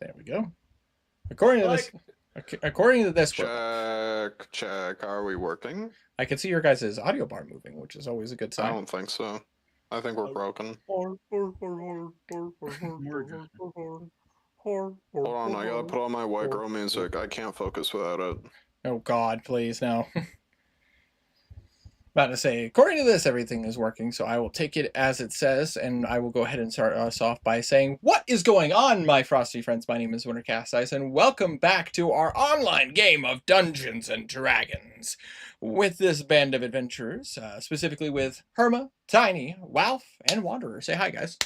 There we go. According to this, according to this, Check. Are we working? I can see your guys' audio bar moving, which is always a good I sign. don't think so. I think we're broken. Hold on, I gotta put on my white girl music. I can't focus without it. Oh God, please no. About to say, according to this, everything is working, so I will take it as it says, and I will go ahead and start us off by saying, what is going on, my frosty friends? My name is Winter Cast Ice, and welcome back to our online game of Dungeons and Dragons. With this band of adventurers, specifically with Herma, Tiny, Walf, and Wanderer. Say hi, guys.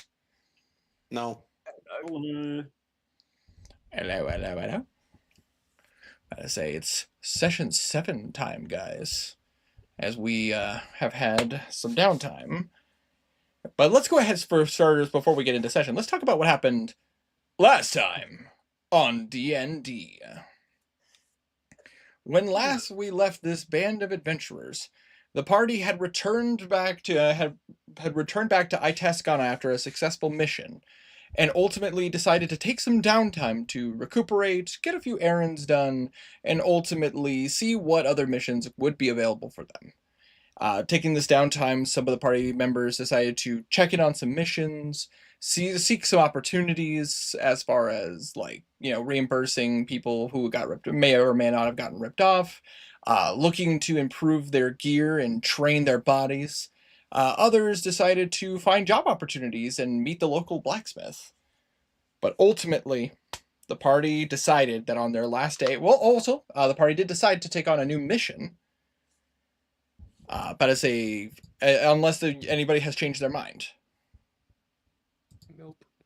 No. Hello, hello, hello. About to say, it's session 7 time, guys, as we have had some downtime. But let's go ahead for starters before we get into session. Let's talk about what happened last time on D&D. When last we left this band of adventurers, the party had returned back to Itascana after a successful mission, and ultimately decided to take some downtime to recuperate, get a few errands done, and ultimately see what other missions would be available for them. Taking this downtime, some of the party members decided to check in on some missions, seek some opportunities as far as, like, reimbursing people who got ripped, may or may not have gotten ripped off, looking to improve their gear and train their bodies. Others decided to find job opportunities and meet the local blacksmith. But ultimately, the party decided that on their last day, the party did decide to take on a new mission. But as unless anybody has changed their mind.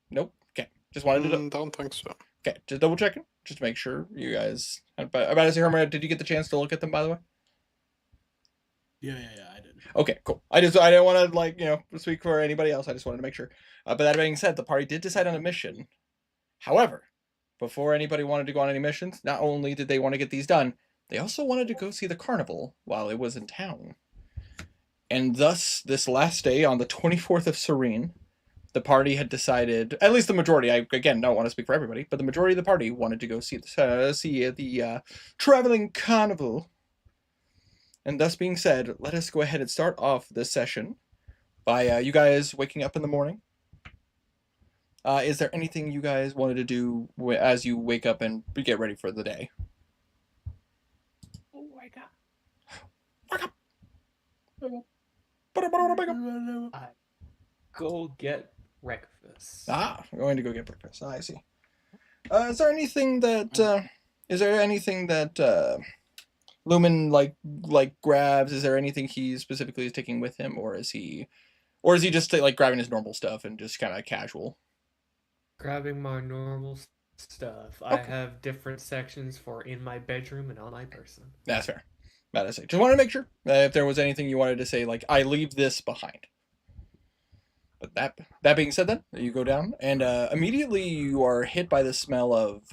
Nope. Okay. Just wanted to. Don't think so. Okay, just double checking, just to make sure you guys. About to say, Herman, did you get the chance to look at them, by the way? Yeah, I did. Okay, cool. I didn't want to speak for anybody else. I just wanted to make sure. But that being said, the party did decide on a mission. However, before anybody wanted to go on any missions, not only did they want to get these done, they also wanted to go see the carnival while it was in town. And thus, this last day, on the 24th of Serene, the party had decided, at least the majority, I, again, don't want to speak for everybody, but the majority of the party wanted to go see the traveling carnival. And thus being said, let us go ahead and start off this session by you guys waking up in the morning. Is there anything you guys wanted to do as you wake up and get ready for the day? Oh my God. Wake up! Go get breakfast. I'm going to go get breakfast. I see. Is there anything that Lumen grabs? Is there anything he specifically is taking with him, or is he just like grabbing his normal stuff and just kind of casual? Grabbing my normal stuff. Okay. I have different sections for in my bedroom and on my person. That's fair. That is it. Just wanted to make sure if there was anything you wanted to say, like, I leave this behind. But that being said, then you go down, and immediately you are hit by the smell of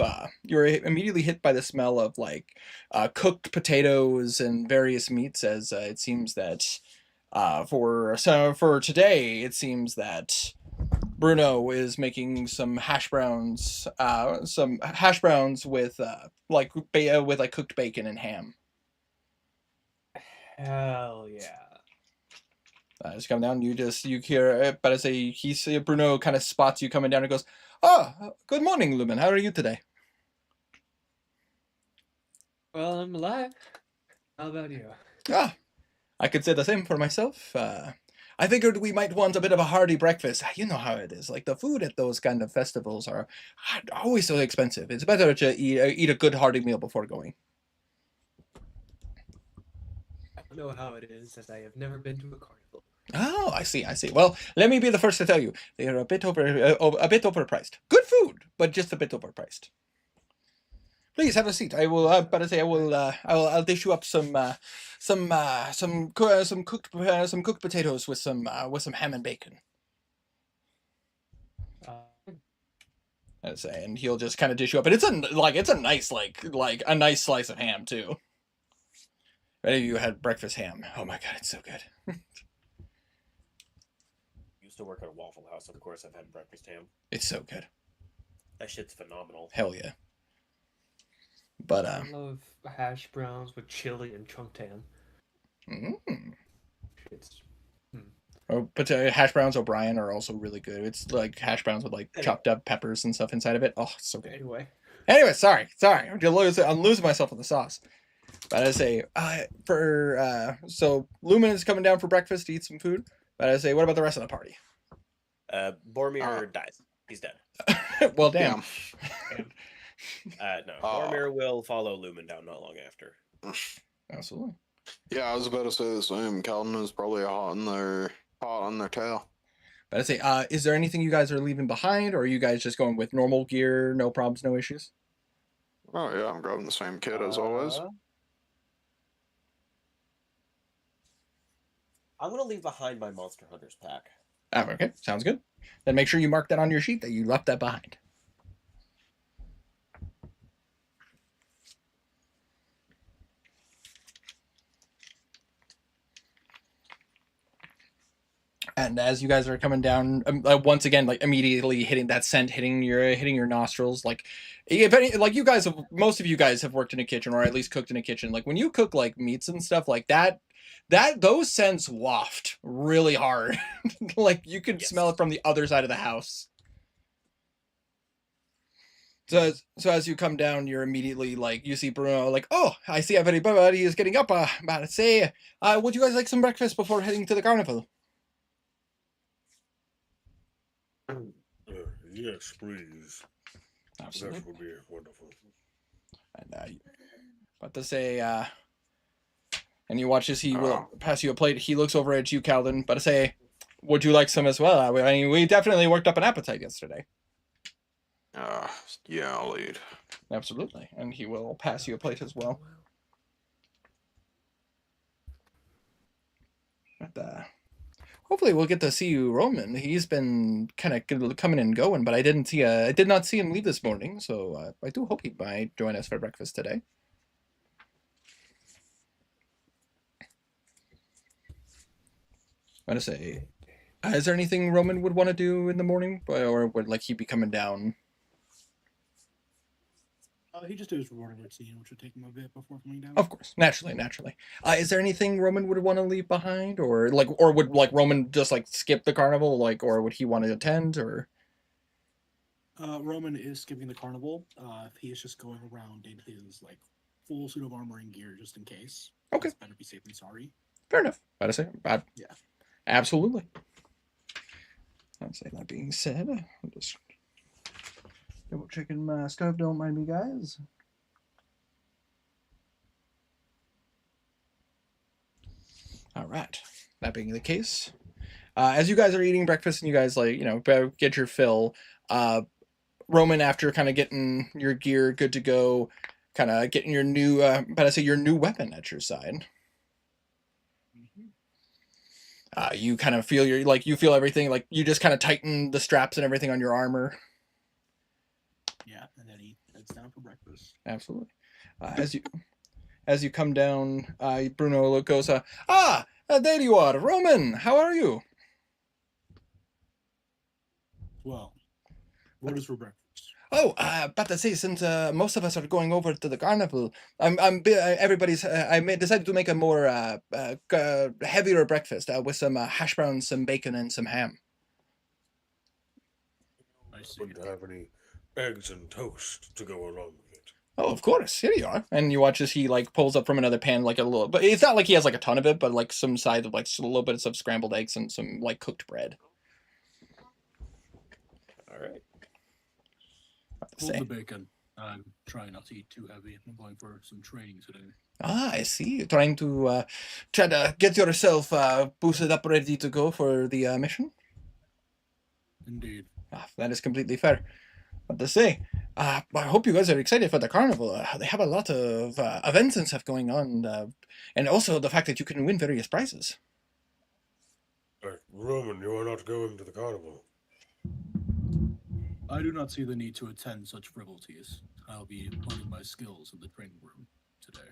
cooked potatoes and various meats, as it seems that for today it seems that Bruno is making some hash browns with cooked bacon and ham. Hell yeah. Just come down. You hear, but as Bruno kind of spots you coming down and goes, "Oh, good morning, Lumen. How are you today?" Well, I'm alive. How about you? I could say the same for myself. I figured we might want a bit of a hearty breakfast. You know how it is. Like, the food at those kind of festivals are always so expensive. It's better to eat a good hearty meal before going. I don't know how it is, as I have never been to a carnival. Oh, I see. Well, let me be the first to tell you, they are a bit overpriced. Good food, but just a bit overpriced. Please have a seat. I will. I'll dish you up some cooked potatoes with some ham and bacon. And he'll just kind of dish you up, and it's a nice a nice slice of ham too. Any of you had breakfast ham? Oh my God, it's so good. Used to work at a Waffle House, of course. I've had breakfast ham. It's so good. That shit's phenomenal. Hell yeah. But I love hash browns with chili and chunk tan. It's but hash browns O'Brien are also really good. It's like hash browns with like chopped up peppers and stuff inside of it. Oh, it's so good. Anyway, sorry. I'm losing myself with the sauce. But I say, so Lumen is coming down for breakfast to eat some food. But I say, what about the rest of the party? Boromir dies. He's dead. Well, damn. No, Boromir will follow Lumen down not long after. Absolutely. Yeah, I was about to say the same. Calvin is probably hot on their tail. But I say, is there anything you guys are leaving behind, or are you guys just going with normal gear, no problems, no issues? Oh yeah, I'm grabbing the same kit as always. I'm gonna leave behind my Monster Hunters pack. Okay, sounds good. Then make sure you mark that on your sheet that you left that behind. And as you guys are coming down, once again, like immediately hitting that scent, hitting your nostrils, like if any, like you guys have, most of you guys have worked in a kitchen or at least cooked in a kitchen. Like when you cook like meats and stuff like that, those scents waft really hard. Like you could smell it from the other side of the house. So as you come down, you're immediately like, you see Bruno like, oh, I see everybody is getting up. About to say, would you guys like some breakfast before heading to the carnival? Yes, please. Absolutely. That would be wonderful. And but to say, and you watch as he will pass you a plate. He looks over at you, Calvin, but to say, would you like some as well? I mean, we definitely worked up an appetite yesterday. Yeah, I'll eat. Absolutely, and he will pass you a plate as well. But hopefully we'll get to see you, Roman. He's been kind of coming and going, but I did not see him leave this morning, so I do hope he might join us for breakfast today. I want to say, is there anything Roman would want to do in the morning, or would like he be coming down? He just did his morning routine, which would take him a bit before coming down. Of course, naturally. Is there anything Roman would want to leave behind, or would like Roman just like skip the carnival, or would he want to attend, or? Roman is skipping the carnival. He is just going around in his like full suit of armor and gear just in case. Okay. It's better be safe than sorry. Fair enough. I'd say, yeah, absolutely. I'd say that being said, I'm just double checking my stuff. Don't mind me, guys. All right. That being the case, as you guys are eating breakfast and you guys get your fill, Roman, after kind of getting your gear good to go, kind of getting your new, your new weapon at your side. You kind of feel you feel everything, like you just kind of tighten the straps and everything on your armor. Yeah, and then he heads down for breakfast. Absolutely. As you come down, Bruno goes, there you are, Roman. How are you? Well, what is for breakfast? Oh, but to say, since most of us are going over to the carnival, I decided to make a more heavier breakfast with some hash browns, some bacon, and some ham. I see. Wouldn't have any eggs and toast to go along with it. Oh, of course. Here you are. And you watch as he pulls up from another pan like a little, but it's not like he has like a ton of it, but like some side of a little bit of scrambled eggs and some cooked bread. All right. Hold the bacon. I'm trying not to eat too heavy. I'm going for some training today. I see. You're trying to get yourself boosted up, ready to go for the mission? Indeed. That is completely fair. But to say, I hope you guys are excited for the carnival. They have a lot of events and stuff going on, and also the fact that you can win various prizes. Roman, you are not going to the carnival. I do not see the need to attend such frivolities. I'll be honing my skills in the training room today.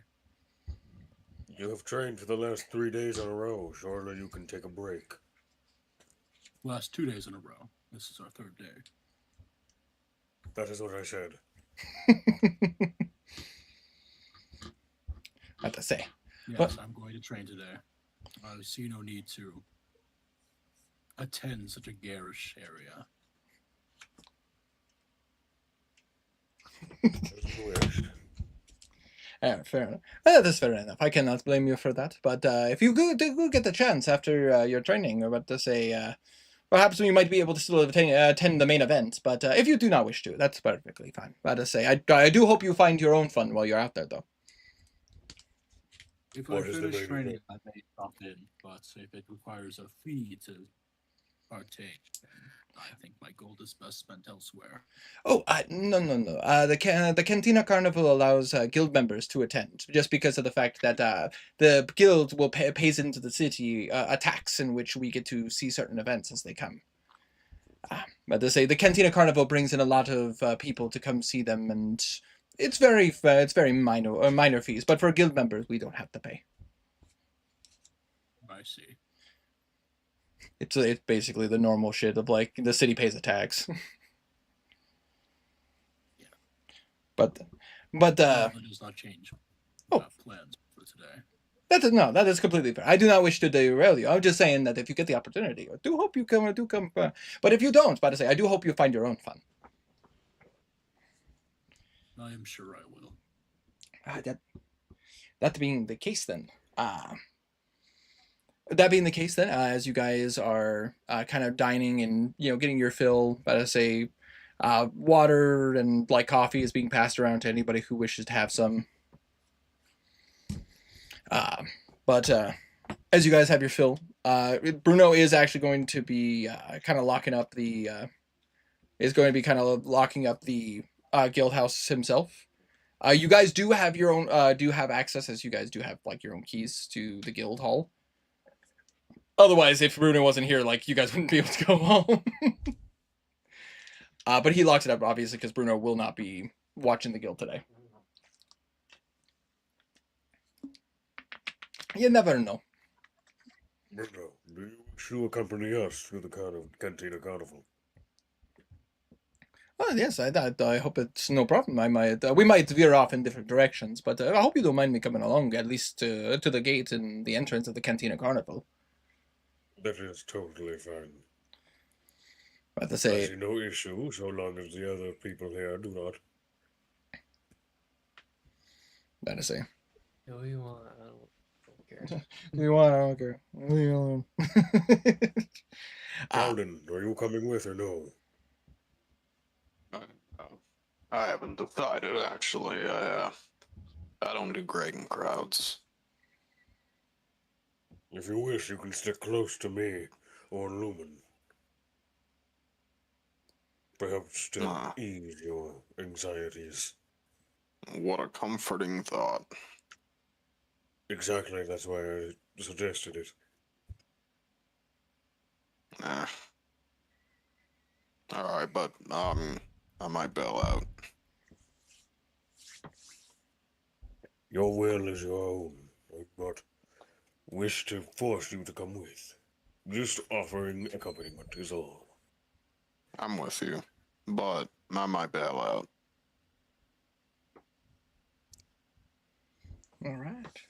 You have trained for the last 3 days in a row. Surely you can take a break. Last 2 days in a row. This is our third day. That is what I said. I have to say. Yes, What? I'm going to train today. I see no need to attend such a garish area. As you wish. Fair enough. That's fair enough. I cannot blame you for that. But if you do get the chance after your training, or what to say, perhaps we might be able to still attend the main event. But if you do not wish to, that's perfectly fine. But to say, I do hope you find your own fun while you're out there, though. If What I is the finish main training, event? I may stop in, but if it requires a fee to partake, then I think my gold is best spent elsewhere. Oh, no. The Cantina Carnival allows guild members to attend, just because of the fact that the guild will pays into the city a tax in which we get to see certain events as they come. But to say, the Cantina Carnival brings in a lot of people to come see them, and it's very minor fees. But for guild members, we don't have to pay. I see. It's basically the normal shit of like the city pays a tax. Yeah. But That does not change plans for today. that is completely fair. I do not wish to derail you. I'm just saying that if you get the opportunity, I do hope you come. But if you don't, but to say, I do hope you find your own fun. I am sure I will. That being the case, then. As you guys are kind of dining and getting your fill, but to say, water and like coffee is being passed around to anybody who wishes to have some. But as you guys have your fill, Bruno is actually going to be kind of locking up the guild house himself. You guys do have your own do have access, as you guys do have like your own keys to the guild hall. Otherwise, if Bruno wasn't here, like you guys wouldn't be able to go home. But he locks it up obviously because Bruno will not be watching the guild today. You never know. Bruno, do you wish to accompany us to the Cantina Carnival? Oh yes, I hope it's no problem. I might we might veer off in different directions, but I hope you don't mind me coming along at least to the gate and the entrance of the Cantina Carnival. That is totally fine. But to I say, see no issue so long as the other people here do not. that to say. No, you want? I don't care. You want? I don't care. Leave me alone. Calden, are you coming with or no? I haven't decided actually. I don't do great in crowds. If you wish, you can stick close to me or Lumen. Perhaps to Ah. ease your anxieties. What a comforting thought. Exactly, that's why I suggested it. All right, but I might bail out. Your will is your own. I do not wish to force you to come with. Just offering accompaniment is all. I'm with you, but I might bail out. All right.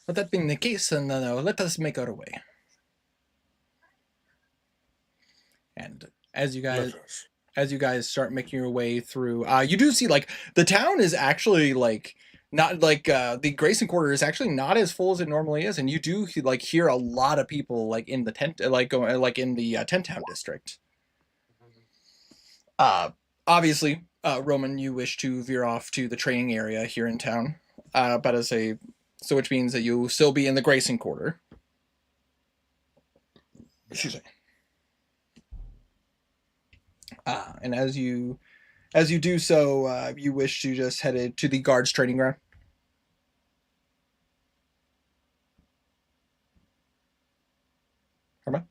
But that being the case, then let us make our way. And as you guys. Let us. As you guys start making your way through, you do see like the town is actually like not like the Grayson Quarter is actually not as full as it normally is, and you do like hear a lot of people like in the tent, like going like in the Tent Town district. Obviously, Roman, you wish to veer off to the training area here in town, but as a so which means that you'll still be in the Grayson Quarter. Excuse me. And as you do so, you wish to just head to the guards training ground. Herman?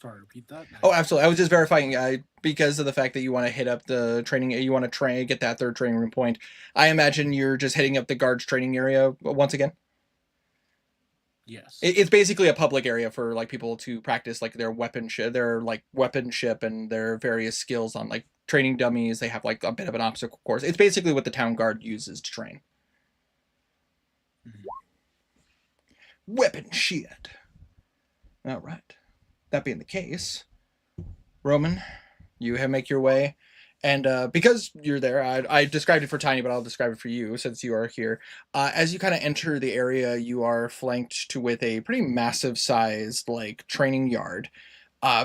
Sorry, repeat that. Oh, absolutely. I was just verifying because of the fact that you want to hit up the training, you want to try get that third training room point. I imagine you're just hitting up the guards training area once again. Yes. It's basically a public area for like people to practice like their weaponship and their various skills on like training dummies. They have like a bit of an obstacle course. It's basically what the town guard uses to train. Mhm. Weapon shed. All right. That being the case, Roman, you have make your way, and because you're there, I described it for Tiny, but I'll describe it for you since you are here. As you kind of enter the area, you are flanked to with a pretty massive sized like training yard.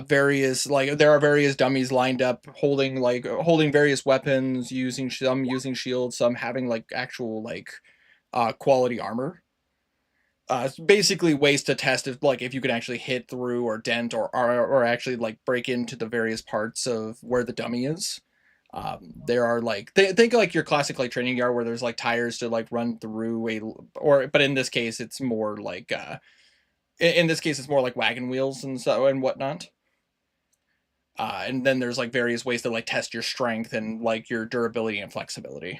Various like there are various dummies lined up holding various weapons, using shields, some having like actual like quality armor. It's basically ways to test if you can actually hit through or dent or actually like break into the various parts of where the dummy is. There are like think like your classic like training yard where there's like tires to like run through but in this case it's more like in this case it's more like wagon wheels and whatnot. And then there's like various ways to like test your strength and like your durability and flexibility.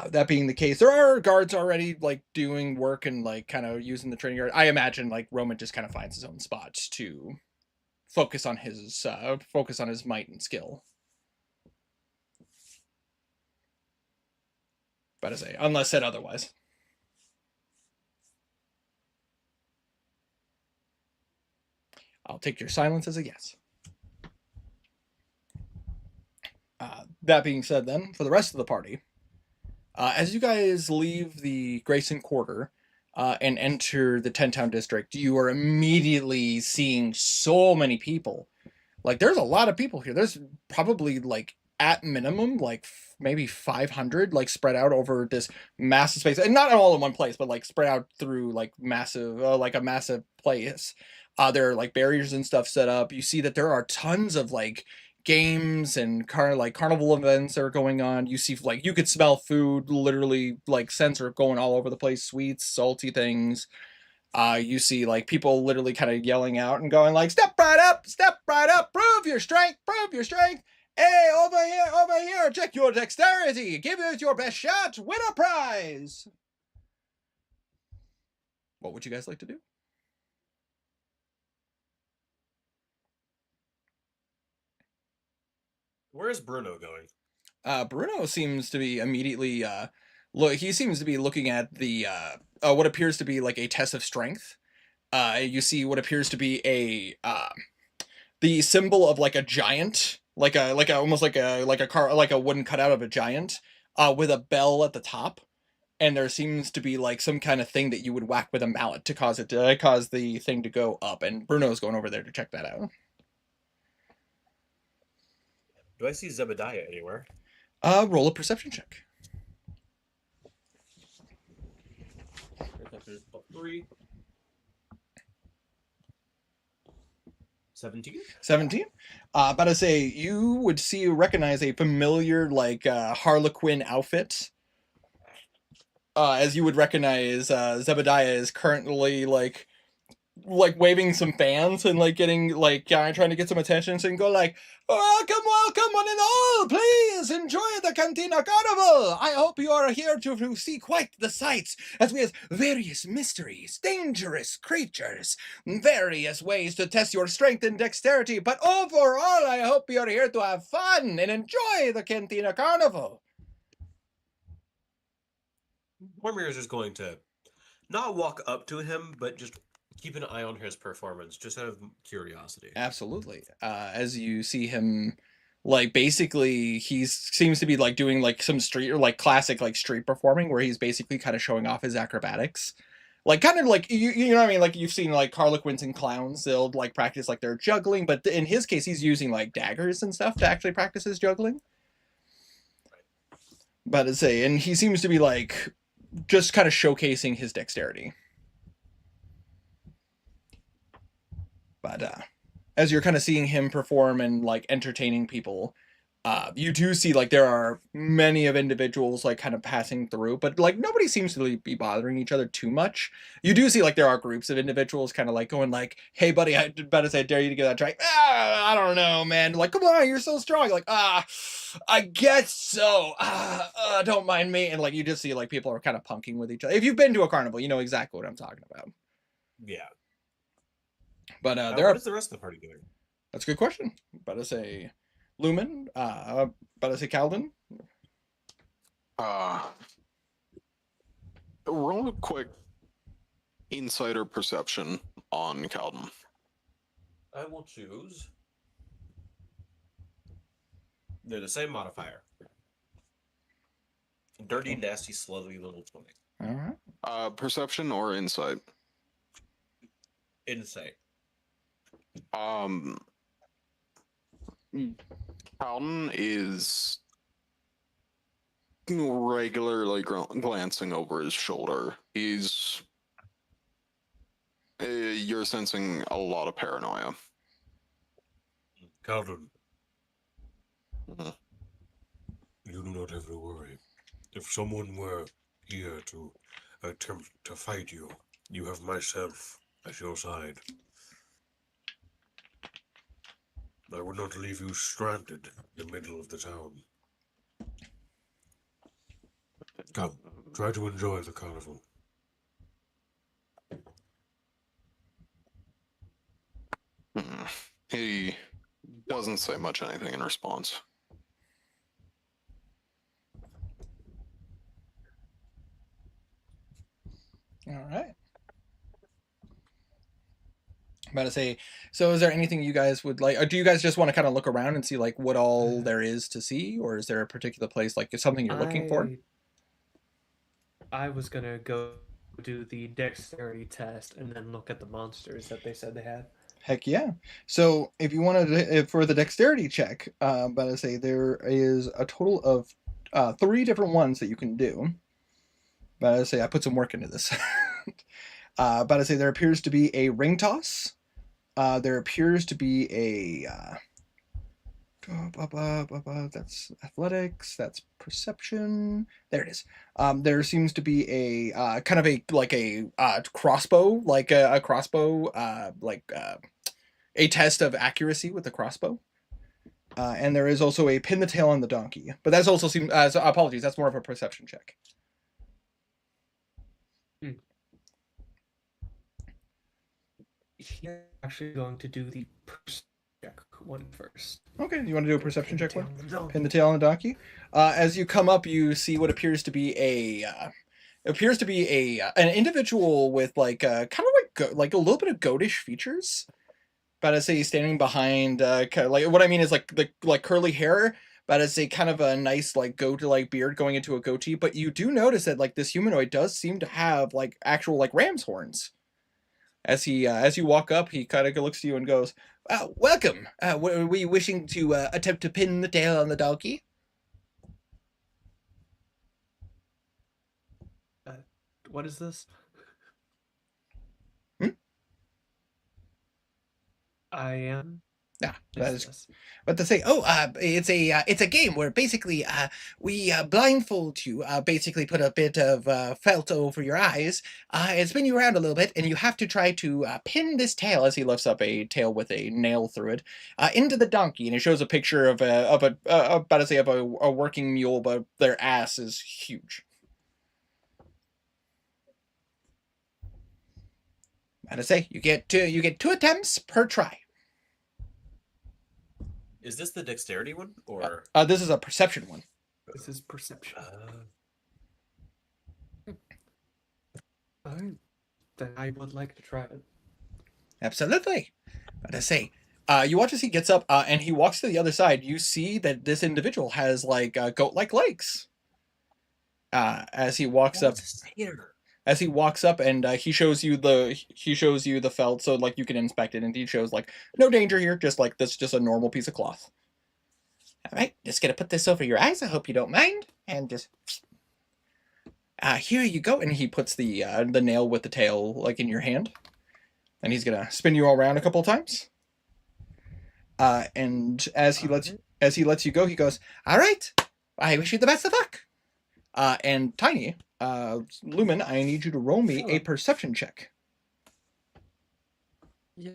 That being the case, there are guards already like doing work and like kind of using the training yard. I imagine like Roman just kind of finds his own spots to focus on his might and skill. But I say, unless said otherwise. I'll take your silence as a yes. That being said, then for the rest of the party. As you guys leave the Grayson Quarter and enter the 10-town district, you are immediately seeing so many people. Like, there's a lot of people here. There's probably, like, at minimum, like, maybe 500, like, spread out over this massive space. And not all in one place, but, like, spread out through, like, a massive place. There are, like, barriers and stuff set up. You see that there are tons of, like, games and carnival events are going on. You see like you could smell food, literally like scents are going all over the place, sweets, salty things. You see like people literally kind of yelling out and going like, step right up, prove your strength, hey, over here, check your dexterity, give it your best shot, win a prize. What would you guys like to do? Where's Bruno going? Bruno seems to be immediately he seems to be looking at the what appears to be like a test of strength. You see what appears to be the symbol of like a giant, like a almost like a wooden cutout of a giant, with a bell at the top. And there seems to be like some kind of thing that you would whack with a mallet to cause the thing to go up. And Bruno's going over there to check that out. Do I see Zebediah anywhere? Roll a perception check. 3. 17? 17. About to say you would recognize a familiar like Harlequin outfit. As you would recognize, Zebediah is currently like waving some fans and like getting like trying to get some attention, so you can go like, welcome one and all, please enjoy the Cantina Carnival. I hope you are here to see quite the sights, as we have various mysteries, dangerous creatures, various ways to test your strength and dexterity, but overall I hope you're here to have fun and enjoy the Cantina Carnival. Boromir is just going to not walk up to him, but just keep an eye on his performance, just out of curiosity. Absolutely. As you see him, like basically he seems to be like doing like some street or like classic like street performing where he's basically kind of showing off his acrobatics. Like kind of like you know what I mean, like you've seen like harlequins and clowns, they'll like practice like their juggling, but in his case he's using like daggers and stuff to actually practice his juggling. But and he seems to be like just kind of showcasing his dexterity. But as you're kind of seeing him perform and like entertaining people, you do see like there are many of individuals like kind of passing through, but like nobody seems to be bothering each other too much. You do see like there are groups of individuals kind of like going like, hey buddy, I better say I dare you to get that drink. I don't know, man. Like, come on, you're so strong. Like, I guess so. Don't mind me. And like you just see like people are kind of punking with each other. If you've been to a carnival, you know exactly what I'm talking about. Yeah. But there What are. is the rest of the party doing? That's a good question. About to say Lumen. About to say Calden. Roll a quick insider perception on Calden. I will choose. They're the same modifier. Dirty, nasty, slutty little 20. All right. Perception or insight? Insight. Calden is regularly glancing over his shoulder. You're sensing a lot of paranoia. Calvin, Mhm. you do not have to worry. If someone were here to attempt to fight you, you have myself at your side. I would not leave you stranded in the middle of the town. Come, try to enjoy the carnival. He doesn't say much anything in response. All right. I'm about to say, so is there anything you guys would like, or do you guys just want to kind of look around and see like what all there is to see, or is there a particular place like something you're looking for? I was gonna go do the dexterity test and then look at the monsters that they said they had. Heck yeah. So if you wanted to, for the dexterity check, about to say there is a total of 3 different ones that you can do. About to say I put some work into this. About to say there appears to be a ring toss. There appears to be a that's athletics, that's perception. There it is. There seems to be a kind of a like a crossbow, like a crossbow, a test of accuracy with the crossbow. And there is also a pin the tail on the donkey, but that's also seems. So apologies, that's more of a perception check. He's actually going to do the perception check one first. Okay, you want to do a perception check one? Pin the Tail. tail on the donkey. As you come up, you see what appears to be an individual with like kind of like a little bit of goatish features. But I'd say he's standing behind kind of like what I mean is like the like curly hair. But I'd say kind of a nice like goat like beard going into a goatee. But you do notice that like this humanoid does seem to have like actual like ram's horns. As you walk up, he kind of looks to you and goes, "Welcome. Were we wishing to attempt to pin the tail on the donkey?" What is this? I am. Yeah, that is. This. But to say, it's a game where basically we blindfold you, basically put a bit of felt over your eyes, and spin you around a little bit, and you have to try to pin this tail as he lifts up a tail with a nail through it into the donkey, and it shows a picture of a working mule, but their ass is huge. And to say, you get 2 attempts per try. Is this the dexterity one, or This is a perception one. This is perception. Alright. Then I would like to try it. Absolutely. But I say, you watch as he gets up and he walks to the other side. You see that this individual has like goat-like legs. As he walks up, and he shows you the felt, so like you can inspect it, and he shows like no danger here, just like this, just a normal piece of cloth. All right, just gonna put this over your eyes. I hope you don't mind, and just here you go. And he puts the nail with the tail like in your hand, and he's gonna spin you all around a couple of times. And as he lets you go, he goes, "All right, I wish you the best of luck." And Tiny, Lumen, I need you to roll me a perception check. Yeah.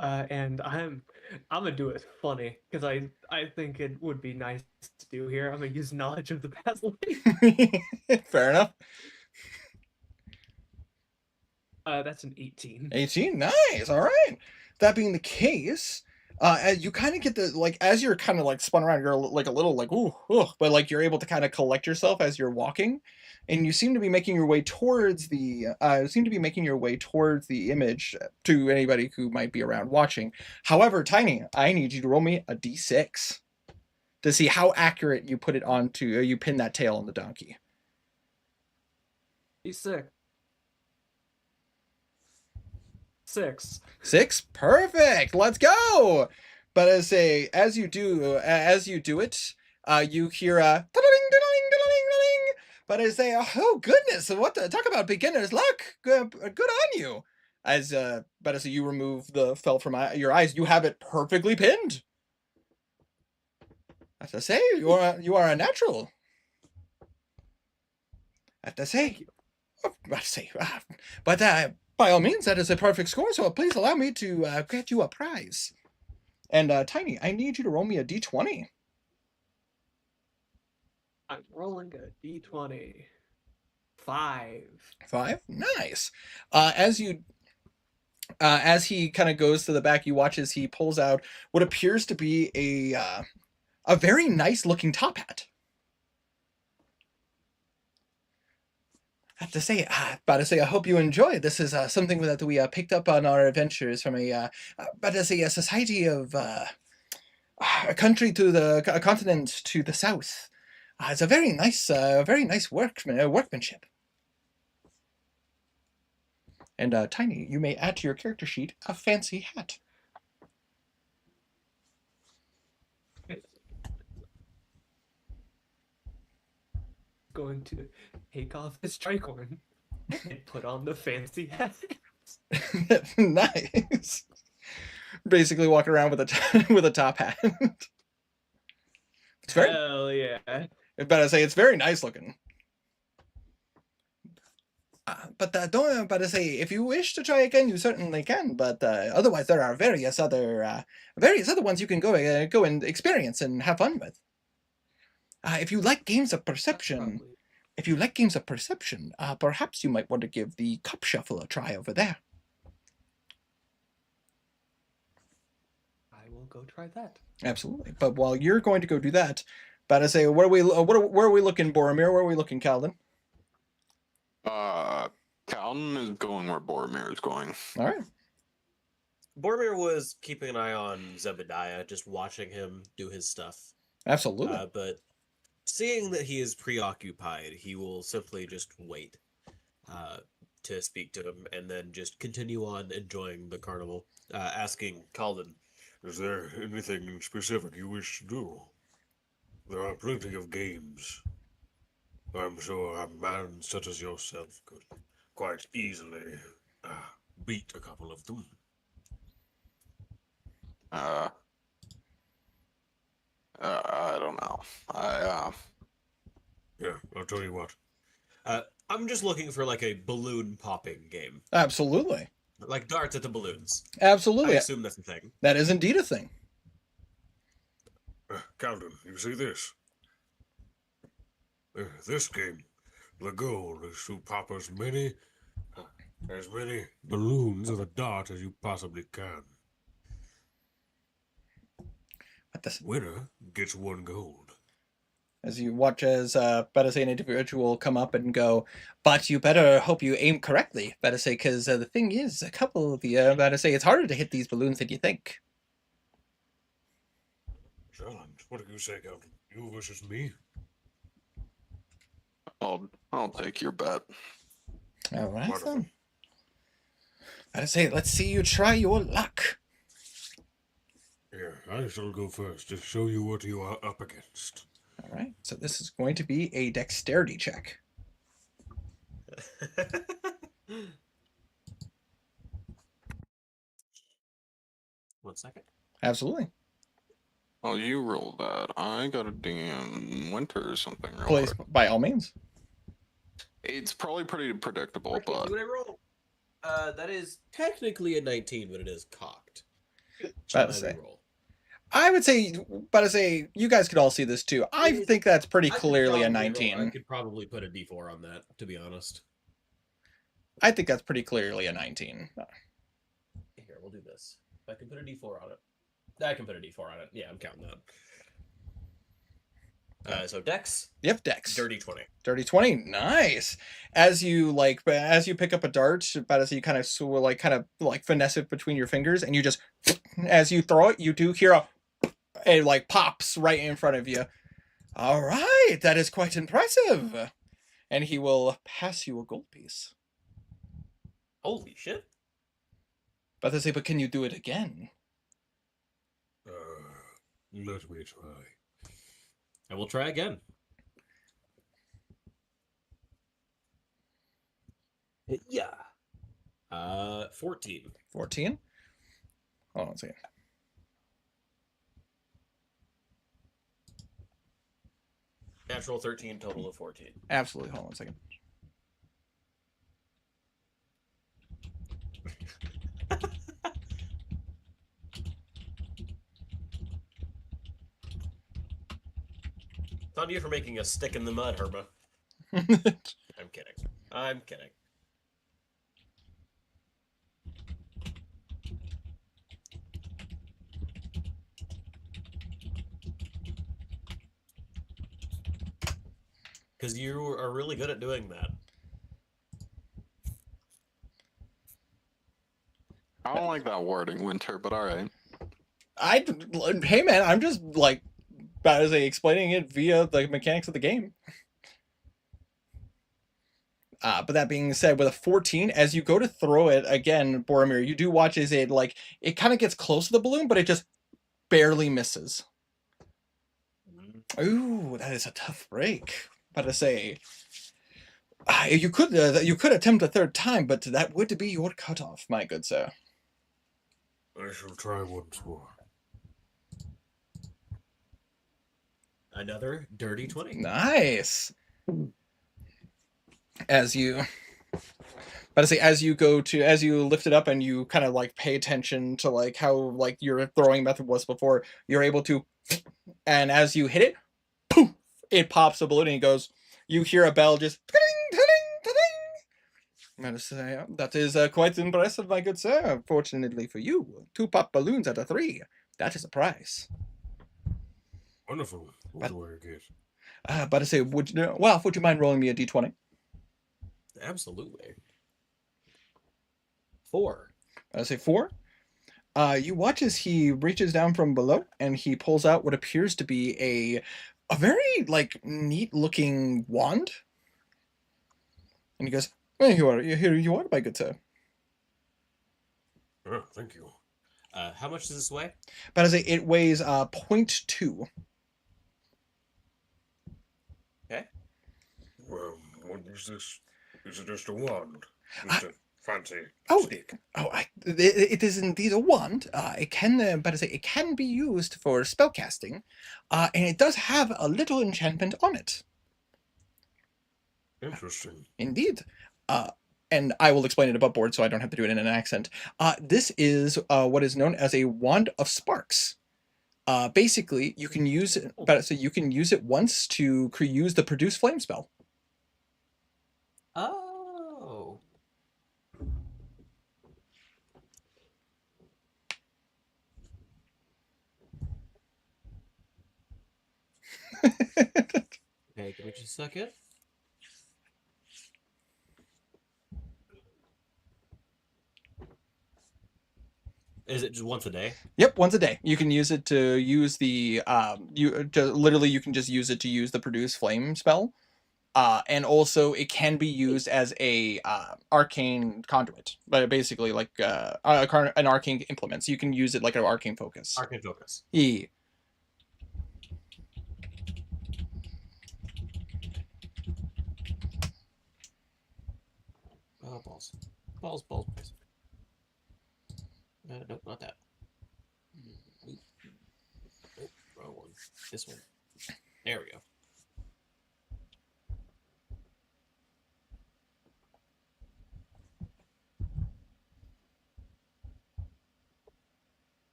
And I'm gonna do it funny because I think it would be nice to do here. I'm gonna use knowledge of the past life. Fair enough. That's an 18. 18, nice. All right. That being the case, as you kind of get the like as you're kind of like spun around, you're like a little like ooh, but like you're able to kind of collect yourself as you're walking, and you seem to be making your way towards the image to anybody who might be around watching. However, Tiny, I need you to roll me a d6 to see how accurate you put it onto you pin that tail on the donkey. He's sick. 6. 6, perfect. Let's go. But as you do it, you hear a da-da-ding. But I say, oh goodness, what the talk about beginner's luck? Good on you. But as you remove the felt from your eyes, you have it perfectly pinned. I have to say, you are a natural. I have to say, but by all means, that is a perfect score. So please allow me to get you a prize. And Tiny, I need you to roll me a d20. I'm rolling a d20. 5. 5, nice. As he kind of goes to the back, you watch as he pulls out what appears to be a very nice looking top hat. I have to say, I hope you enjoy. This is something that we picked up on our adventures from a society of a country to a continent to the south. It's a very nice workmanship. And Tiny, you may add to your character sheet a fancy hat. Going to take off his tricorn and put on the fancy hat. Nice. Basically walking around with a top hat. It's very. Hell yeah. But I say it's very nice looking. But if you wish to try again, you certainly can. But otherwise, there are various other ones you can go and experience and have fun with. If you like games of perception, perhaps you might want to give the cup shuffle a try over there. I will go try that. Absolutely. But while you're going to go do that, but I say, where are we looking, Boromir? Where are we looking, Calvin? Calvin is going where Boromir is going. All right. Boromir was keeping an eye on Zebediah, just watching him do his stuff. Absolutely. But seeing that he is preoccupied, he will simply just wait to speak to him and then just continue on enjoying the carnival, asking Calden, Is there anything specific you wish to do? There are plenty of games. I'm sure a man such as yourself could quite easily beat a couple of them. I don't know. Yeah, I'll tell you what. I'm just looking for like a balloon popping game. Absolutely. Like darts at the balloons. Absolutely. I assume that's a thing. That is indeed a thing. Calden, you see this? This game, the goal is to pop as many balloons of a dart as you possibly can. Winner gets 1 gold. As you watch as better say an individual come up and go, but you better hope you aim correctly, better say, because the thing is, a couple of the better say it's harder to hit these balloons than you think. Challenge. What do you say, Calden? You versus me? I'll take your bet. All right, Wonderful. then. Better say, let's see you try your luck. Here, I shall go first to show you what you are up against. All right, so this is going to be a dexterity check. 1 second. Absolutely. Oh, you rolled that. I got a damn winter or something. Real Please, quick. by all means. It's probably pretty predictable, Okay, but see what I roll. That is technically a 19, but it is cocked. Shall About to I say. reroll? I would say, but I say you guys could all see this too. I think that's pretty I could clearly a probably roll- 19. I could probably put a D4 on that, to be honest. I think that's pretty clearly a 19. Here, we'll do this. I can put a D4 on it. I can put a D4 on it. Yeah, I'm counting that. So Dex, Yep, Dex. dirty 20. Dirty 20. Nice. As you pick up a dart, but as you kind of finesse it between your fingers, and you just, as you throw it, you do hear it like pops right in front of you. All right, that is quite impressive. And he will pass you a gold piece. Holy shit. But they say, but can you do it again? Let me try. I will try again. Yeah. 14. 14. Hold on a second. Natural 13, total of 14. Absolutely. Hold on a second. It's on you for making a stick in the mud, Herma. I'm kidding. I'm kidding. Because you are really good at doing that. I don't like that wording, Winter, but all right. Hey man, I'm just like about to say explaining it via the mechanics of the game. But that being said, with a 14, as you go to throw it again, Boromir, you do watch as it kind of gets close to the balloon, but it just barely misses. Ooh, that is a tough break. But to say, you could attempt a third time, but that would be your cutoff, my good sir. I shall try once more. Another dirty 20. Nice. As you as you lift it up and you kind of pay attention to how your throwing method was before, you're able to, and as you hit it, poof, it pops a balloon and it goes, you hear a bell just ting, ting, ting. I'm gonna say that is quite impressive, my good sir. Fortunately for you, 2 pop balloons out of 3. That is a prize. Wonderful. What do I get? But I say, would you mind rolling me a d20? Absolutely. 4. I say 4. You watch as he reaches down from below and he pulls out what appears to be a very neat looking wand. And he goes, "Well, here you are, my good sir." Oh, thank you. How much does this weigh? But I say it weighs 0.2. Okay. Well, what is this? Is it just a wand? Just a fancy stick? It is indeed a wand. It can, but I say it can be used for spellcasting, and it does have a little enchantment on it. Interesting. Indeed. And I will explain it above board so I don't have to do it in an accent. This is what is known as a wand of sparks. Basically, you can use it, but so you can use it once to use the produce flame spell. Oh. Okay, give me just a second. Is it just once a day? Yep, once a day. You can use it to use the you can just use it to use the produce flame spell. And also it can be used as a arcane conduit, but basically an arcane implement. So you can use it like an arcane focus. Arcane focus. Yeah. Oh, balls. Balls, balls, balls. Nope, not that. Nope. Nope, wrong one. This one. There we go.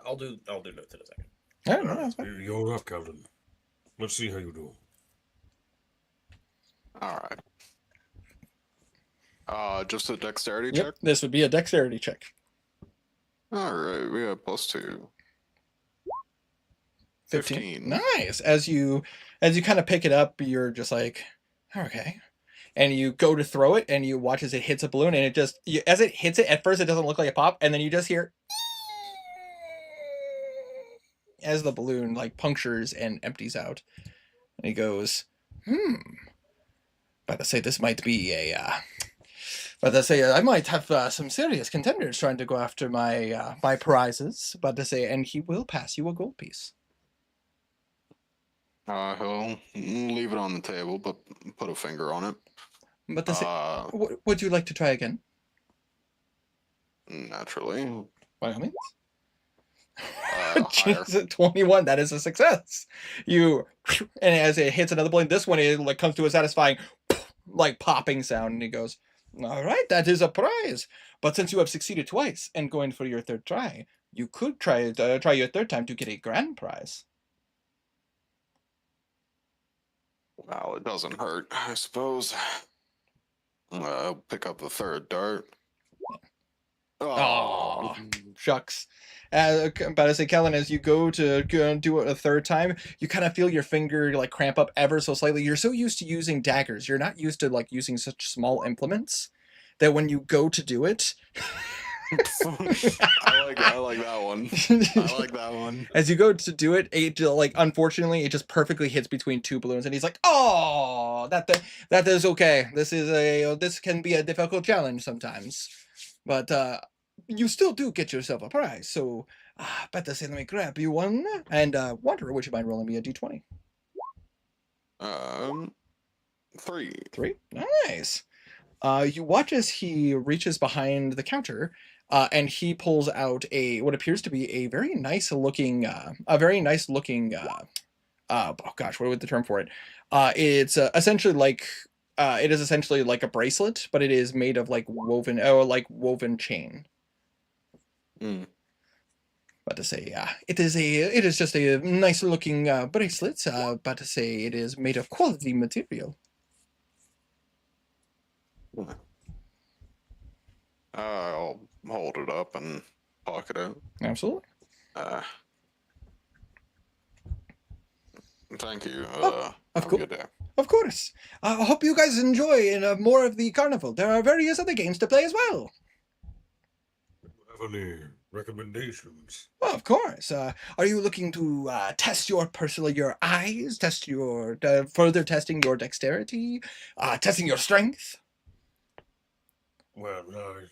I'll do notes in a second. All right, no, that's fine. You're up, Calvin. Let's see how you do. All right. Just a dexterity Yep, check. this would be a dexterity check. All right, we have +2. 15. Nice. As you kind of pick it up, you're just like, okay. And you go to throw it, and you watch as it hits a balloon, and it just as it hits it, at first it doesn't look like a pop, and then you just hear as the balloon like punctures and empties out. And he goes, About to say this might be a. About to say I might have some serious contenders trying to go after my my prizes. About to say, and he will pass you a gold piece. He'll leave it on the table, but put a finger on it. But to say, would you like to try again? Naturally. By all means. Higher. Jeez, 21. That is a success. You and as it hits another blade, this one it like comes to a satisfying like popping sound, and he goes, "All right, that is a prize. But since you have succeeded twice and going for your third try, you could try your third time to get a grand prize." Well, it doesn't hurt, I suppose. I'll pick up the third dart. Oh, shucks. About to say, Kellen, as you go to do it a third time, you kind of feel your finger like cramp up ever so slightly. You're so used to using daggers. You're not used to like using such small implements that when you go to do it. I like that one. I like that one. As you go to do it, it like unfortunately it just perfectly hits between two balloons, and he's like, "Oh, that is okay. This can be a difficult challenge sometimes, but you still do get yourself a prize." So, about to say, let me grab you one, and Wanderer, would you mind rolling me a d20? 3. 3. Nice. You watch as he reaches behind the counter, and he pulls out what appears to be a very nice looking, oh gosh, what would the term for it? It's essentially like, it is essentially like a bracelet, but it is made of like woven chain. But to say, it is just a nice looking bracelet. But to say, it is made of quality material. I'll hold it up and pocket it. Absolutely. Thank you. Of have a course. good day. Of course. I hope you guys enjoy more of the carnival. There are various other games to play as well. Have any recommendations? Well, of course. Are you looking to test your eyes, test your further testing your dexterity, testing your strength? Well, I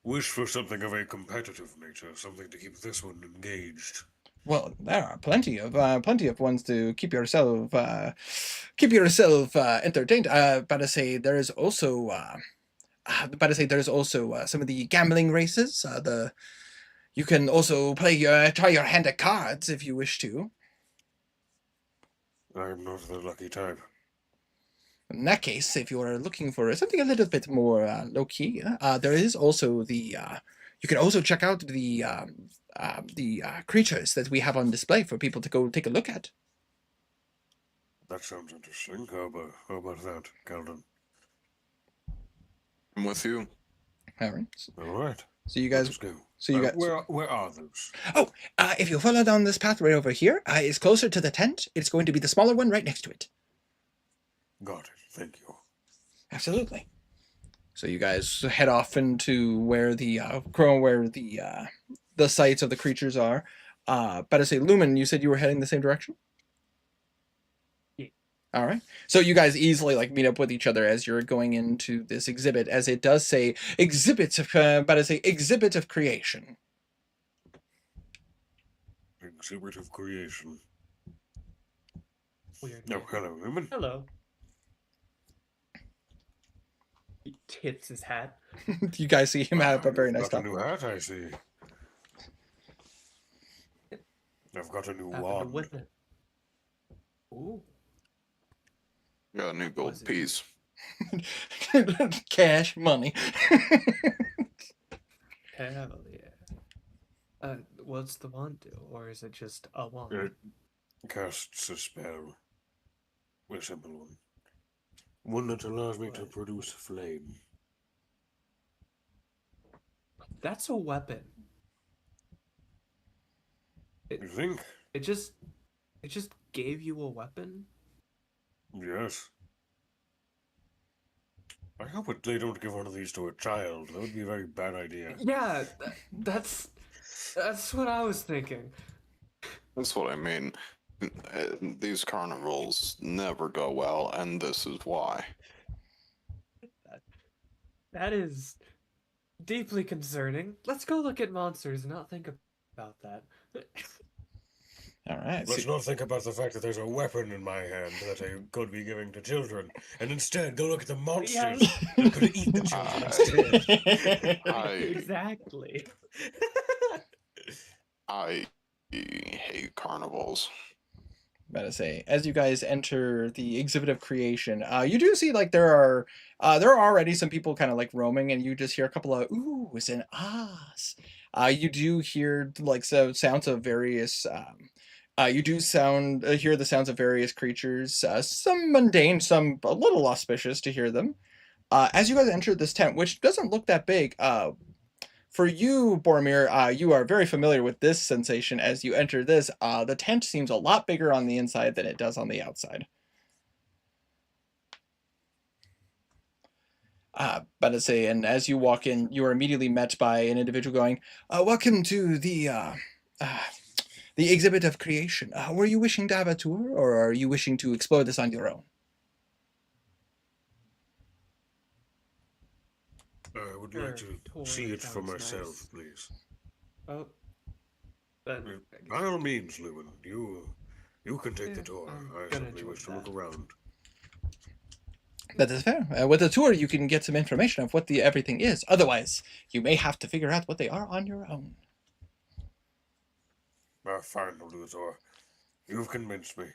wish for something of a competitive nature, something to keep this one engaged. Well, there are plenty of ones to keep yourself entertained. But to say there is also some of the gambling races. You can also try your hand at cards if you wish to. I'm not the lucky type. In that case, if you're looking for something a little bit more low key, there is also you can also check out the creatures that we have on display for people to go take a look at. That sounds interesting. How about that, Calvin? I'm with you. All right. All right. So you guys Let's go. So you guys. Where are those? Oh, if you follow down this path right over here, it's closer to the tent. It's going to be the smaller one right next to it. Got it. Thank you. Absolutely. So you guys head off into where the sites of the creatures are. But to say, Lumen, you said you were heading the same direction? Yeah. All right. So you guys easily like meet up with each other as you're going into this exhibit, as it does say exhibit of creation. Exhibit of creation. Weird. Oh, hello, Lumen. Hello. He tips his hat. You guys see him have a very nice Got a top. new hat, I see. I've got a new Happened wand. with it. Ooh. Got a new gold Was it? piece. Cash money. Hell yeah. What's the wand do, or is it just a wand? It casts a spell. A simple one. One that allows me to Right. produce flame. That's a weapon. You think? It just gave you a weapon. Yes. I hope they don't give one of these to a child. That would be a very bad idea. Yeah, that's what I was thinking. That's what I mean. These carnivals never go well, and this is why. That is deeply concerning. Let's go look at monsters and not think about that. All right. Let's not think about the fact that there's a weapon in my hand that I could be giving to children, and instead go look at the monsters that could eat the children instead. Exactly. I hate carnivals. About to say, as you guys enter the exhibit of creation, you do see like there are already some people kind of like roaming, and you just hear a couple of oohs and ahs. You do hear like sounds of various. You do hear the sounds of various creatures, some mundane, some a little auspicious to hear them. As you guys enter this tent, which doesn't look that big, for you, Boromir, you are very familiar with this sensation as you enter this. The tent seems a lot bigger on the inside than it does on the outside. But to say, and as you walk in, you are immediately met by an individual going, "Welcome to the exhibit of creation. Were you wishing to have a tour, or are you wishing to explore this on your own?" I would Sure, like to tour see it for sounds myself, nice. please. Oh, then By all means, Lewin, you can take the Yeah, tour. I'm I gonna simply enjoy wish to look that. around. That is fair. With a tour, you can get some information of what everything is. Otherwise, you may have to figure out what they are on your own. Fine, I'll do the tour. You've convinced me.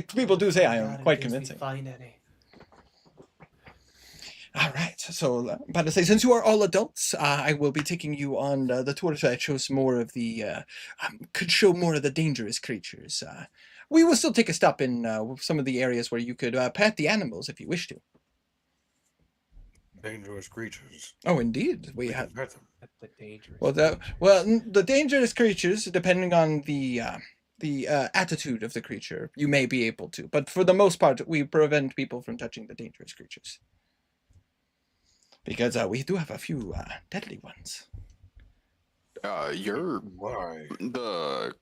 People do say I am God, quite in case we convincing. find any. All right. So, about to say, since you are all adults, I will be taking you on the tour that shows more of the could show more of the dangerous creatures. We will still take a stop in some of the areas where you could pet the animals if you wish to. Dangerous creatures. Oh, indeed, we We have. can pet them. That's the dangerous. Well, the dangerous creatures, depending on the attitude of the creature, you may be able to. But for the most part, we prevent people from touching the dangerous creatures. Because we do have a few deadly ones. You're Why? the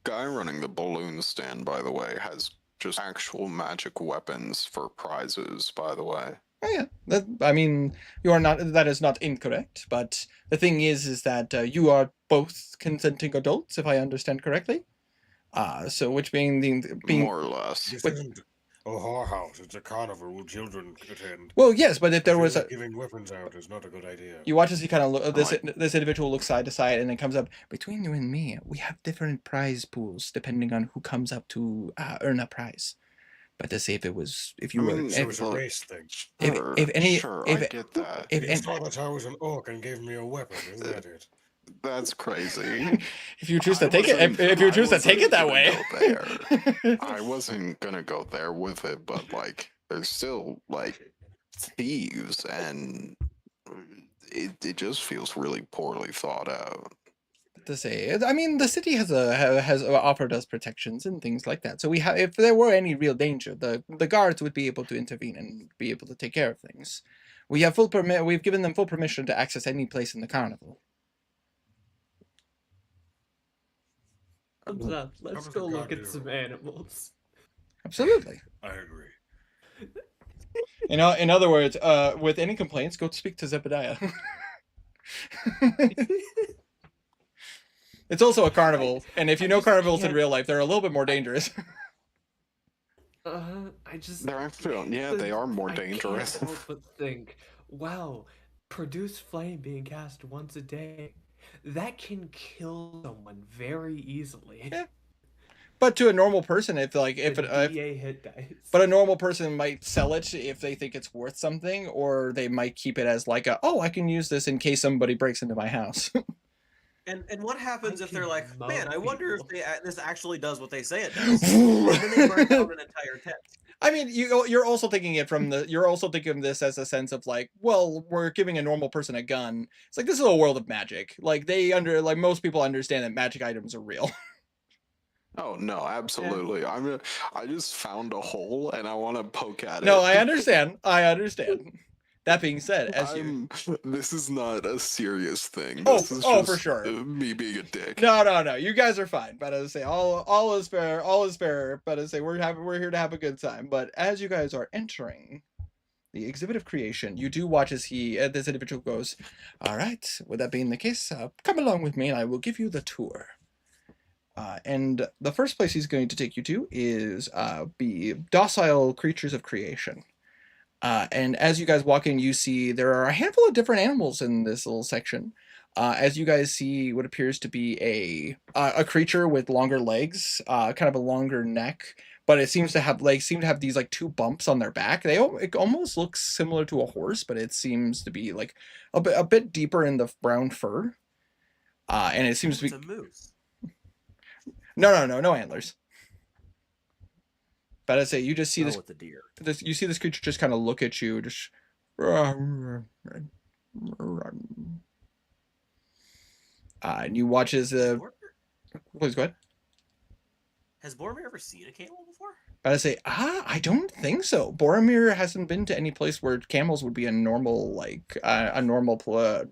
guy running the balloon stand, by the way, has just actual magic weapons for prizes, by the way. Oh yeah, I mean, you are not. That is not incorrect. But the thing is that you are both consenting adults, if I understand correctly. So which being More or less. This But- isn't a whorehouse. It's a carnival where children attend. well, yes, but if I there feel was like a, giving weapons out is not a good idea. you watch as he kind of look. This Right. this individual looks side to side, and it comes up between you and me. We have different prize pools depending on who comes up to earn a prize. But to say if you I were, mean, So if, it's a race thing. Sure, if I get that. if You saw that I was an orc and gave me a weapon. Isn't that it? That's crazy. if you choose to I take it, wasn't- if you I choose to take it that wasn't way. gonna go I wasn't gonna go there with it, but like, there's still like thieves, and it just feels really poorly thought out. To say, I mean, the city has offered us protections and things like that. So we have, if there were any real danger, the guards would be able to intervene and be able to take care of things. We have full permit. We've given them full permission to access any place in the carnival. Thumbs up. Let's does go the look guard at do? some animals. Absolutely. I agree. In other words, with any complaints, go speak to Zebediah. It's also a carnival, and if you I know just carnivals in can't- real life, they're a little bit more dangerous. I just. They're actually, yeah, they are more I dangerous. can't help but think, wow, produce flame being cast once a day. That can kill someone very easily. Yeah. But to a normal person, if The if DA hit dice. but a normal person might sell it if they think it's worth something, or they might keep it as like I can use this in case somebody breaks into my house. And what happens I if they're can like, man, mow I wonder if people." this actually does what they say it does, and then they burn down an entire tent. I mean, you're also thinking it from you're also thinking of this as a sense of like, well, we're giving a normal person a gun. It's like this is a world of magic. Like like most people understand that magic items are real. Oh no, absolutely. I just found a hole and I want to poke at No, it. I understand. I understand. That being said, This is not a serious thing. Oh, This is for just sure. me being a dick. No. You guys are fine. But as I say, all is fair. All is fair. But as I say, we're here to have a good time. But as you guys are entering the exhibit of creation, you do watch as this individual goes, all right, with that being the case, come along with me and I will give you the tour. And the first place he's going to take you to is the docile creatures of creation. And as you guys walk in, you see there are a handful of different animals in this little section. As you guys see what appears to be a creature with longer legs, kind of a longer neck, but it seems to have these like two bumps on their back. It almost looks similar to a horse, but it seems to be like a bit deeper in the brown fur. And it seems to It's be a moose. no antlers. But I say you just see Oh, this with the deer. you see this creature just kind of look at you, just and you watch as please go ahead. Has Boromir ever seen a camel before? But I say, I don't think so. Boromir hasn't been to any place where camels would be a normal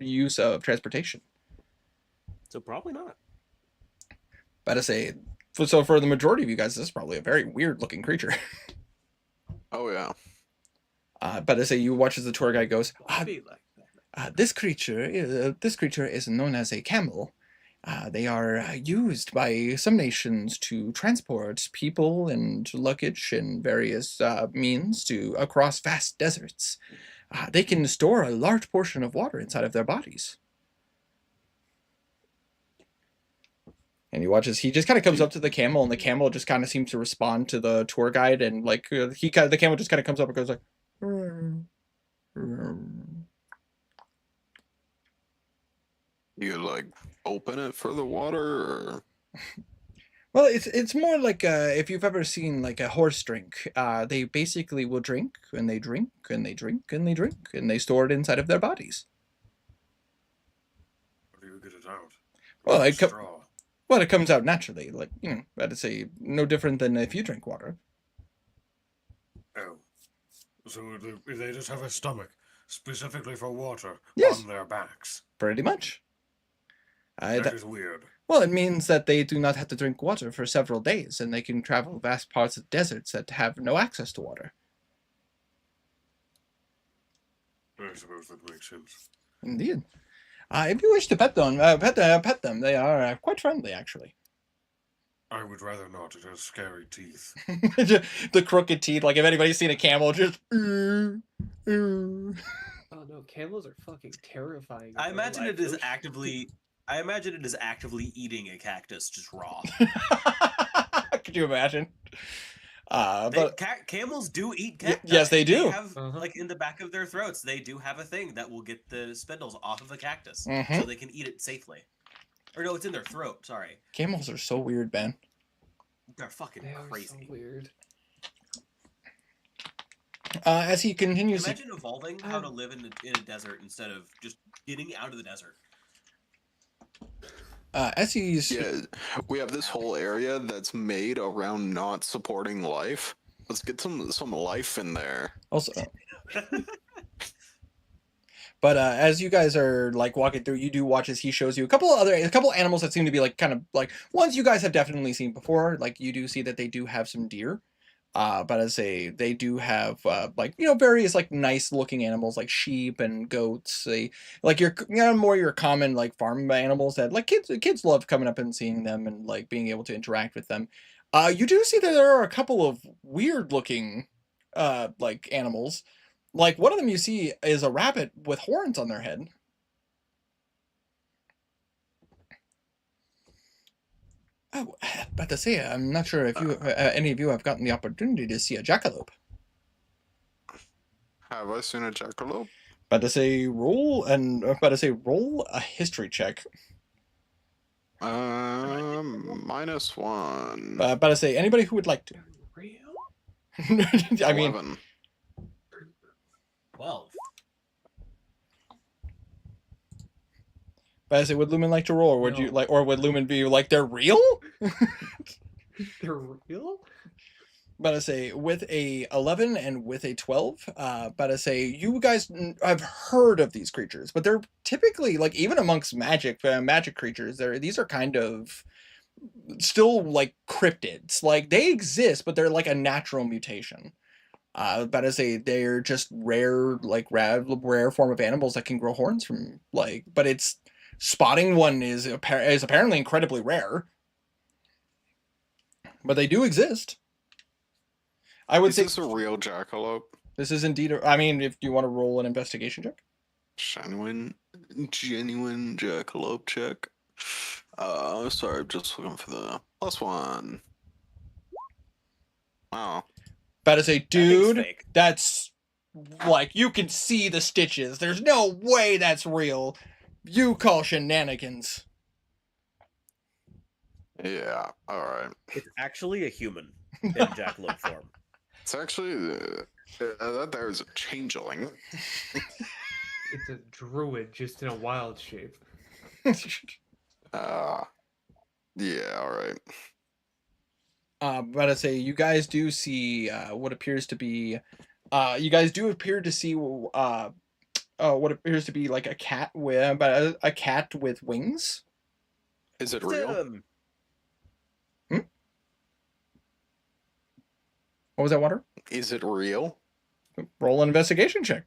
use of transportation. So probably not. But I say, so for the majority of you guys, this is probably a very weird looking creature. Oh yeah. But I say, you watch as the tour guide goes, Be like that. this creature is known as a camel. They are used by some nations to transport people and luggage and various means across vast deserts. They can store a large portion of water inside of their bodies. And you watch as he just kind of comes up to the camel, and the camel just kind of seems to respond to the tour guide, and like the camel just kind of comes up and goes like. You like open it for the water, or Well, it's more like if you've ever seen like a horse drink, they basically will drink and they drink and they drink and they drink and they store it inside of their bodies. How do you get it out? Well, With a straw. it comes out naturally, like I'd say no different than if you drink water. Oh. So they just have a stomach specifically for water Yes. on their backs. Pretty much. That is weird. Well, it means that they do not have to drink water for several days, and they can travel vast parts of deserts that have no access to water. I suppose that makes sense. Indeed. If you wish to pet them, they are quite friendly, actually. I would rather not. It has scary teeth. The crooked teeth, like if anybody's seen a camel, just. Oh no, camels are fucking terrifying. I in real imagine life. it is Those- actively. I imagine it is actively eating a cactus just raw. Could you imagine? But Camels do eat cacti. yes, they do. They have, Uh-huh. like in the back of their throats, they do have a thing that will get the spindles off of a cactus, Mhm. so they can eat it safely. Or no, it's in their throat. Sorry, camels are so weird, man. they're fucking They are so crazy. weird. As he continues, Imagine evolving how to live in a desert instead of just getting out of the desert. as he's yeah, we have this whole area that's made around not supporting life. Let's get some life in there. also. But as you guys are like walking through, you do watch as he shows you a couple animals that seem to be like kind of like ones you guys have definitely seen before. Like you do see that they do have some deer. But as they do have like various like nice looking animals like sheep and goats. They like more your common like farm animals that like kids love coming up and seeing them and like being able to interact with them. You do see that there are a couple of weird looking like animals. Like one of them you see is a rabbit with horns on their head. Oh, but to say, I'm not sure if any of you have gotten the opportunity to see a jackalope. Have I seen a jackalope? But to say roll a history check. -1. About to say, anybody who would like to. Real? I mean, 11. 12. about to say, would Lumen like to roll, or would you No. like, or would Lumen be like, they're real? They're real? About to say, with a 11 and with a 12, about to say, you guys have heard of these creatures, but they're typically, like, even amongst magic creatures, these are kind of still, like, cryptids. Like, they exist, but they're like a natural mutation. About to say, they're just rare, like, rare form of animals that can grow horns from, like, but it's, spotting one is apparently incredibly rare. But they do exist. I would Is say this a real jackalope? this is indeed. I mean, if you want to roll an investigation check. Genuine jackalope check. Sorry, I'm just looking for the +1. Wow. About to say, That thing's dude, fake. that's like you can see the stitches. There's no way that's real. You call shenanigans. Yeah. All right. It's actually a human in jackalope form. It's actually that there's a changeling. It's a druid just in a wild shape. Yeah. All right. About to say, you guys do see what appears to be. You guys do appear to see what appears to be like a cat with a cat with wings. Is it real? What was that, Water? Is it real? Roll an investigation check.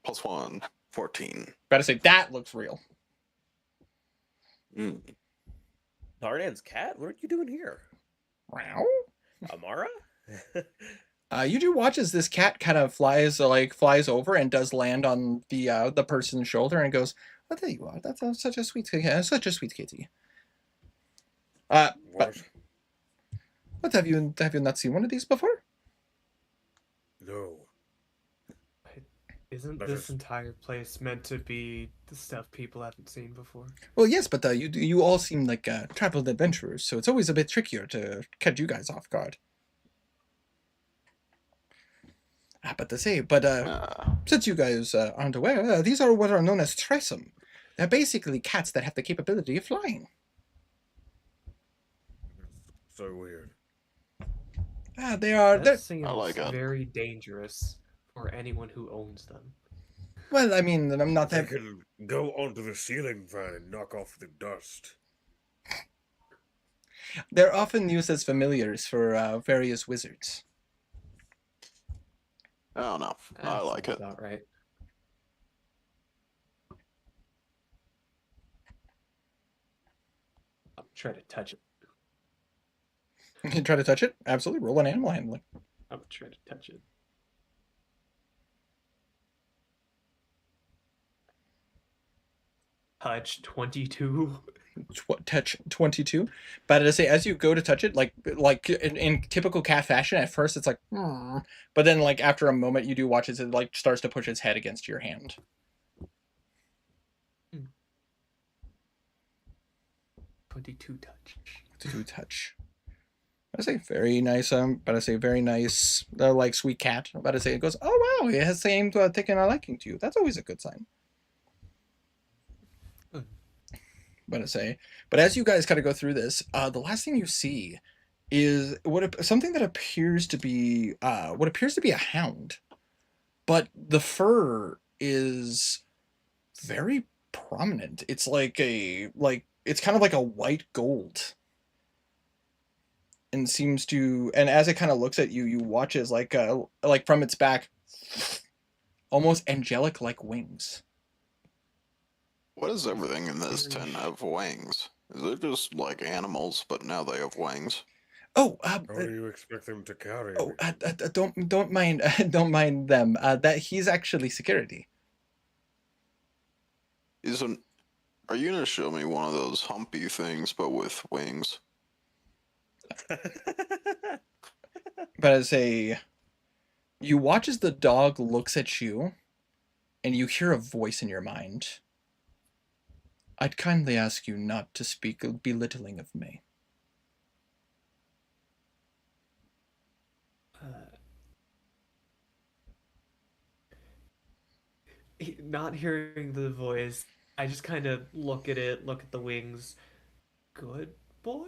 +1. 14. About to say that looks real. Mm. Tardan's cat? What are you doing here? Wow. Amara? You do watch as this cat kind of flies over and does land on the person's shoulder and goes, "Oh, there you are. That's such a sweet kitty." But what have you not seen one of these before? No. Isn't That this is- entire place meant to be the stuff people haven't seen before? Well, yes, but you all seem like traveled adventurers, so it's always a bit trickier to catch you guys off guard. Since you guys aren't aware, these are what are known as trisome. They're basically cats that have the capability of flying. So weird. They are. That seems like it. very dangerous for anyone who owns them. Well, I mean, I'm not They that. can go onto the ceiling fan and knock off the dust. They're often used as familiars for various wizards. I don't know. I That like sounds it. about right. I'll try to touch it. You can try to touch it. Absolutely, roll an animal handling. I'm gonna try to touch it. Touch 22. Touch 22. But to say, as you go to touch it, like in typical cat fashion, at first it's like, but then like after a moment, you do watch as it like starts to push its head against your hand. 22 touch. To do touch. I say very nice. But I say very nice. Like sweet cat. But I say it goes. Oh wow, it has seemed taken a liking to you. That's always a good sign. Good. But I say, but as you guys kind of go through this, the last thing you see is something that appears to be what appears to be a hound, but the fur is very prominent. It's like it's kind of like a white gold. And seems to, and as it kind of looks at you, you watch as like from its back, almost angelic like wings. What does everything in this tent have wings? Is it just like animals, but now they have wings? Oh, How do you expect them to carry oh, everything? don't mind don't mind them. That he's actually security. Are you gonna show me one of those humpy things, but with wings? But as you watch as the dog looks at you, and you hear a voice in your mind. I'd kindly ask you not to speak belittling of me. Not hearing the voice, I just kind of look at it, look at the wings. Good boy?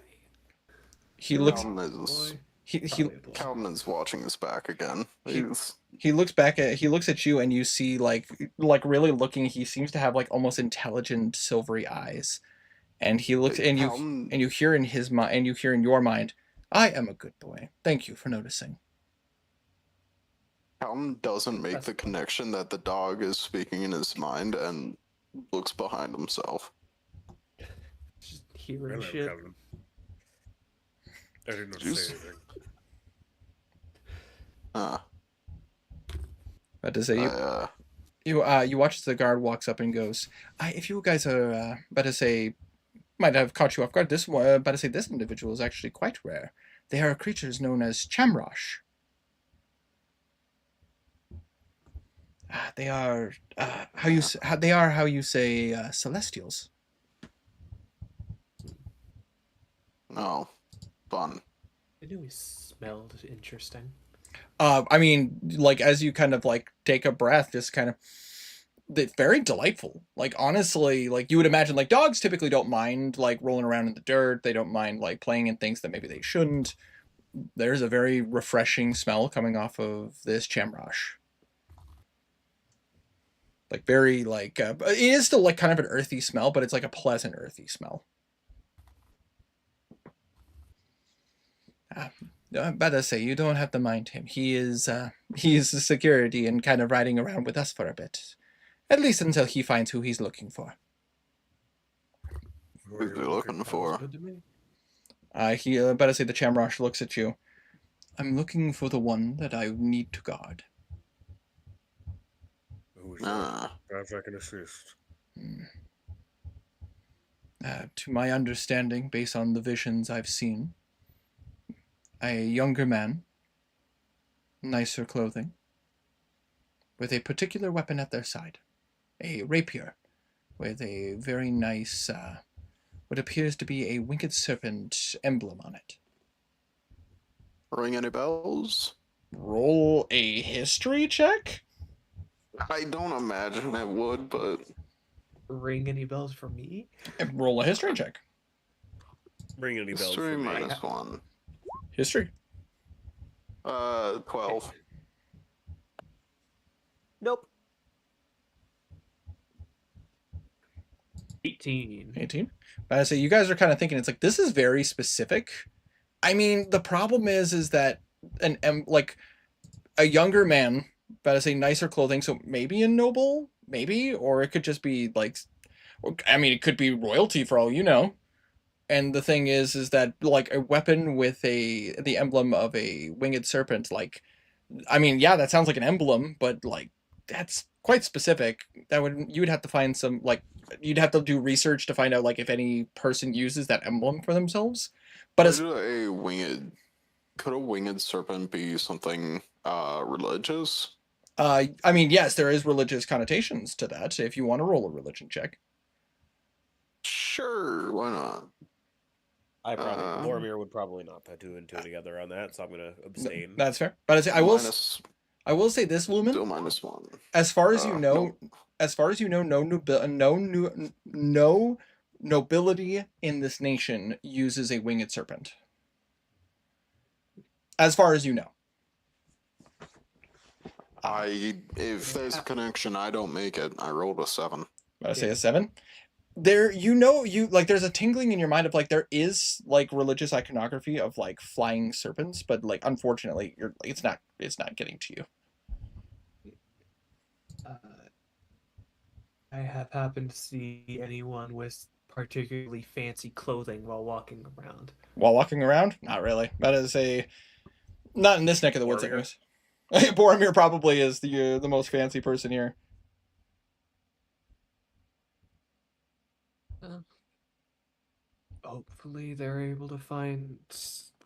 He Good looks. Calvin boy. He Probably a boy. Calvin is watching his back again. He's he looks at you, and you see like really looking. He seems to have like almost intelligent silvery eyes, and he looks Calvin. and you hear in his mind, and you hear in your mind, I am a good boy. Thank you for noticing. Calvin doesn't make That's the connection that the dog is speaking in his mind and looks behind himself. Just hearing Hello, shit. Calvin. I did not Juice. say anything. But to say I, you watch as the guard walks up and goes, if you guys are about to say, might have caught you off guard. This one, about to say, this individual is actually quite rare. They are creatures known as Chamrosh. They are how you say celestials. no, fun. I knew he smelled interesting. I mean, like as you kind of like take a breath, just kind of, it's very delightful. Like honestly, like you would imagine, like dogs typically don't mind like rolling around in the dirt. They don't mind like playing in things that maybe they shouldn't. There's a very refreshing smell coming off of this Chamrosh. Like very like it is still like kind of an earthy smell, but it's like a pleasant earthy smell. Better say you don't have to mind him. He's the security and kind of riding around with us for a bit, at least until he finds who he's looking for. Who's he looking for? Good to me. He better say the Chamrosh looks at you. I'm looking for the one that I need to guard. Who is that? Ah, Perhaps I can assist. To my understanding, based on the visions I've seen, a younger man, nicer clothing, with a particular weapon at their side, a rapier, with a very nice, what appears to be a winged serpent emblem on it. ring any bells? Roll a history check? I don't imagine it would, but Ring any bells for me? Roll a history check. Ring any bells history for me. minus 1. History. 12. Nope. 18. 18. But I say you guys are kind of thinking it's like this is very specific. I mean, the problem is that like a younger man, but I say nicer clothing, so maybe a noble, maybe, or it could just be like, I mean, it could be royalty for all you know. And the thing is that like a weapon with the emblem of a winged serpent, like, I mean, yeah, that sounds like an emblem, but like that's quite specific. You would have to find some like you'd have to do research to find out like if any person uses that emblem for themselves. But as Could a winged serpent be something religious? I mean, yes, there is religious connotations to that. If you want to roll a religion check, Sure, why not? I probably Um, Boromir would probably not put two and two together on that, so I'm gonna abstain. that's fair. But I will Minus, I will say this, Lumen. still minus 1. As far as you know, nope. no nobility in this nation uses a winged serpent. As far as you know. If there's a connection, I don't make it. I rolled a 7. I say a 7. There, there's a tingling in your mind of like there is like religious iconography of like flying serpents, but like unfortunately, it's not getting to you. I have happened to see anyone with particularly fancy clothing while walking around. While walking around, not really. That is not in this neck of the woods, I guess. Boromir probably is the most fancy person here. Hopefully they're able to find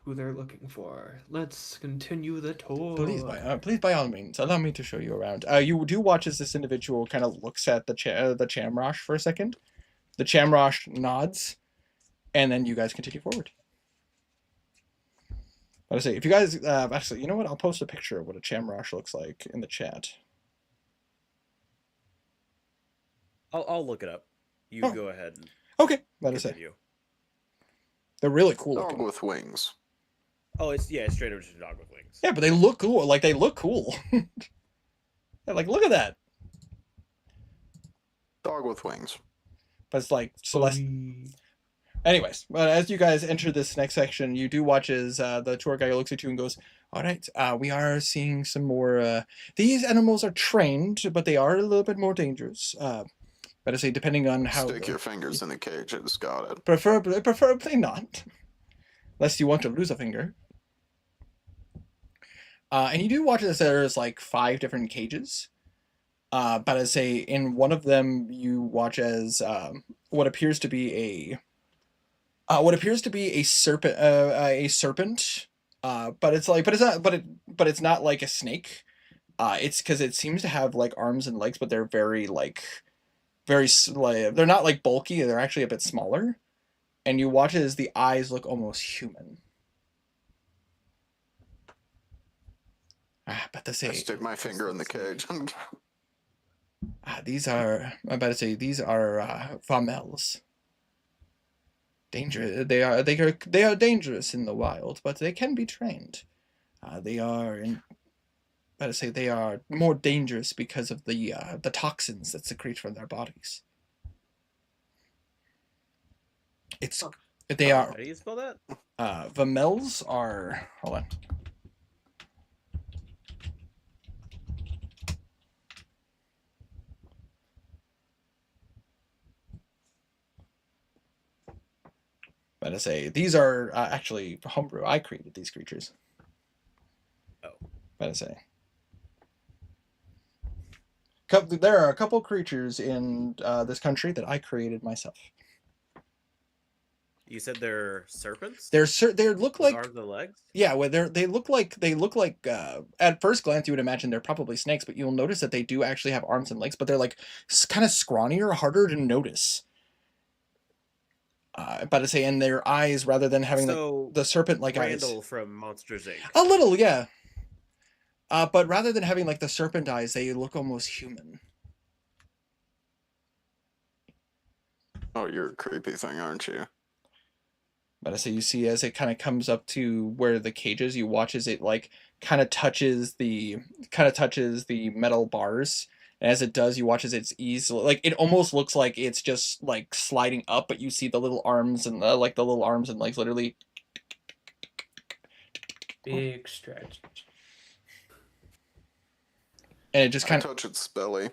who they're looking for. Let's continue the tour. Please, by all means, allow me to show you around. You do watch as this individual kind of looks at the Chamrosh for a second, The Chamrosh nods, and then you guys continue forward. But I say, if you guys actually, you know what? I'll post a picture of what a Chamrosh looks like in the chat. I'll look it up. You Oh. go ahead and Okay, that is it. continue. They're really cool Dog looking. with wings. Oh, it's straight over to the dog with wings. Yeah, but they look cool. Like they look cool. Yeah, like look at that. Dog with wings. But it's like Celeste. Anyways, but as you guys enter this next section, you do watch as the tour guide looks at you and goes, "All right, we are seeing some more. These animals are trained, but they are a little bit more dangerous. But I say, depending on how Stick your fingers in the cages. Got it. preferably not, unless you want to lose a finger. And you do watch as there's like 5 different cages. But I say in one of them you watch as what appears to be a serpent. But it's not like a snake. It's because it seems to have like arms and legs, but they're very they're not like bulky. They're actually a bit smaller. And you watch as the eyes look almost human. But to I say stick my finger in the cage. these are I'm about to say these are Famels. They are dangerous in the wild, but they can be trained. They are more dangerous because of the toxins that secrete from their bodies. They are How do you spell that? Famels are, hold on. But I say these are actually homebrew. I created these creatures. Oh. But I say there are a couple creatures in this country that I created myself. You said they're serpents? They look With like arms and legs? yeah, well they look like at first glance you would imagine they're probably snakes, but you'll notice that they do actually have arms and legs, but they're like kind of scrawnier, harder to notice. But I say in their eyes, rather than having the serpent-like eyes. Randall from Monsters Inc. A little, yeah. But rather than having like the serpent eyes, they look almost human. Oh, you're a creepy thing, aren't you? But I say you see as it kind of comes up to where the cage is, you watch as it like kind of touches the metal bars. And as it does, you watch as it's easily like it almost looks like it's just like sliding up, but you see the little arms and the little arms and legs literally Big stretch. and it just I kind of touch its belly.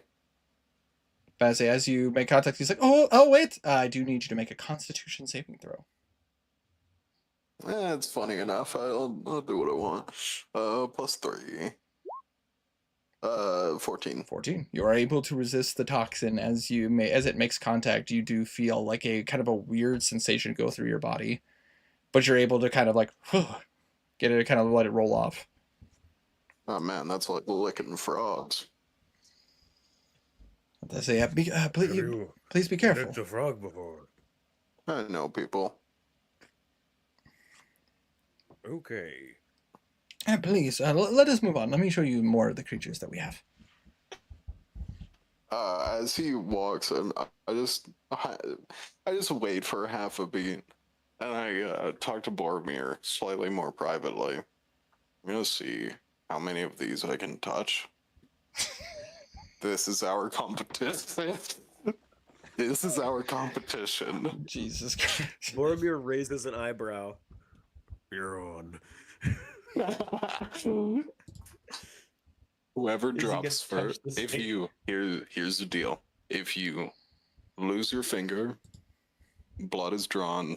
But I say as you make contact, he's like, oh wait, I do need you to make a Constitution saving throw. It's funny enough. I'll do what I want. +3. 14. 14. You are able to resist the toxin as it makes contact. You do feel like a kind of a weird sensation go through your body, but you're able to kind of like get it, kind of let it roll off. Oh man, that's like licking frogs. I say, please be careful. Licked a frog before. I know people. Okay. Please, let us move on. Let me show you more of the creatures that we have. As he walks, I just wait for half a beat, and I talk to Boromir slightly more privately. I'm gonna see how many of these I can touch. This is our competition. This is our competition. Jesus Christ. Boromir raises an eyebrow. You're on. Whoever Does he get drops to touch first. the If snake? here's the deal. If you lose your finger, blood is drawn,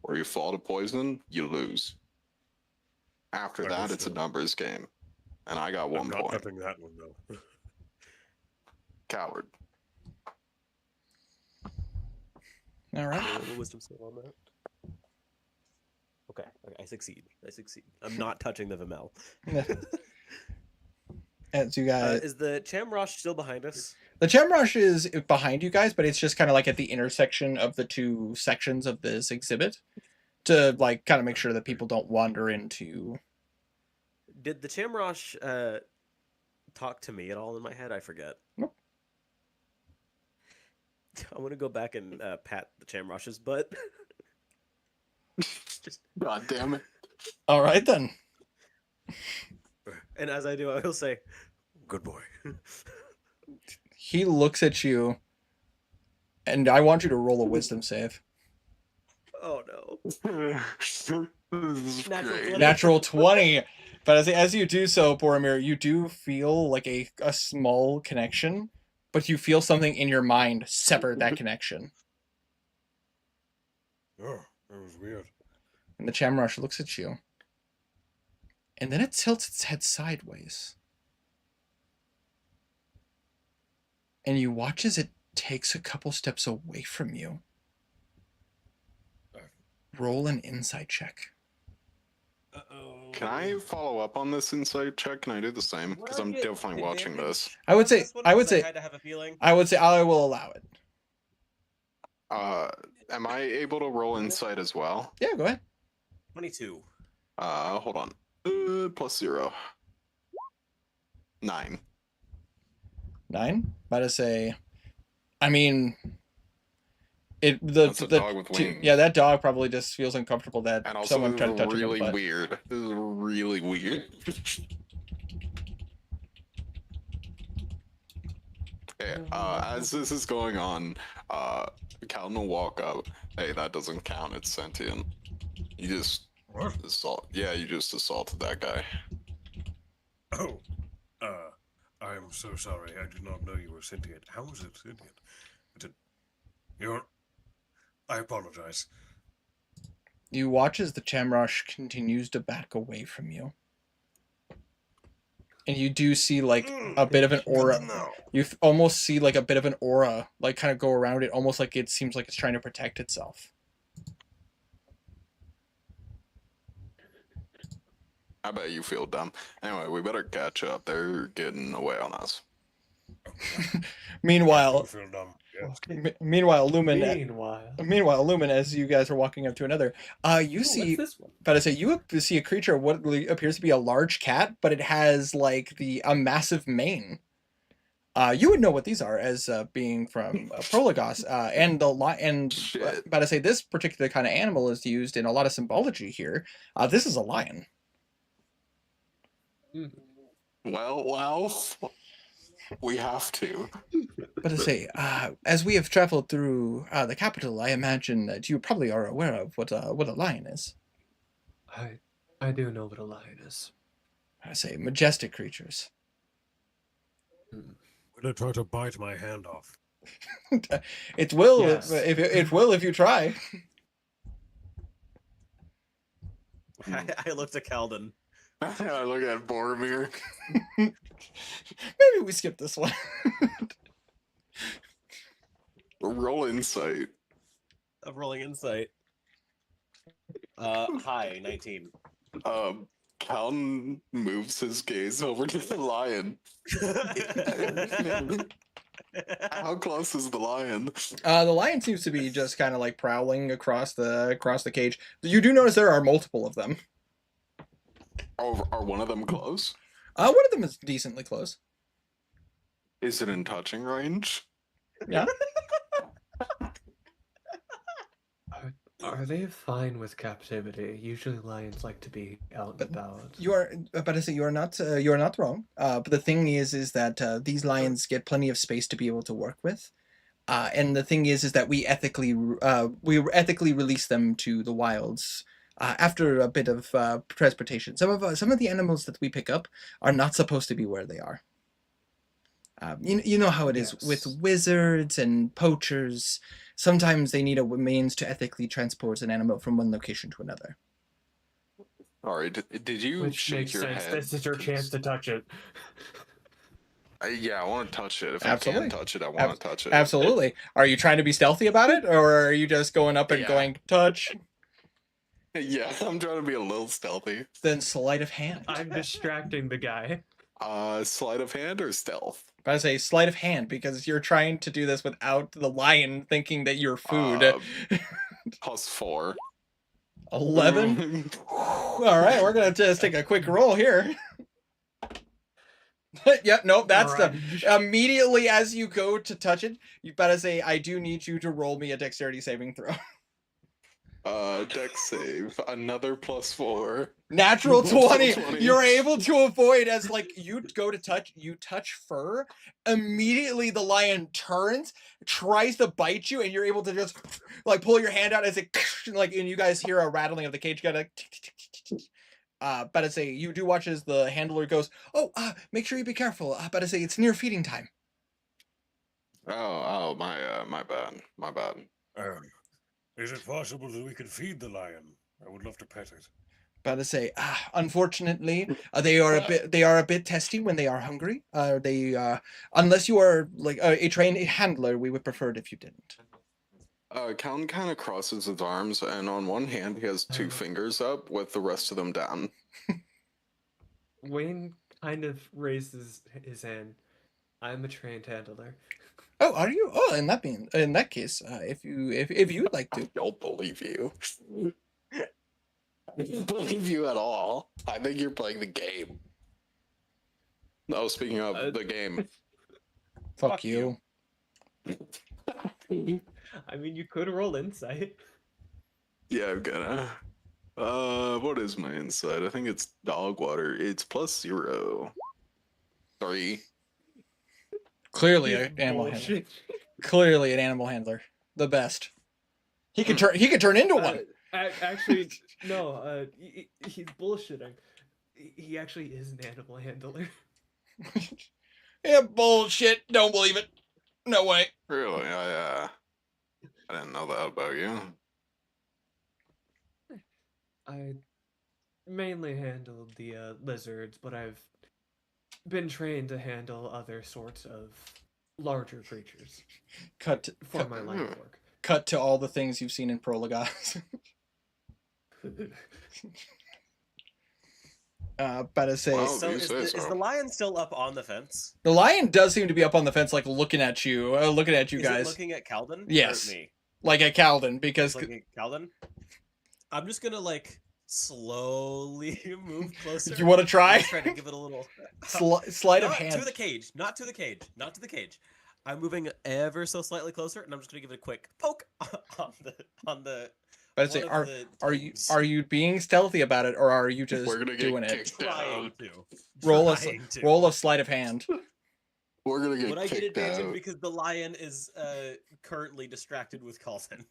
or you fall to poison, you lose. After that, it's a numbers game, and I got I'm 1 not point. touching that one though. Coward. All right. Roll a wisdom save on that. Okay, I succeed. I'm not touching the Vimel. As you guys, Is the Chamrosh still behind us? The Chemrush is behind you guys, but it's just kind of like at the intersection of the two sections of this exhibit to like kind of make sure that people don't wander into. Did the Chamrosh talk to me at all in my head? I forget. Nope. I'm gonna go back and pat the Chamrosh's butt. Just God damn it. All right then. and as I do, I will say, "Good boy." He looks at you, and I want you to roll a wisdom save. Oh no! This is Natural great. 20. Natural 20. But as you do so, Boromir, you do feel like a small connection, but you feel something in your mind sever that connection. Oh, that was weird. And the Chamrush looks at you. And then it tilts its head sideways. And you watch as it takes a couple steps away from you. Roll an insight check. Uh-oh. Can I follow up on this insight check? Can I do the same? Because I'm Well, definitely watching this. I would say This one I would was say I had to have a feeling. I will allow it. Am I able to roll insight as well? Yeah, go ahead. 22. Hold on. +0. 9. 9. About to say, I mean, That's a dog with wings. yeah, that dog probably just feels uncomfortable that And also, someone this tried to is touch really him. weird. This is really weird. Okay, as this is going on, Calvin will walk up. Hey, that doesn't count. It's sentient. You just What? assault. Yeah, you just assaulted that guy. Oh, I am so sorry. I did not know you were sentient. How is it sentient? You're. I apologize. You watch as the Chamrush continues to back away from you. And you do see like a bit of an aura. You almost see like a bit of an aura like kind of go around it, almost like it seems like it's trying to protect itself. I bet you feel dumb. Anyway, we better catch up. They're getting away on us. Meanwhile, I feel dumb. Yes. meanwhile, Lumen, Meanwhile, as you guys are walking up to another, you Ooh, see, what's this one? but I say you see a creature, what appears to be a large cat, but it has like a massive mane. You would know what these are as being from Prologos, and Shit. but I say this particular kind of animal is used in a lot of symbology here. This is a lion. Well, we have to. But I say, as we have traveled through the capital, I imagine that you probably are aware of what a lion is. I do know what a lion is. I say, majestic creatures. Will it try to bite my hand off? It will Yes. if it will if you try. I looked at Calden. I look at Boromir. Maybe we skip this one. Roll insight. I'm rolling insight. Hi, 19. Calvin moves his gaze over to the lion. How close is the lion? The lion seems to be just kind of like prowling across the cage. You do notice there are multiple of them. Are one of them close? One of them is decently close. Is it in touching range? Yeah. Are they fine with captivity? Usually lions like to be out and about. You are, but I say you are not wrong. But the thing is that these lions get plenty of space to be able to work with. And the thing is that we ethically release them to the wilds after a bit of transportation. Some of the animals that we pick up are not supposed to be where they are. You know how it is with wizards and poachers. Sometimes they need a means to ethically transport an animal from one location to another. All right. Did you Which shake makes your sense. head? This is your chance to touch it. Yeah, I want to touch it. If Absolutely. I can touch it, I want to touch it. Absolutely. Are you trying to be stealthy about it, or are you just going up and Yeah. going touch? Yeah, I'm trying to be a little stealthy. Then sleight of hand. I'm distracting the guy. Sleight of hand or stealth? But I say sleight of hand because you're trying to do this without the lion thinking that you're food. +4. 11. All right, we're gonna just take a quick roll here. Yep, nope, that's Alright. the immediately as you go to touch it, you better say, I do need you to roll me a dexterity saving throw. Dex save. Another +4. Natural 20. 20. You're able to avoid as like you go to touch, you touch fur. Immediately the lion turns, tries to bite you, and you're able to just like pull your hand out as it like, and you guys hear a rattling of the cage. Got but I say you do watch as the handler goes, oh, make sure you be careful. But I say it's near feeding time. Oh, my bad. Is it possible that we can feed the lion? I would love to pet it. But I say, unfortunately, they are a bit testy when they are hungry. Unless you are like a trained handler, we would prefer it if you didn't. Calvin kind of crosses his arms, and on one hand he has 2 fingers up with the rest of them down. Wayne kind of raises his hand. I'm a trained handler. Oh, are you? Oh, in that case, if you would like to. I don't believe you. I don't believe you at all. I think you're playing the game. No, speaking of the game. Fuck you. I mean, you could roll insight. Yeah, I'm gonna. What is my insight? I think it's dog water. It's +0. 3. Clearly an animal handler. Bullshit. Clearly an animal handler. The best. He could turn into one. Actually, no. He's bullshitting. He actually is an animal handler. Yeah, bullshit. Don't believe it. No way. Really? I didn't know that about you. I mainly handled the lizards, but I've been trained to handle other sorts of larger creatures Cut for my line of work. cut to all the things you've seen in Prologas. But I say Well, So you is say the, so. is the lion still up on the fence? the lion does seem to be up on the fence, like looking at you Is guys, it looking at Calden? Yes. Or me? like at Calden, because It's looking at Calden? I'm just gonna like slowly move closer. you want to I'm try just trying to give it a little sleight of not hand. to the cage, not to the cage, not to the cage. I'm moving ever so slightly closer, and I'm just gonna give it a quick poke on the. But I say, one of the toes. are you being stealthy about it, or are you just We're gonna get doing it? kicked trying out. to Roll a sleight of hand. We're gonna get Would I get kicked advantage out. because the lion is currently distracted with Carlton?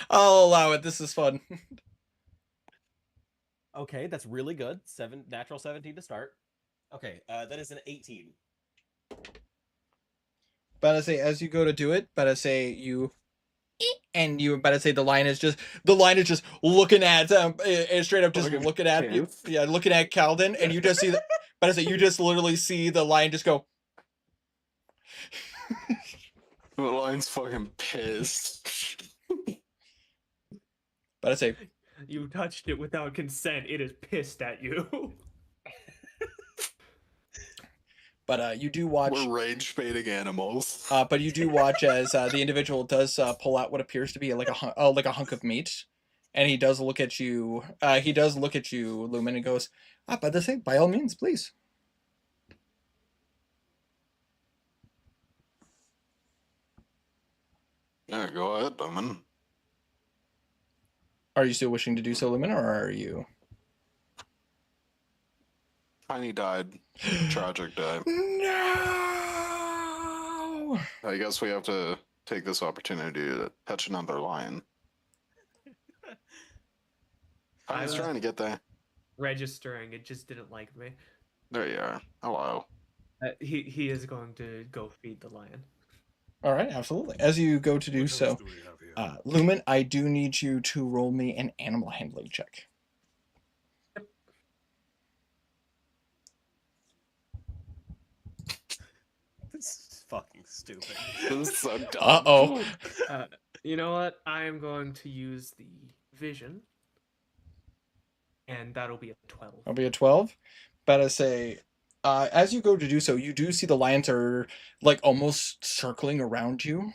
I'll allow it. This is fun. Okay, that's really good. Natural 17 to start. Okay, that is an 18. But I say, as you go to do it, but I say you, and you, but I say the lion is just looking at straight up, just Looking looking at you, pissed. yeah, looking at Calden, and you just see the, but I say you just literally see the lion just go. The lion's fucking pissed. But I say, You touched it without consent. It is pissed at you. but you do watch. We're rage baiting animals. But you do watch as the individual does pull out what appears to be like a hunk of meat, and he does look at you. Lumen, and goes, "But the thing, by all means, please." Yeah, go ahead, Bowman. Are you still wishing to do so, Lumen, or are you? Tiny died. Tragic death. No. I guess we have to take this opportunity to touch another lion. I was trying to get there. Registering, it just didn't like me. There you are. Hello. He is going to go feed the lion. All right, absolutely. As you go to do What so, else do we have here? Lumen, I do need you to roll me an animal handling check. This is fucking stupid. This is so dumb. Uh-oh. You know what? I am going to use the vision, and that'll be a 12. I'll be a 12. But I say, As you go to do so, you do see the lions are like almost circling around you,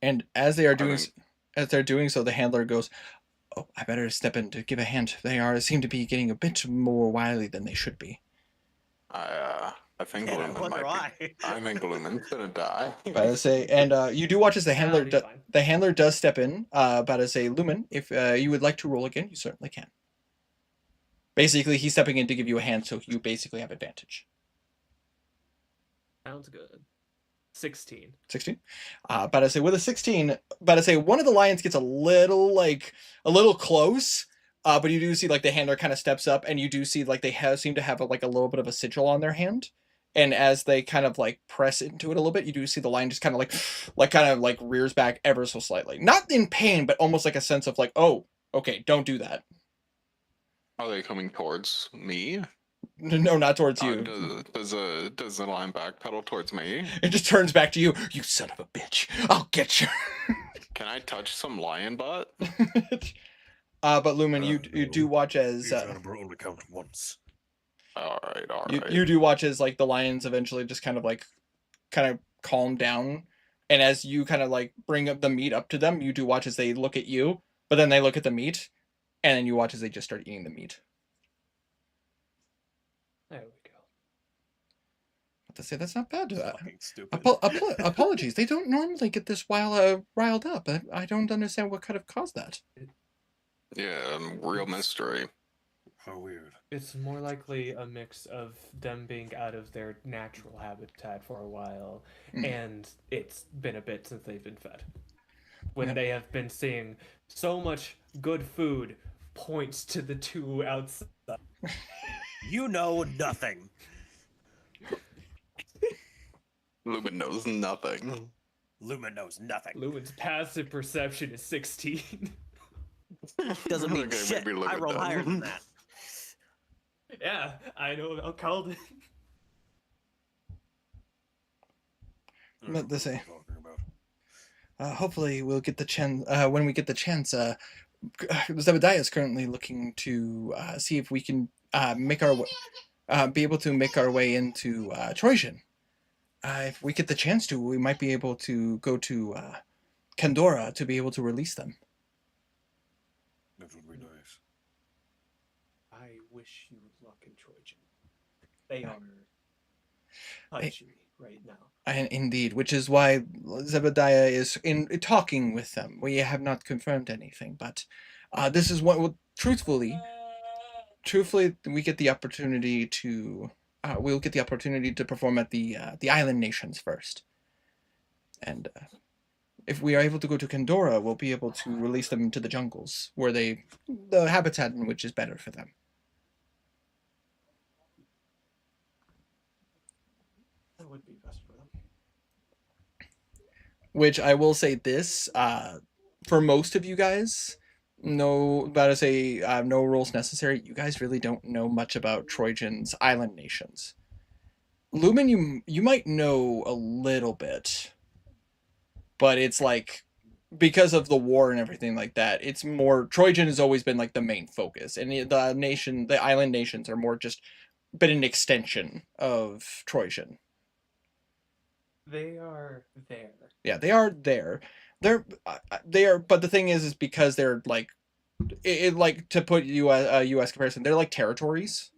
and as they are doing, mean- as they're doing so, the handler goes, "Oh, I better step in to give a hand. They seem to be getting a bit more wily than they should be." I think And I Lumen wonder might be. why. I think Lumen's gonna die. About to say, and you do watch as the handler I'll be fine. the handler does step in. About to say, Lumen, if you would like to roll again, you certainly can. Basically, he's stepping in to give you a hand, so you basically have advantage. Sounds good. 16. 16. About to say, with a 16, about to say, one of the lions gets a little close. But you do see like the handler kind of steps up, and you do see like they seem to have like a little bit of a sigil on their hand. And as they kind of like press into it a little bit, you do see the lion just kind of like rears back ever so slightly. Not in pain, but almost like a sense of like, oh, okay, don't do that. Are they coming towards me? No, not towards you. Does the line backpedal towards me? It just turns back to you. You son of a bitch! I'll get you. Can I touch some lion butt? But Lumen, you do watch as Excalibur only count once. All right. you do watch as like the lions eventually just kind of calm down, and as you kind of like bring up the meat up to them, you do watch as they look at you, but then they look at the meat, and then you watch as they just start eating the meat. There we go. To say that's not bad. Fucking stupid. Apologies. They don't normally get this riled up. I don't understand what could have caused that. Yeah, real mystery. How weird. It's more likely a mix of them being out of their natural habitat for a while, and it's been a bit since they've been fed. When Yeah. they have been seeing so much good food points to the two outside. You know nothing. Lumen knows nothing. Lumen knows nothing. Lumen's passive perception is 16. Doesn't mean Okay, shit. maybe I Lumen roll does. higher than that. Yeah, I know about Calden. I don't But know this what a- you're talking about. Hopefully we'll get the chance when we get the chance. Zebediah is currently looking to see if we can be able to make our way into Trojan. If we get the chance to, we might be able to go to Kandora to be able to release them. That would be nice. I wish you luck in Trojan. They are touchy right now. And indeed, which is why Zebediah is in talking with them. We have not confirmed anything, but this is what, well, truthfully, we get the opportunity to. We'll get the opportunity to perform at the island nations first, and if we are able to go to Kandora, we'll be able to release them into the jungles, where the habitat in which is better for them. That would be best for them. Which I will say this, for most of you guys, no rules necessary. You guys really don't know much about Trojan's island nations. Lumen, you might know a little bit, but it's like, because of the war and everything like that, it's more, Trojan has always been like the main focus, and the island nations are more just been an extension of Trojan. They are there. Yeah, they are there. They are, but the thing is because they're like, like, to put a U.S. comparison, they're like territories.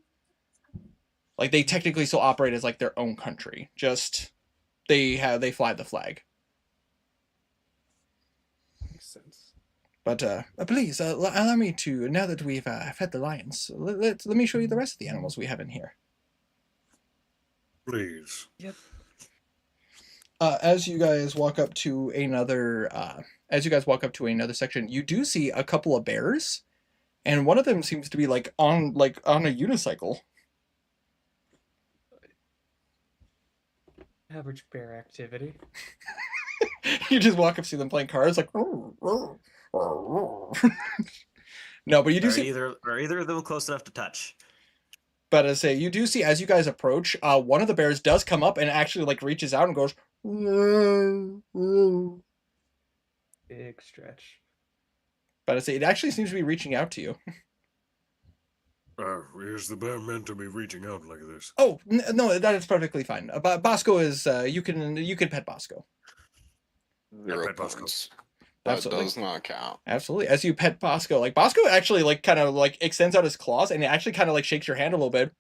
Like, they technically still operate as like their own country. Just they fly the flag. Makes sense. But please allow me to, now that we've fed the lions, let me show you the rest of the animals we have in here. Please. Yep. As you guys walk up to another section, you do see a couple of bears, and one of them seems to be on a unicycle. Average bear activity. You just walk up, see them playing cards, like. No, but you do see. Are either of them close enough to touch? But I say, you do see, as you guys approach, one of the bears does come up and actually like reaches out and goes. Big stretch. But I say, it actually seems to be reaching out to you. Is the bear meant to be reaching out like this? Oh no, that is perfectly fine. But Bosco is you can pet Bosco. 0 Pet Bosco. points. That Absolutely. does not count. Absolutely. As you pet Bosco, like Bosco actually like kind of like extends out his claws and it actually kind of like shakes your hand a little bit.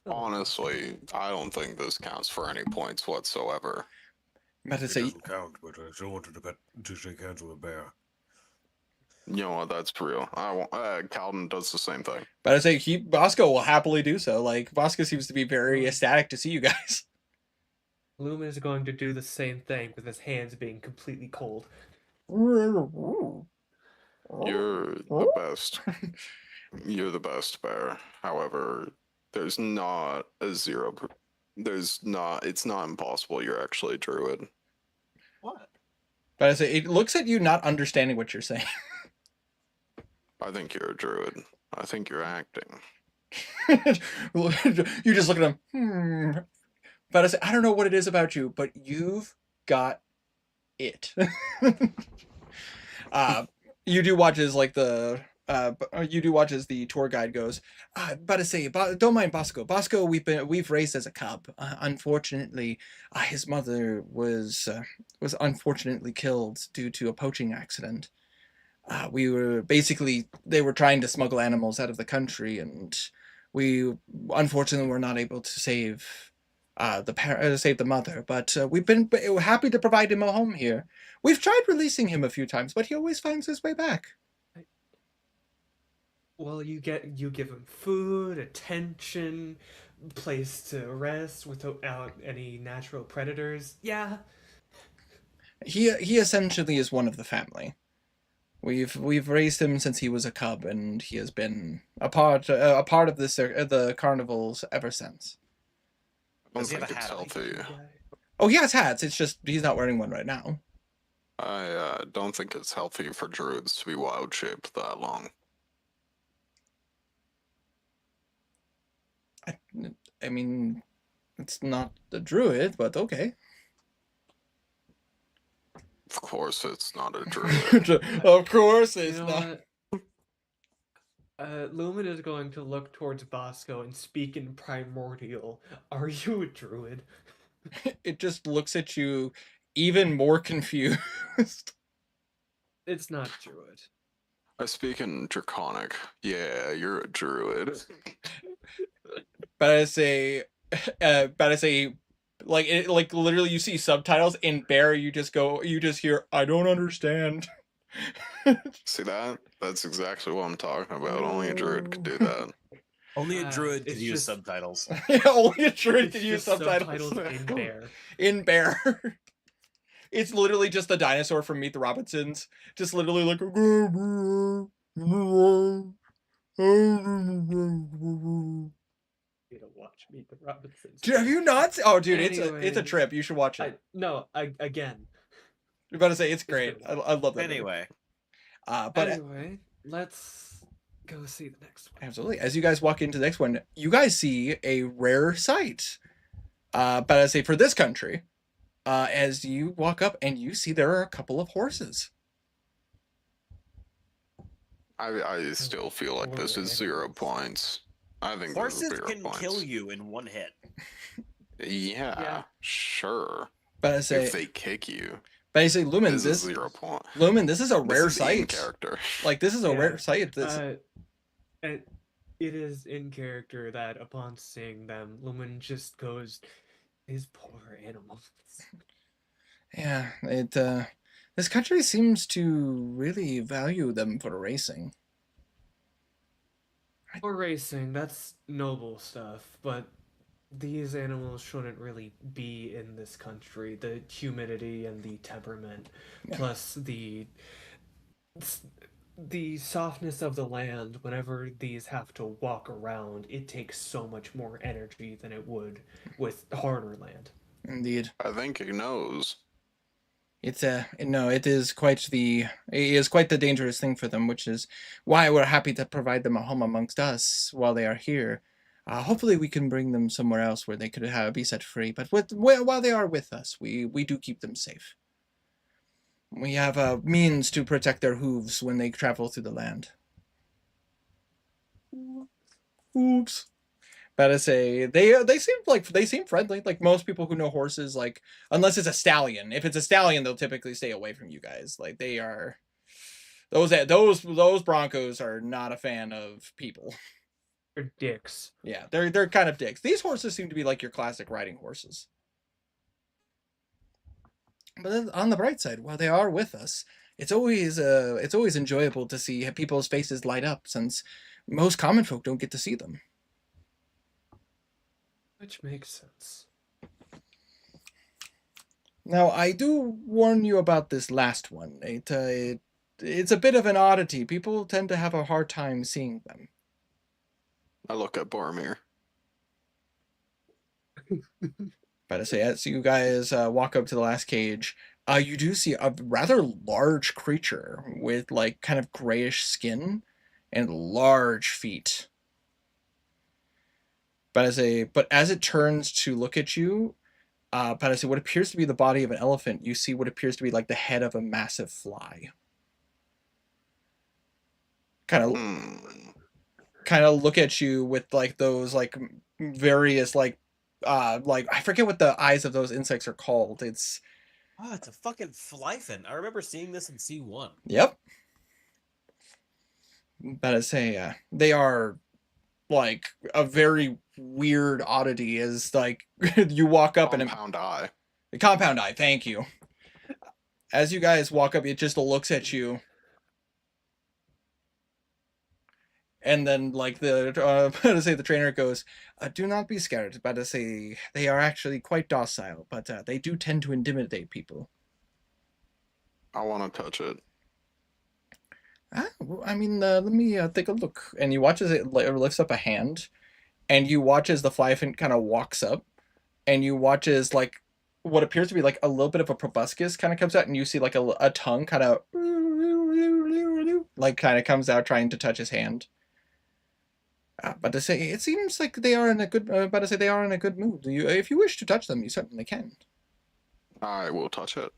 Honestly, I don't think this counts for any points whatsoever. About to It say, doesn't count, but I still wanted to shake hands with a bear. You know what? That's real. Calvin does the same thing. but I say Bosco will happily do so. Like Bosco seems to be very ecstatic to see you guys. Lumen is going to do the same thing with his hands being completely cold. You're the best. You're the best bear. However, there's not a zero. There's not. It's not impossible. You're actually a druid. What? But I say it looks at you not understanding what you're saying. I think you're a druid. I think you're acting. You just look at him. But I say I don't know what it is about you, but you've got it. You do watch as like you do watch as the tour guide goes. But I say, don't mind Bosco. Bosco, we've raised as a cub. Unfortunately, his mother was unfortunately killed due to a poaching accident. We were basically they were trying to smuggle animals out of the country, and we unfortunately were not able to save save the mother. But we've been happy to provide him a home here. We've tried releasing him a few times, but he always finds his way back. Well, you give him food, attention, place to rest without any natural predators. Yeah. He essentially is one of the family. We've raised him since he was a cub, and he has been a part of the carnivals ever since. I don't Does he have think a it's hat on? healthy. Oh, he has hats. It's just he's not wearing one right now. I don't think it's healthy for druids to be wild shaped that long. I mean, it's not the druid, but okay. Of course, it's not a druid. Of course, You it's know not. what? Lumen is going to look towards Bosco and speak in primordial. Are you a druid? It just looks at you, even more confused. It's not druid. I speak in draconic. Yeah, you're a druid. But I say, like literally, you see subtitles in Bear. You just hear, I don't understand. See that? That's exactly what I'm talking about. Only a druid could do that. Only a druid could it's use just- subtitles. Yeah, only a druid It's can use just subtitles. in Bear. In Bear. It's literally just the dinosaur from Meet the Robinsons. Just literally like. You don't watch Meet the Robinsons. Dude, have you not? Oh, dude, it's a Anyways, trip. You should watch it. Again. You're about to say it's great. good. I love that. movie. Anyway, But Anyway, let's go see the next one. absolutely, as you guys walk into the next one, you guys see a rare sight. But I say for this country, as you walk up and you see there are a couple of horses. I still feel like this is 0 points. I think this horses is 0 can points. kill you in one hit. Yeah, sure. But I say, If they kick you, Lumen, this is 0 point. Lumen, this is a rare This is in sight. character. Like this is a Yeah. rare sight. This And it is in character that upon seeing them, Lumen just goes, "These poor animals." yeah, this country seems to really value them for racing. For racing, that's noble stuff, but these animals shouldn't really be in this country. The humidity and the temperament, Yeah. plus the softness of the land. Whenever these have to walk around, it takes so much more energy than it would with harder land. Indeed. I think he knows. It's it is quite the dangerous thing for them, which is why we're happy to provide them a home amongst us while they are here. Hopefully we can bring them somewhere else where they could be set free, but while they are with us, we do keep them safe. We have a means to protect their hooves when they travel through the land. Oops. But I say they seem friendly. Like most people who know horses, like unless it's a stallion. If it's a stallion, they'll typically stay away from you guys. Like they are those Broncos are not a fan of people. They're dicks. Yeah, they're kind of dicks. These horses seem to be like your classic riding horses. But then on the bright side, while they are with us, it's always enjoyable to see people's faces light up since most common folk don't get to see them. Which makes sense. Now, I do warn you about this last one. It's a bit of an oddity. People tend to have a hard time seeing them. I look at Boromir. But I say, as you guys walk up to the last cage, you do see a rather large creature with like kind of grayish skin and large feet. But as it turns to look at you, but I say what appears to be the body of an elephant, you see what appears to be like the head of a massive fly. Kind of look at you with like those like various like I forget what the eyes of those insects are called. It's Oh, it's a fucking flyfin. I remember seeing this in C1. Yep. But I say they are like a very weird oddity as like you walk up and Compound eye. the compound eye, thank you. As you guys walk up, it just looks at you. And then, like the the trainer goes, "Do not be scared." But to say they are actually quite docile, but they do tend to intimidate people. I want to touch it. I mean, let me take a look. And you watch as it lifts up a hand, and you watch as the flyfin kind of walks up, and you watch as like what appears to be like a little bit of a proboscis kind of comes out, and you see like a tongue kind of like kind of comes out trying to touch his hand. But to say, it seems like they are in a good. But to say, they are in a good mood. If you wish to touch them, you certainly can. I will touch it.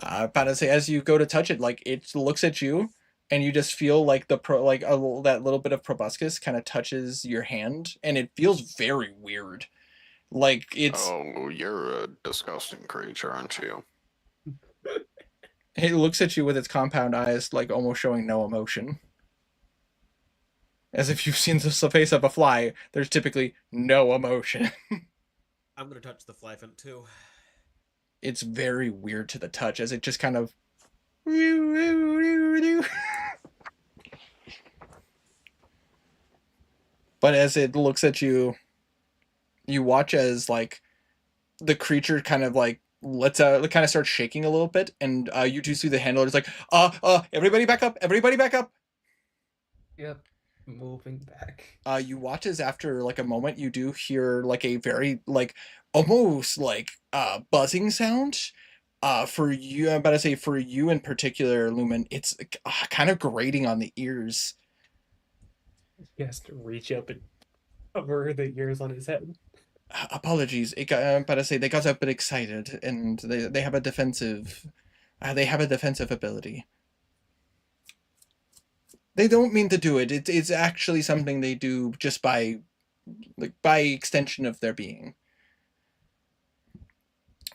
But to say, as you go to touch it, like it looks at you, and you just feel like that little bit of proboscis kind of touches your hand, and it feels very weird. Like it's. Oh, you're a disgusting creature, aren't you? It looks at you with its compound eyes, like almost showing no emotion. As if you've seen the face of a fly, there's typically no emotion. I'm gonna touch the flyfin too. It's very weird to the touch, as it just kind of. But as it looks at you, you watch as like the creature kind of like lets out, it kind of starts shaking a little bit, and you do see the handler is like, everybody back up, everybody back up. Yep. Moving back. You watch as after like a moment, you do hear like a very like almost like buzzing sound. For you, I'm about to say for you in particular, Lumen, it's kind of grating on the ears. He has to reach up and cover the ears on his head. Apologies, I'm about to say they got a bit excited, and they have a defensive, ability. They don't mean to do it. It's actually something they do just by extension of their being.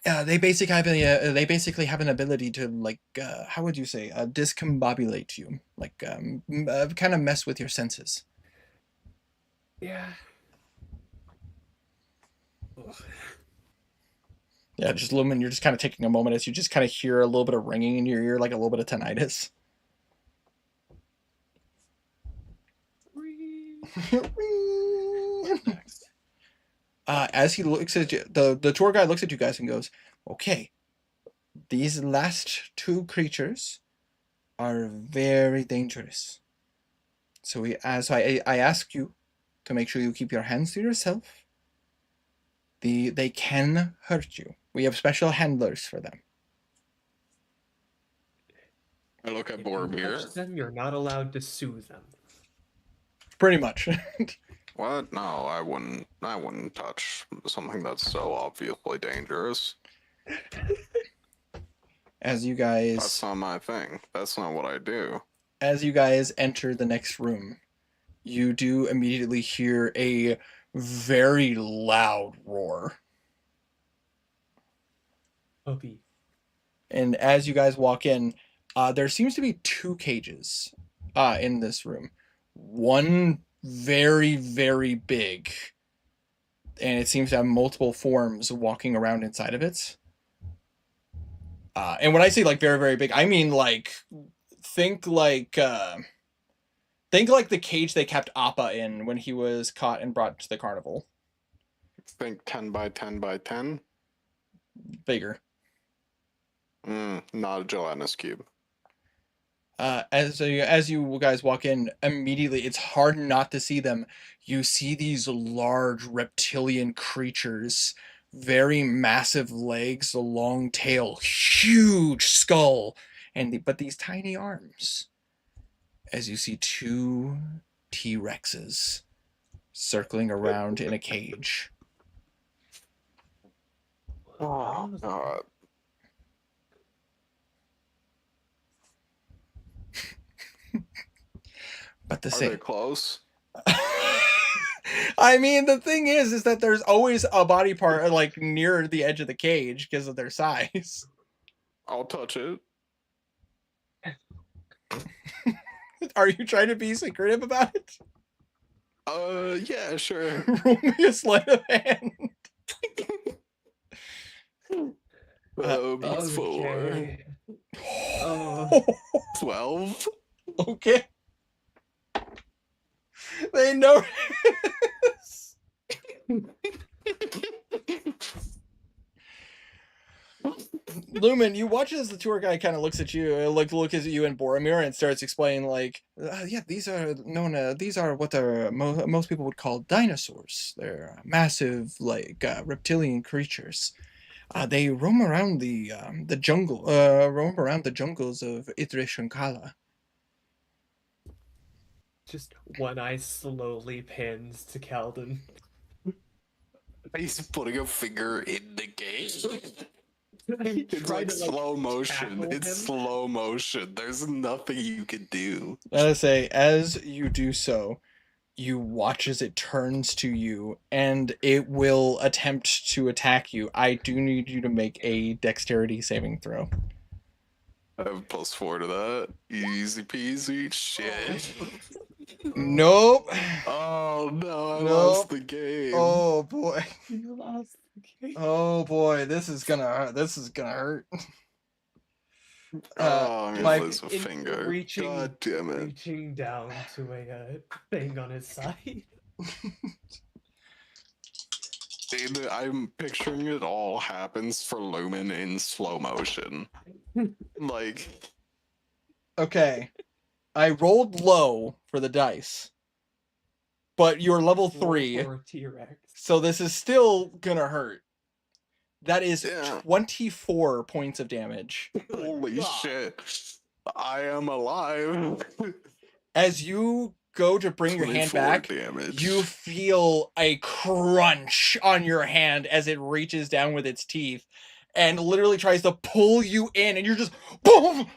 They basically have an ability to like how would you say discombobulate you, like kind of mess with your senses. Yeah. Yeah, just Lumen, you're just kind of taking a moment as you just kind of hear a little bit of ringing in your ear, like a little bit of tinnitus. Next. As he looks at you, the tour guide looks at you guys and goes, "Okay, these last two creatures are very dangerous. So I ask you to make sure you keep your hands to yourself. They can hurt you. We have special handlers for them." I look at If you touch Boromir. them, you're not allowed to sue them. Pretty much. What? No, I wouldn't. I wouldn't touch something that's so obviously dangerous. As you That's guys not my thing. That's not what I do. enter the next room, you do immediately hear a very loud roar. Puppy. And as you guys walk in, there seems to be two cages in this room. One very, very big, and it seems to have multiple forms walking around inside of it. And when I say like very, very big, I mean like think like think like the cage they kept Appa in when he was caught and brought to the carnival. Think 10 by 10 by 10. Bigger. Not a gelatinous cube. As you guys walk in, immediately it's hard not to see them. You see these large reptilian creatures, very massive legs, a long tail, huge skull, but these tiny arms. As you see two T-Rexes circling around in a cage. Oh, God. But the Are they same. close? I mean, the thing is that there's always a body part like near the edge of the cage because of their size. I'll touch it. Are you trying to be secretive about it? Yeah, sure. Roll me a sleight of hand. Beats 4. Okay. Oh. 12. Okay. They notice. Lumen, you watch as the tour guide kind of looks at you, looks at you and Boromir, and starts explaining like, yeah, these are known. These are what most people would call dinosaurs. They're massive, like reptilian creatures. They roam around the jungle, roam around the jungles of Idris and Kala. Just one eye slowly pans to Calden. He's putting a finger in the game. It's It's like slow motion. It's slow motion. There's nothing you can do. Let us say, as you do so, you watch as it turns to you, and it will attempt to attack you. I do need you to make a dexterity saving throw. I have +4 to that. Easy peasy. Shit. Nope. Oh no, I Nope. lost the game. Oh boy. You lost the game. Oh boy. This is gonna hurt. Oh, I'm my- gonna lose a finger. God damn it. Reaching down to a thing on his side. Dude, I'm picturing it all happens for Lumen in slow motion. Like, Okay. I rolled low for the dice. But you're level 3. Or T-Rex. So this is still gonna hurt. That is Yeah. 24 points of damage. holy shit. I am alive. As you go to bring your hand 24 back, damage. you feel a crunch on your hand as it reaches down with its teeth and literally tries to pull you in, and you're just boom.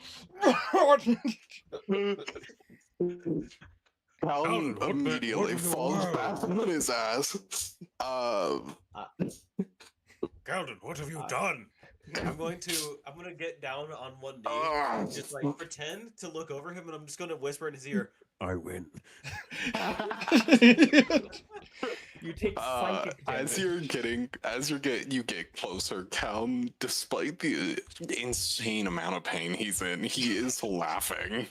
Calvin what immediately in the falls world? back on his ass. Calden, what have you done? I'm gonna get down on one knee, Ugh. just like pretend to look over him, and I'm just gonna whisper in his ear. I win. You take psychic damage. You get closer, Calm, despite the insane amount of pain he's in, he is laughing.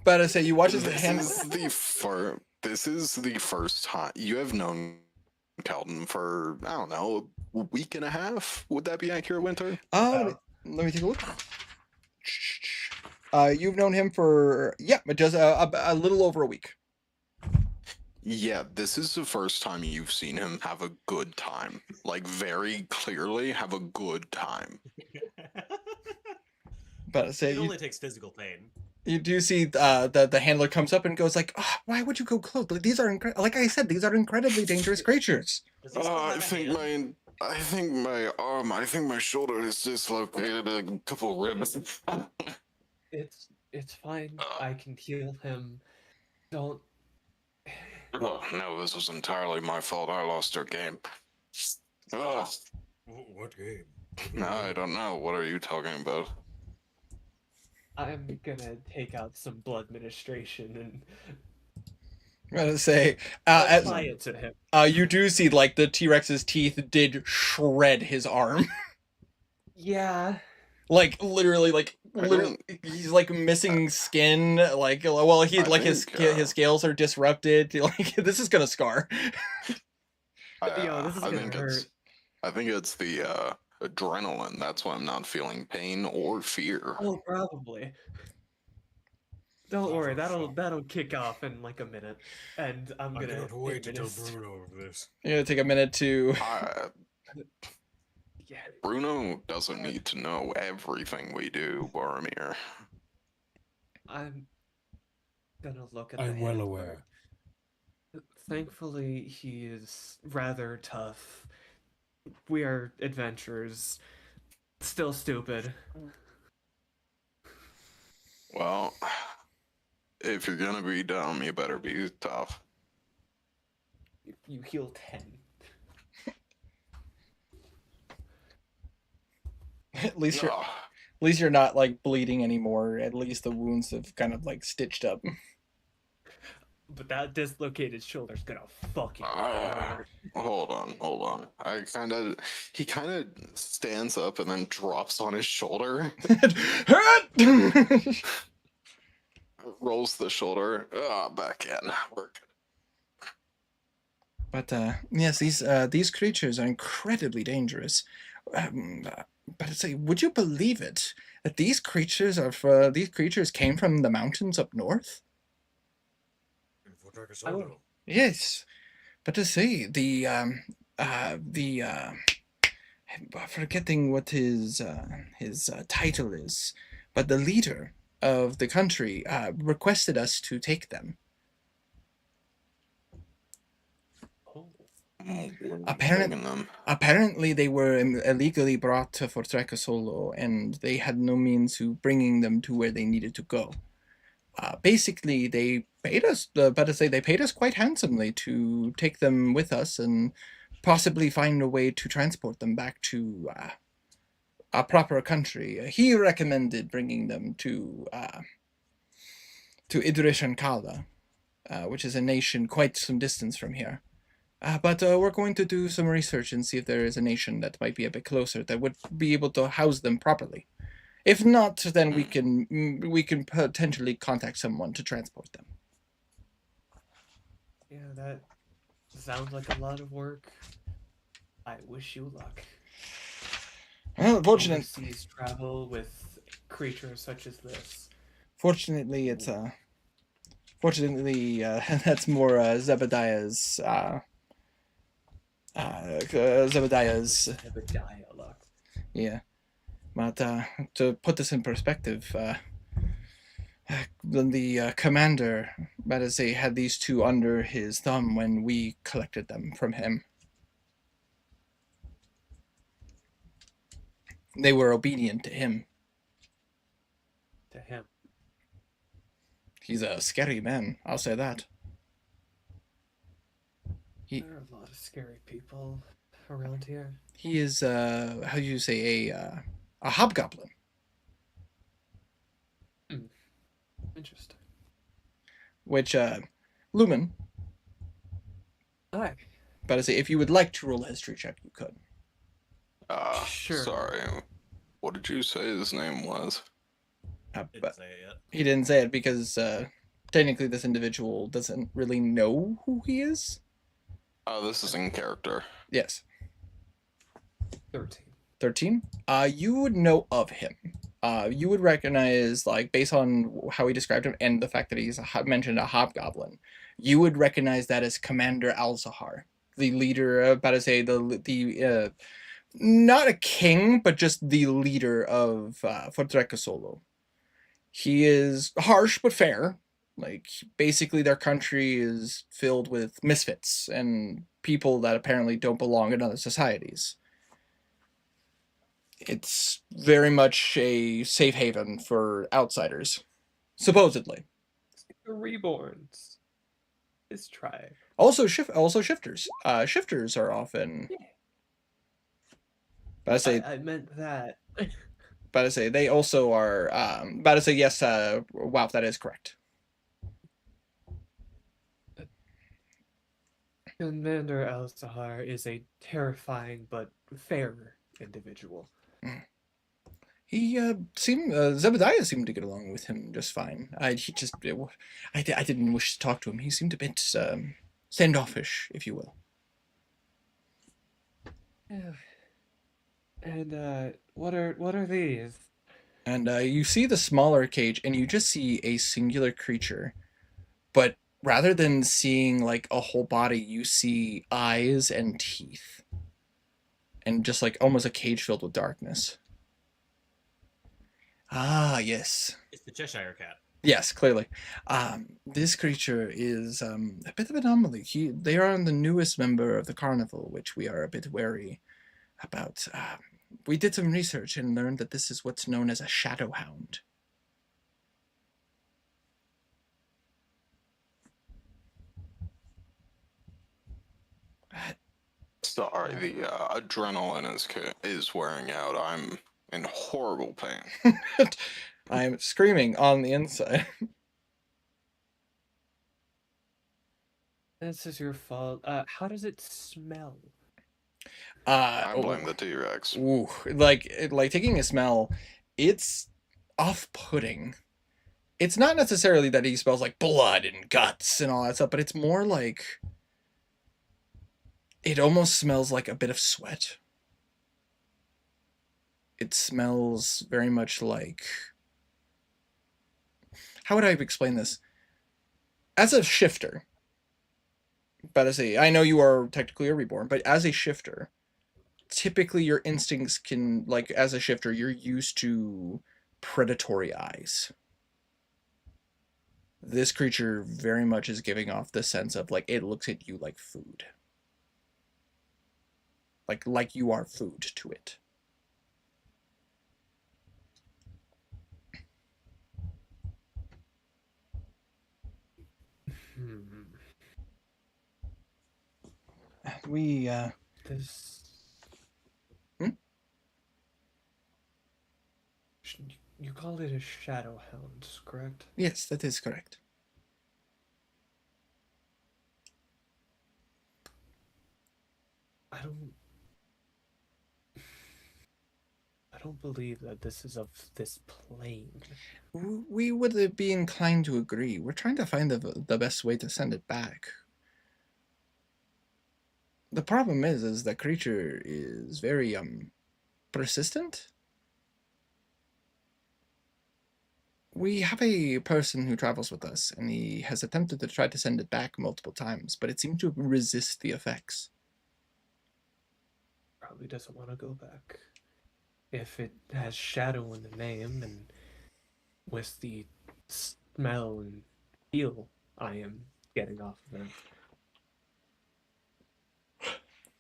But I say you watch his hand. This is the first time you have known Calden for, I don't know, a week and a half. Would that be accurate, Winter? Let me take a look. You've known him for just a little over a week. Yeah, this is the first time you've seen him have a good time. Like, very clearly have a good time. But I say It you, only takes physical pain. You do see the handler comes up and goes like, "Ah, why would you go close? Like, these are like I said, these are incredibly dangerous creatures." Does he still I have a think hand? I think my arm, I think my shoulder is dislocated a couple ribs. It's fine. I can heal him. Don't. Oh, no, this was entirely my fault. I lost our game. Oh, What game? no, I don't know. What are you talking about? I'm gonna take out some blood ministration and I'm gonna say, as, apply it to him. you do see like the T-Rex's teeth did shred his arm. Yeah. Like literally, I literally, he's like missing skin. Like, well, he I like think, his scales are disrupted. Like, this is gonna scar. Yo, this is I gonna think hurt. I think it's the adrenaline. That's why I'm not feeling pain or fear. Oh, probably. Don't worry, that'll kick off in like a minute, and I'm I gonna cannot wait to tell administer. Bruno of this. You're gonna take a minute to. Yeah, Bruno doesn't need to know everything we do, Boromir. I'm gonna look at. I'm the well handler. aware. Thankfully, he is rather tough. We are adventurers. Still stupid. Well, if you're gonna be dumb, you better be tough. You heal 10. At least Ugh. you're not like bleeding anymore. At least the wounds have kind of like stitched up. But that dislocated shoulder's gonna fucking Ah. hurt. Hold on. He kind of stands up and then drops on his shoulder, rolls the shoulder, back in. We're good. But yes, these creatures are incredibly dangerous. But say, would you believe it that these creatures came from the mountains up north? In Fort Dracosolo. Yes, but to say I'm forgetting what his title is, but the leader of the country requested us to take them. We're Apparent- taking them. Apparently, they were illegally brought to Fort Dracosolo, and they had no means to bringing them to where they needed to go. Basically, they paid us. They paid us quite handsomely to take them with us and possibly find a way to transport them back to a proper country. He recommended bringing them to Idrish Kala, which is a nation quite some distance from here. But we're going to do some research and see if there is a nation that might be a bit closer that would be able to house them properly. If not, then we can potentially contact someone to transport them. Yeah, that sounds like a lot of work. I wish you luck. Well, Overseas travel with creatures such as this. fortunately, it's that's more Zebediah's Zebediah luck. yeah. But to put this in perspective, the commander, that is, he had these two under his thumb when we collected them from him. They were obedient to him. To him. He's a scary man, I'll say that. There are a lot of scary people around here. He is, how do you say, a hobgoblin. Interesting. Which, Lumen, Hi. but I say, if you would like to roll a history check, you could. Sure. Sorry. What did you say his name was? Didn't But say it yet. he didn't say it because technically this individual doesn't really know who he is. This is in character. Yes. 13. 13. You would know of him. You would recognize, like, based on how he described him and the fact that he's mentioned a hobgoblin, you would recognize that as Commander Alzahar, the leader, about to say, the not a king, but just the leader of Fort Dracosolo. He is harsh but fair. Like, basically, their country is filled with misfits and people that apparently don't belong in other societies. It's very much a safe haven for outsiders, supposedly. The Reborns. Let's try. Also, shifters. Shifters are often. But I say, I meant that. but I say they also are. But I say yes. Wow, that is correct. Commander Al-Sahar is a terrifying but fair individual. He seemed Zebediah seemed to get along with him just fine. I didn't wish to talk to him. He seemed a bit standoffish, if you will. And what are these? And you see the smaller cage, and you just see a singular creature, but rather than seeing like a whole body, you see eyes and teeth, and just like almost a cage filled with darkness. Ah, yes. It's the Cheshire Cat. Yes, clearly. This creature is a bit of an anomaly. They are the newest member of the carnival, which we are a bit wary about. We did some research and learned that this is what's known as a shadow hound. Sorry, the adrenaline is wearing out. I'm in horrible pain. I am screaming on the inside. This is your fault. How does it smell? I blame the T-Rex. Ooh, like taking a smell, it's off-putting. It's not necessarily that he smells like blood and guts and all that stuff, but it's more like it almost smells like a bit of sweat. It smells very much like, how would I explain this? As a shifter, but I know you are technically a reborn, but as a shifter, typically your instincts can, like, as a shifter, you're used to predatory eyes. This creature very much is giving off the sense of, like, it looks at you like food. Like you are food to it. We, This. Hmm? You called it a shadow hound, correct? Yes, that is correct. I don't believe that this is of this plane. We would be inclined to agree. We're trying to find the best way to send it back. The problem is the creature is very persistent. We have a person who travels with us, and he has attempted to try to send it back multiple times, but it seemed to resist the effects. Probably doesn't want to go back. If it has shadow in the name, and with the smell and feel I am getting off of it,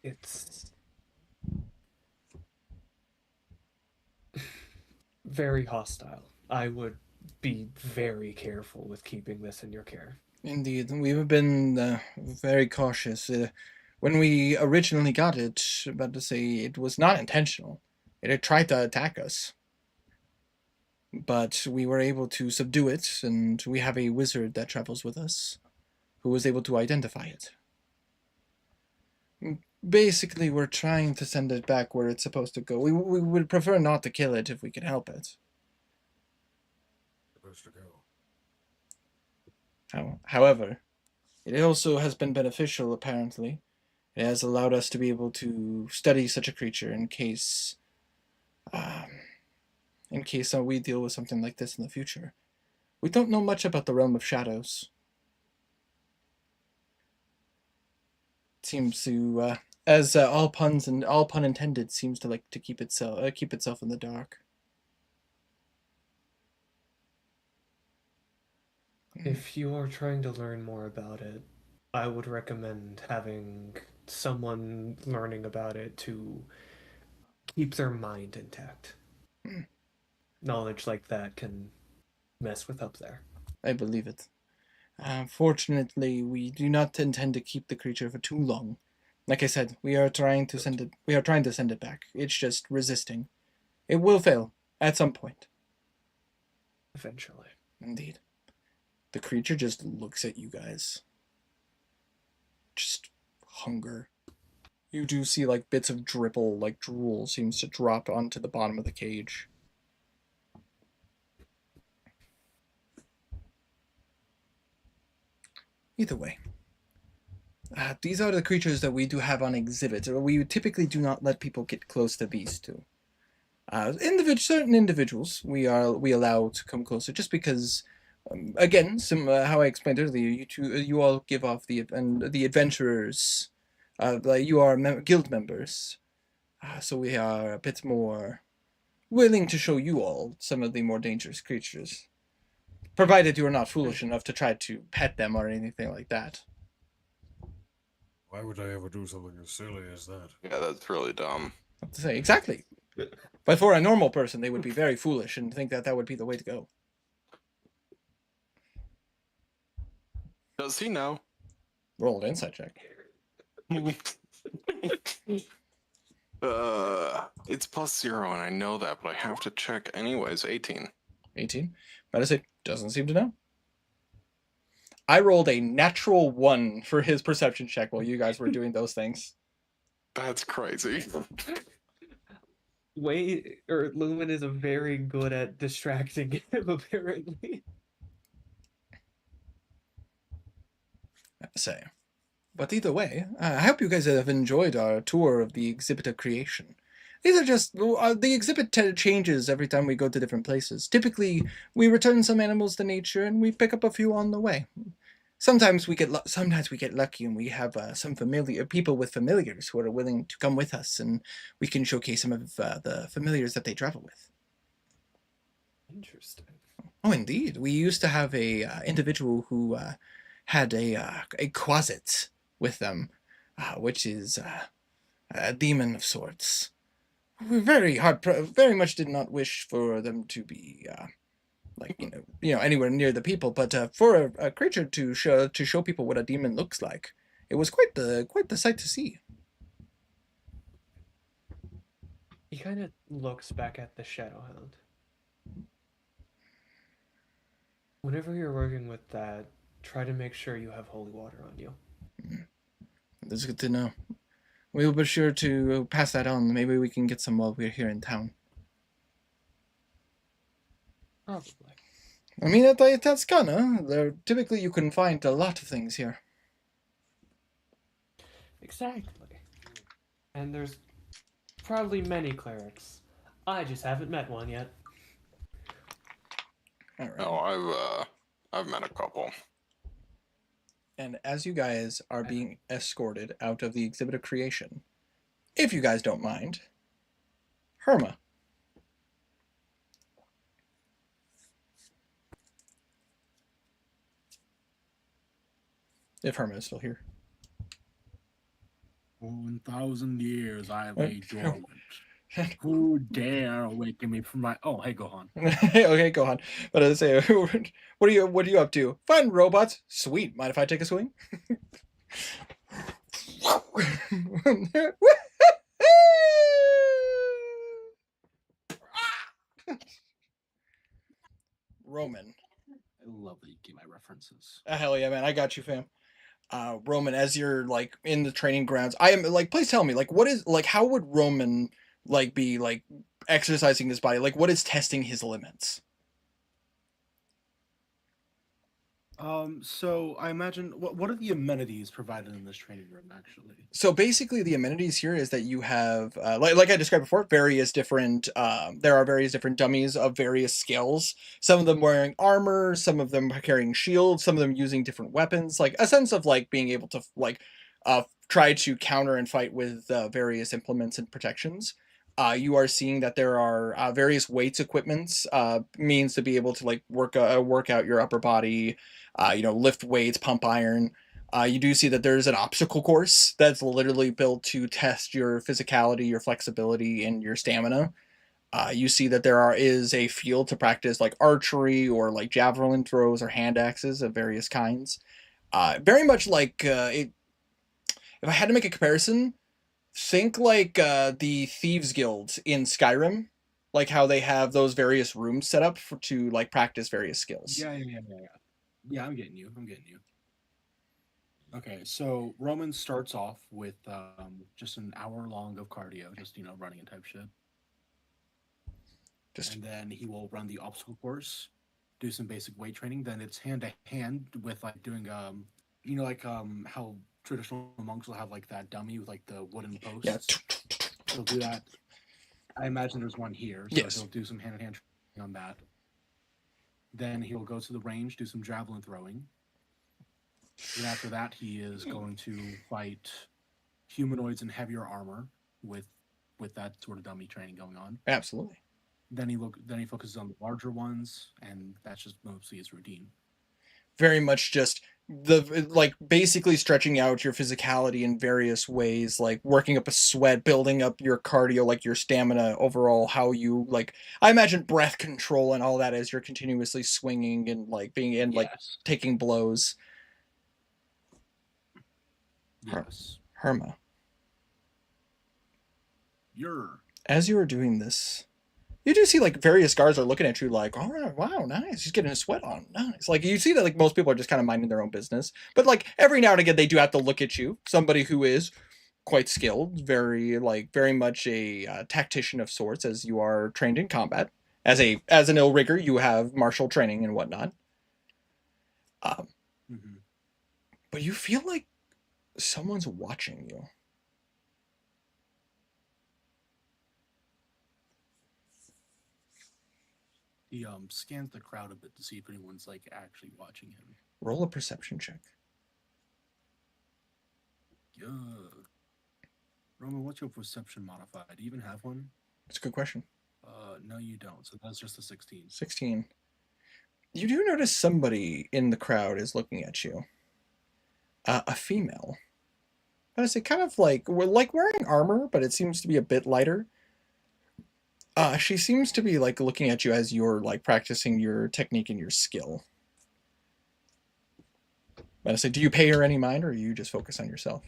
it's very hostile. I would be very careful with keeping this in your care. Indeed, we've been very cautious. When we originally got it, about to say, it was not intentional. It had tried to attack us. But we were able to subdue it, and we have a wizard that travels with us who was able to identify it. Basically, we're trying to send it back where it's supposed to go. We would prefer not to kill it if we could help it. Supposed to go. However, it also has been beneficial, apparently. It has allowed us to be able to study such a creature in case we deal with something like this in the future. We don't know much about the realm of shadows. It seems to, as all pun intended, seems to like to keep itself in the dark. If you are trying to learn more about it, I would recommend having someone learning about it to keep their mind intact. Hmm. Knowledge like that can mess with up there. I believe it. Fortunately, we do not intend to keep the creature for too long. Like I said, we are trying to send it. We are trying to send it back. It's just resisting. It will fail at some point. Eventually. Indeed. The creature just looks at you guys. Just hunger. You do see like bits of dribble, like drool, seems to drop onto the bottom of the cage. Either way. These are the creatures that we do have on exhibit. We typically do not let people get close to these two. Certain individuals we allow to come closer, just because, again, how I explained earlier, you all give off the adventurers, like you are guild members, so we are a bit more willing to show you all some of the more dangerous creatures, provided you are not foolish enough to try to pet them or anything like that. Why would I ever do something as silly as that? Yeah, that's really dumb. I have to say exactly. But for a normal person, they would be very foolish and think that that would be the way to go. Does he know? Roll an insight check. It's +0, and I know that, but I have to check anyways. 18. 18. Medicine doesn't seem to know. I rolled a natural 1 for his perception check while you guys were doing those things. That's crazy. Lumen is very good at distracting him, apparently. I say. But either way, I hope you guys have enjoyed our tour of the exhibit of creation. These are just the exhibit changes every time we go to different places. Typically, we return some animals to nature and we pick up a few on the way. Sometimes we get lucky and we have some people with familiars who are willing to come with us, and we can showcase some of the familiars that they travel with. Interesting. Oh, indeed. We used to have a individual who had a quasit with them, which is a demon of sorts. We very much did not wish for them to be anywhere near the people, but for a creature to show people what a demon looks like, it was quite the sight to see. He kind of looks back at the Shadowhound. Whenever you're working with that, try to make sure you have holy water on you. That's good to know. We'll be sure to pass that on. Maybe we can get some while we're here in town. Probably. I mean, at Tascana, typically you can find a lot of things here. Exactly. And there's probably many clerics. I just haven't met one yet. All right. No, I've met a couple. And as you guys are being escorted out of the exhibit of creation, if you guys don't mind, Herma. If Herma is still here. 1,000 years I lay dormant. Who dare awaken me from my? Oh, hey, Gohan. Okay, go on. But I say, what are you up to? Fun robots. Sweet. Mind if I take a swing? Roman. I love that you get my references. Hell yeah, man. I got you, fam. Roman, as you're like in the training grounds, I am like, please tell me, like, how would Roman like be like exercising his body? Like, what is testing his limits? So I imagine what are the amenities provided in this training room actually? So basically, the amenities here is that you have, like I described before, various different. There are various different dummies of various skills. Some of them wearing armor, some of them carrying shields, some of them using different weapons. Like a sense of like being able to try to counter and fight with various implements and protections. You are seeing that there are various weights equipments, means to be able to like work out your upper body, lift weights, pump iron. You do see that there's an obstacle course that's literally built to test your physicality, your flexibility, and your stamina. You see that is a field to practice like archery or like javelin throws or hand axes of various kinds. Very much like it. If I had to make a comparison, think like the Thieves Guild in Skyrim, like how they have those various rooms set up to like practice various skills. Yeah, I'm getting you. I'm getting you. Okay, so Roman starts off with just an hour long of cardio, just running and type shit, Just and then he will run the obstacle course, do some basic weight training. Then it's hand to hand with like doing how traditional monks will have like that dummy with like the wooden yeah, posts. He'll do that. I imagine there's one here, so Yes. he'll do some hand to hand training on that. Then he'll go to the range, do some javelin throwing. And after that, he is going to fight humanoids in heavier armor with that sort of dummy training going on. absolutely. Then he focuses on the larger ones, and that's just mostly his routine. Very much just like basically stretching out your physicality in various ways, like working up a sweat, building up your cardio, like your stamina overall, how you like I imagine breath control and all that as you're continuously swinging and like being in like Yes. taking blows. Yes. Herma, You're as you are doing this, you do see like various guards are looking at you like, all right, wow, nice. He's getting a sweat on. Nice. Like you see that like most people are just kind of minding their own business. But like every now and again they do have to look at you. Somebody who is quite skilled, very much a tactician of sorts, as you are trained in combat. As an ill rigger, you have martial training and whatnot. Mhm. But you feel like someone's watching you. He scans the crowd a bit to see if anyone's like actually watching him. Roll a perception check. Yeah. Roman, what's your perception modified? Do you even have one? It's a good question. No, you don't. So that's just a 16. 16. You do notice somebody in the crowd is looking at you. A female. I say kind of like wearing armor, but it seems to be a bit lighter. She seems to be like looking at you as you're like practicing your technique and your skill. But I say, do you pay her any mind, or you just focus on yourself?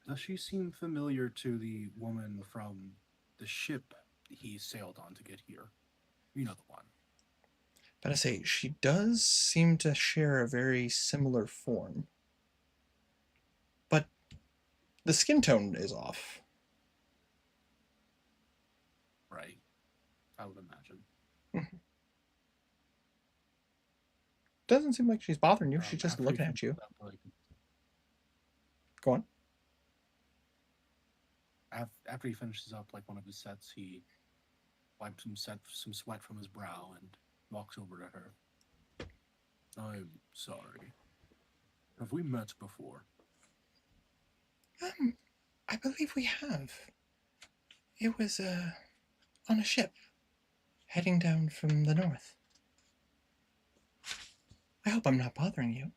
Does she seem familiar to the woman from the ship he sailed on to get here? You know the one. But I say, she does seem to share a very similar form. But the skin tone is off. Right. I would imagine. Doesn't seem like she's bothering you. She's just After he looking at you. finishes up, like, Go on. after he finishes up like one of his sets, he wipes some sweat from his brow and walks over to her. I'm sorry. Have we met before? I believe we have. It was on a ship heading down from the north. I hope I'm not bothering you.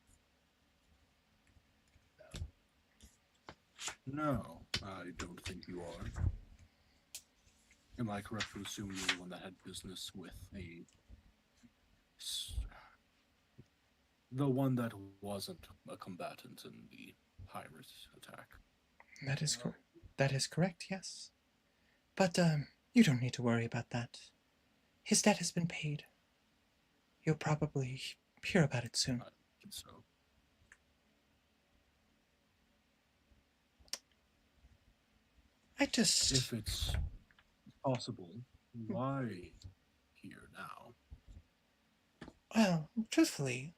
No, I don't think you are. Am I correct to assume you're the one that had business with the one that wasn't a combatant in the pirate attack? That is correct, yes. But you don't need to worry about that. His debt has been paid. You'll probably hear about it soon. I think so. I just If it's possible, why here now? Well, truthfully,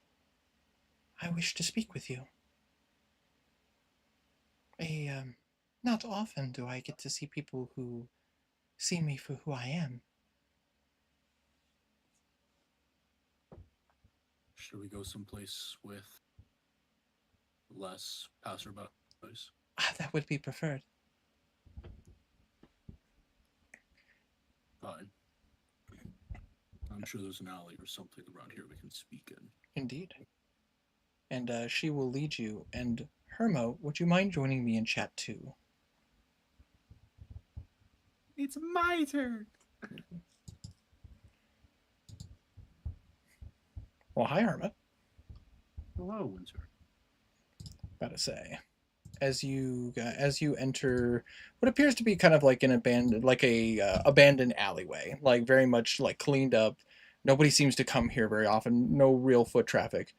I wish to speak with you. Not often do I get to see people who see me for who I am. Should we go someplace with less passerbys? That would be preferred. Fine. I'm sure there's an alley or something around here we can speak in. Indeed. And she will lead you. And Hermo, would you mind joining me in chat too? It's my turn. Well, hi, Hermo. Hello, Winter. About to say, as you enter what appears to be kind of like an abandoned alleyway, like very much like cleaned up. Nobody seems to come here very often. No real foot traffic.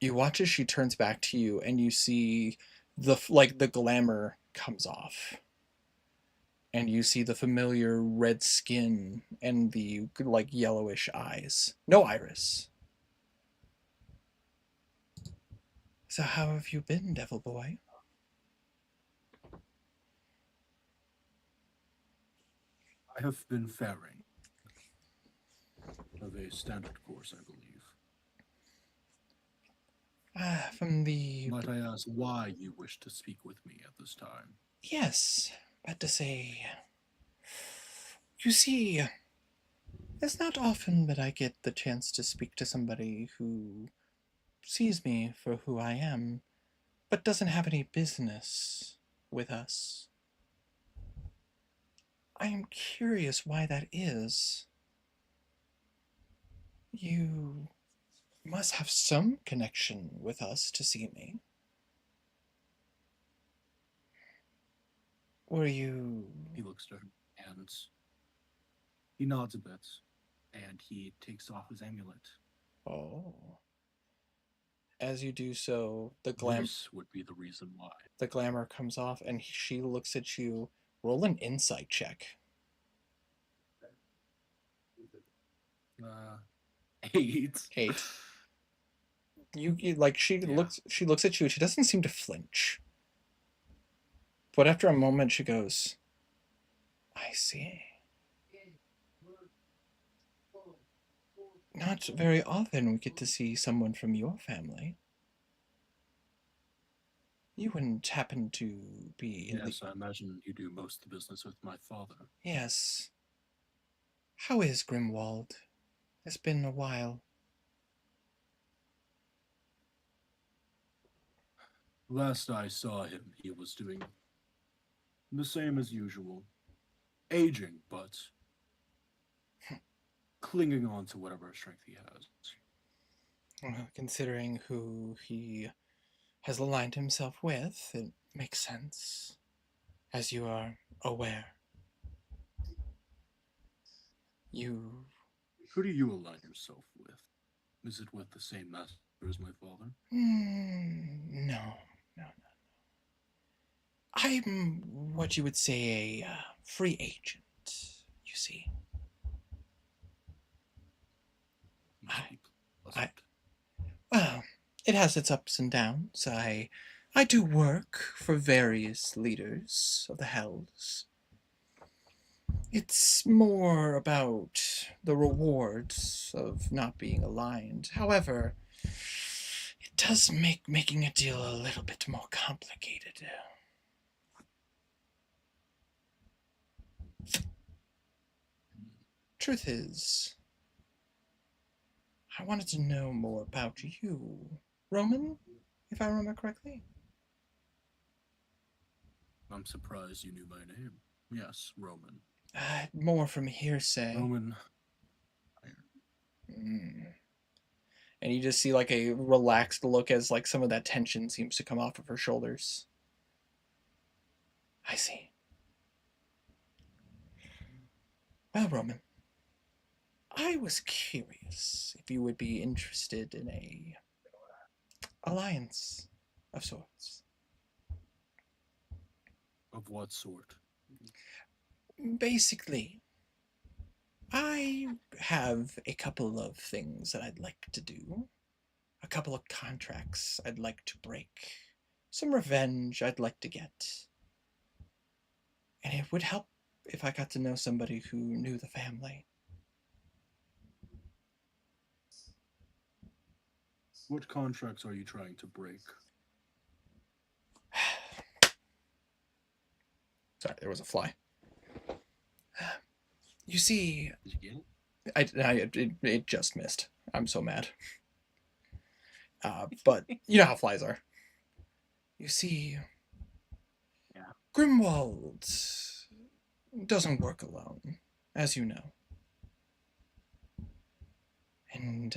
You watch as she turns back to you, and you see the glamour comes off, and you see the familiar red skin and the like yellowish eyes. No iris. So how have you been, Devil Boy? I have been faring. Of a standard course, I believe. From the... Might I ask why you wish to speak with me at this time? Yes, but to say... You see, it's not often that I get the chance to speak to somebody who sees me for who I am, but doesn't have any business with us. I am curious why that is. You must have some connection with us to see me. Were you... He looks to her and he nods a bit, and he takes off his amulet. Oh. As you do so, This would be the reason why. The glamour comes off, and she looks at you. Roll an insight check. 8. 8. You like she looks at you. She doesn't seem to flinch. But after a moment, she goes, I see. Not very often we get to see someone from your family. You wouldn't happen to be in Yes, I imagine you do most of the business with my father. Yes. How is Grimwald? It's been a while. Last I saw him, he was doing the same as usual. Aging, but clinging on to whatever strength he has. Well, considering who he has aligned himself with, it makes sense, as you are aware. Who do you align yourself with? Is it with the same master as my father? No. I'm what you would say a free agent, you see. Well, it has its ups and downs. I do work for various leaders of the Hells. It's more about the rewards of not being aligned. However, it does make making a deal a little bit more complicated. Truth is, I wanted to know more about you. Roman, if I remember correctly? I'm surprised you knew my name. Yes, Roman. More from hearsay. Roman. And you just see like a relaxed look as like some of that tension seems to come off of her shoulders. I see. Well, Roman, I was curious if you would be interested in a alliance of sorts. Of what sort? Basically, I have a couple of things that I'd like to do. A couple of contracts I'd like to break. Some revenge I'd like to get. And it would help if I got to know somebody who knew the family. What contracts are you trying to break? Sorry, there was a fly. You see, Did you get it? it just missed. I'm so mad. But you know how flies are. You see, Yeah. Grimwald doesn't work alone, as you know. And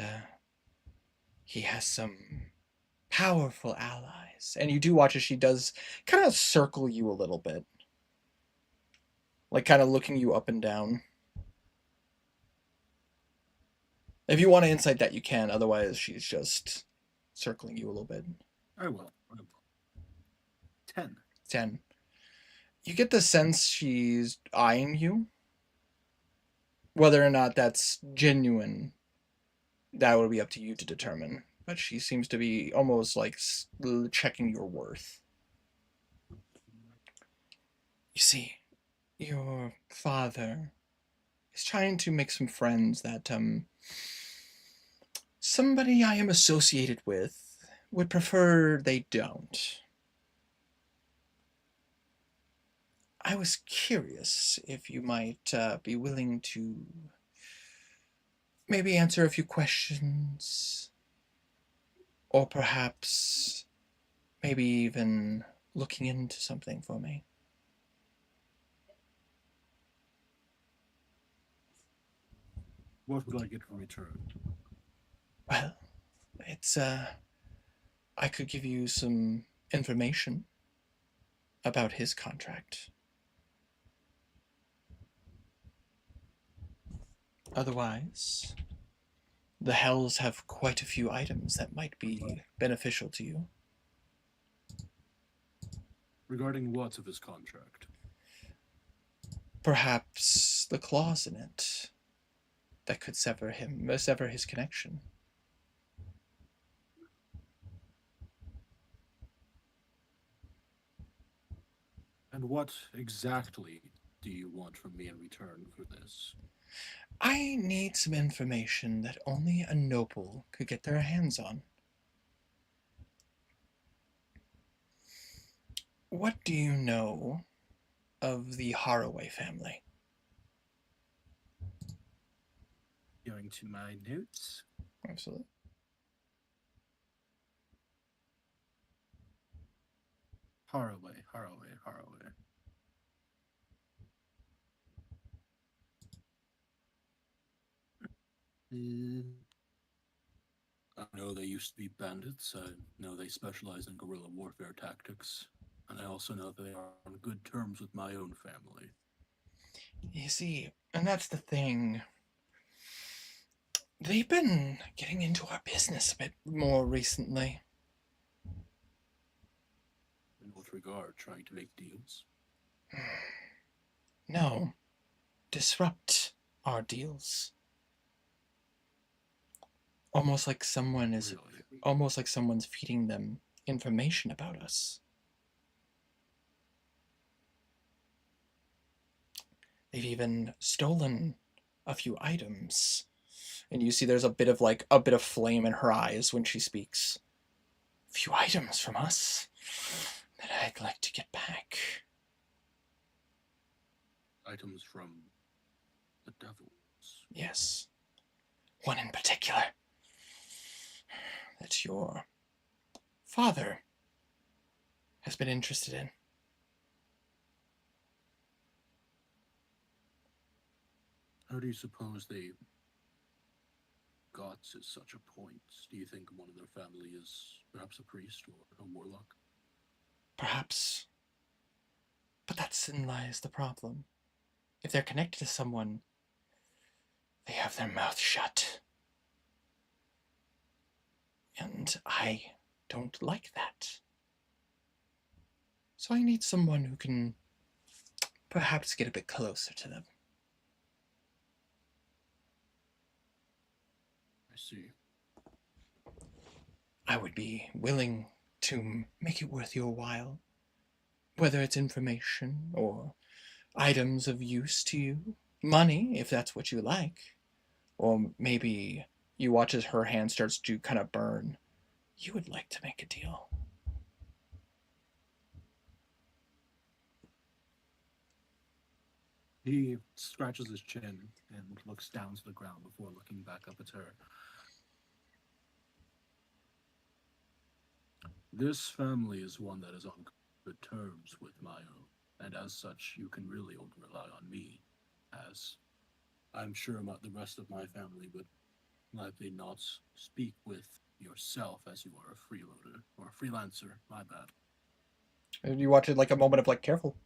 he has some powerful allies. And you do watch as she does kind of circle you a little bit. Like kind of looking you up and down. If you want to insight that, you can. Otherwise, she's just circling you a little bit. I will. 10. 10. You get the sense she's eyeing you. Whether or not that's genuine, that would be up to you to determine. But she seems to be almost like checking your worth. You see, your father is trying to make some friends that, somebody I am associated with would prefer they don't. I was curious if you might be willing to maybe answer a few questions, or perhaps maybe even looking into something for me. What would I get in return? Well, it's I could give you some information about his contract. Otherwise, the Hells have quite a few items that might be beneficial to you. Regarding what of his contract? Perhaps the clause in it that could sever his connection. And what exactly do you want from me in return for this? I need some information that only a noble could get their hands on. What do you know of the Haraway family? Going to my notes. Absolutely. Haraway. I know they used to be bandits. I know they specialize in guerrilla warfare tactics. And I also know they are on good terms with my own family. You see, and that's the thing. They've been getting into our business a bit more recently. In what regard? Trying to make deals? No. Disrupt our deals. Almost like someone's feeding them information about us. They've even stolen a few items. And you see there's a bit of flame in her eyes when she speaks. A few items from us that I'd like to get back. Items from the devils. Yes. One in particular. That your father has been interested in. How do you suppose they got to such a point? Do you think one of their family is perhaps a priest or a warlock? Perhaps. But in lies the problem. If they're connected to someone, they have their mouth shut. And I don't like that. So I need someone who can perhaps get a bit closer to them. I see. I would be willing to make it worth your while. Whether it's information or items of use to you. Money, if that's what you like. Or maybe you watch as her hand starts to kind of burn. You would like to make a deal. He scratches his chin and looks down to the ground before looking back up at her. This family is one that is on good terms with my own, and as such, you can really only rely on me, as I'm sure about the rest of my family would likely not speak with yourself, as you are a freeloader or a freelancer. My bad. And you watch it like a moment of like, careful.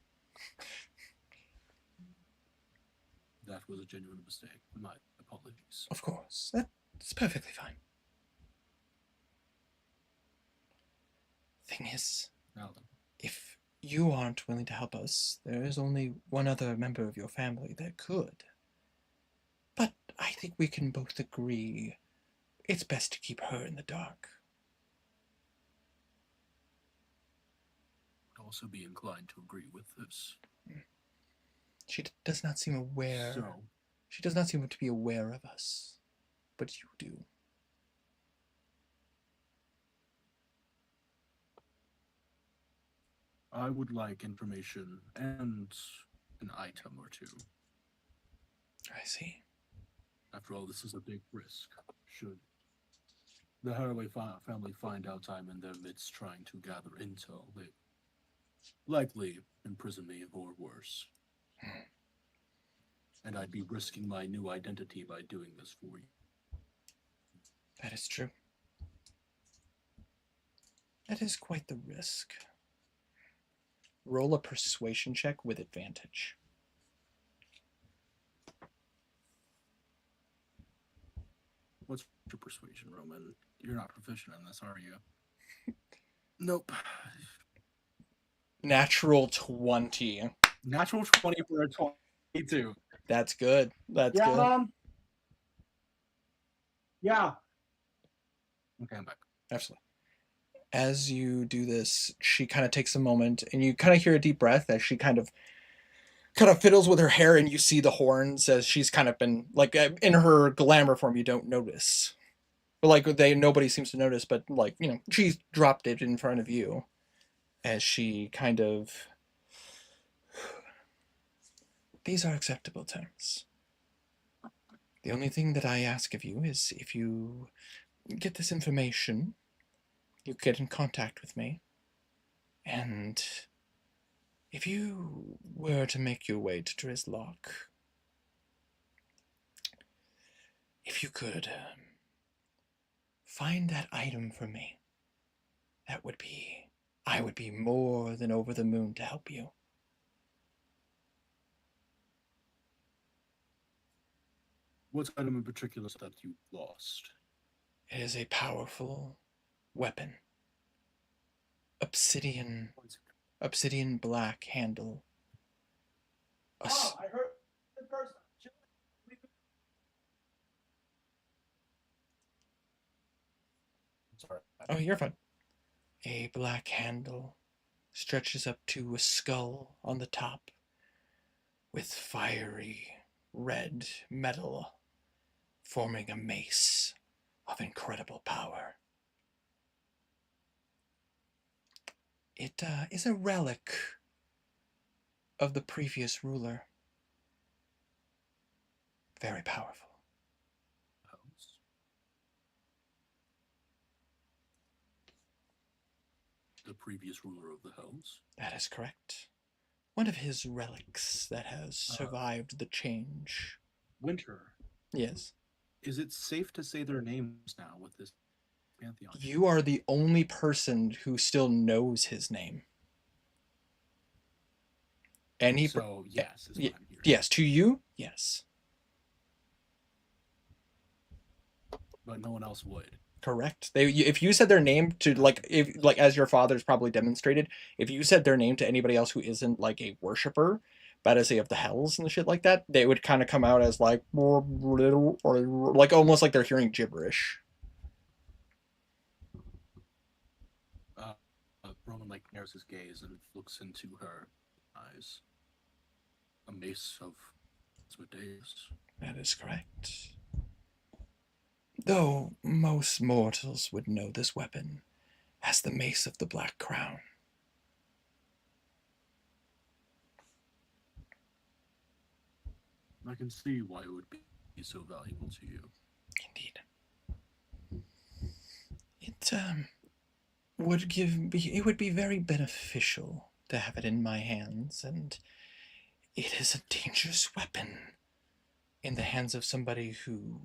That was a genuine mistake. My apologies. Of course. That's perfectly fine. Thing is, Now, if you aren't willing to help us, there is only one other member of your family that could. But I think we can both agree it's best to keep her in the dark. I'd also be inclined to agree with this. She does not seem aware. So, She does not seem to be aware of us. But you do. I would like information and an item or two. I see. After all, this is a big risk. Should the Haraway family find out I'm in their midst trying to gather intel, they likely imprison me or worse. And I'd be risking my new identity by doing this for you. That is true. That is quite the risk. Roll a persuasion check with advantage. What's your persuasion, Roman? You're not proficient in this, are you? Nope. Natural 20. Natural 20 for a 22. That's good. That's Yeah, good. Mom? Yeah. Okay, I'm back. Absolutely. As you do this, she kind of takes a moment, and you kind of hear a deep breath as she kind of fiddles with her hair, and you see the horns as she's kind of been like in her glamour form. You don't notice, but like nobody seems to notice, but like she's dropped it in front of you as she kind of. These are acceptable terms. The only thing that I ask of you is if you get this information, you get in contact with me, and if you were to make your way to Drizlock, if you could find that item for me, I would be more than over the moon to help you. What item in particular that you lost? It is a powerful weapon. Obsidian black handle. I heard the person. Sorry. Oh, you're fine. A black handle stretches up to a skull on the top with fiery red metal forming a mace of incredible power. It is a relic of the previous ruler. Very powerful. The previous ruler of the house? That is correct. One of his relics that has survived the change. Winter. Yes. Is it safe to say their names now with this pantheon? You are the only person who still knows his name. So, yes, is what I'm hearing. Yes, to you, yes. But no one else would. Correct. If you said their name to as your father's probably demonstrated, if you said their name to anybody else who isn't like a worshiper, but as of the hells and shit like that, they would kind of come out as like or like almost like they're hearing gibberish. Roman like narrows his gaze and looks into her eyes. A mace of Asmodeus. That is correct. Though most mortals would know this weapon as the Mace of the Black Crown. I can see why it would be so valuable to you. Indeed. It it would be very beneficial to have it in my hands, and it is a dangerous weapon in the hands of somebody who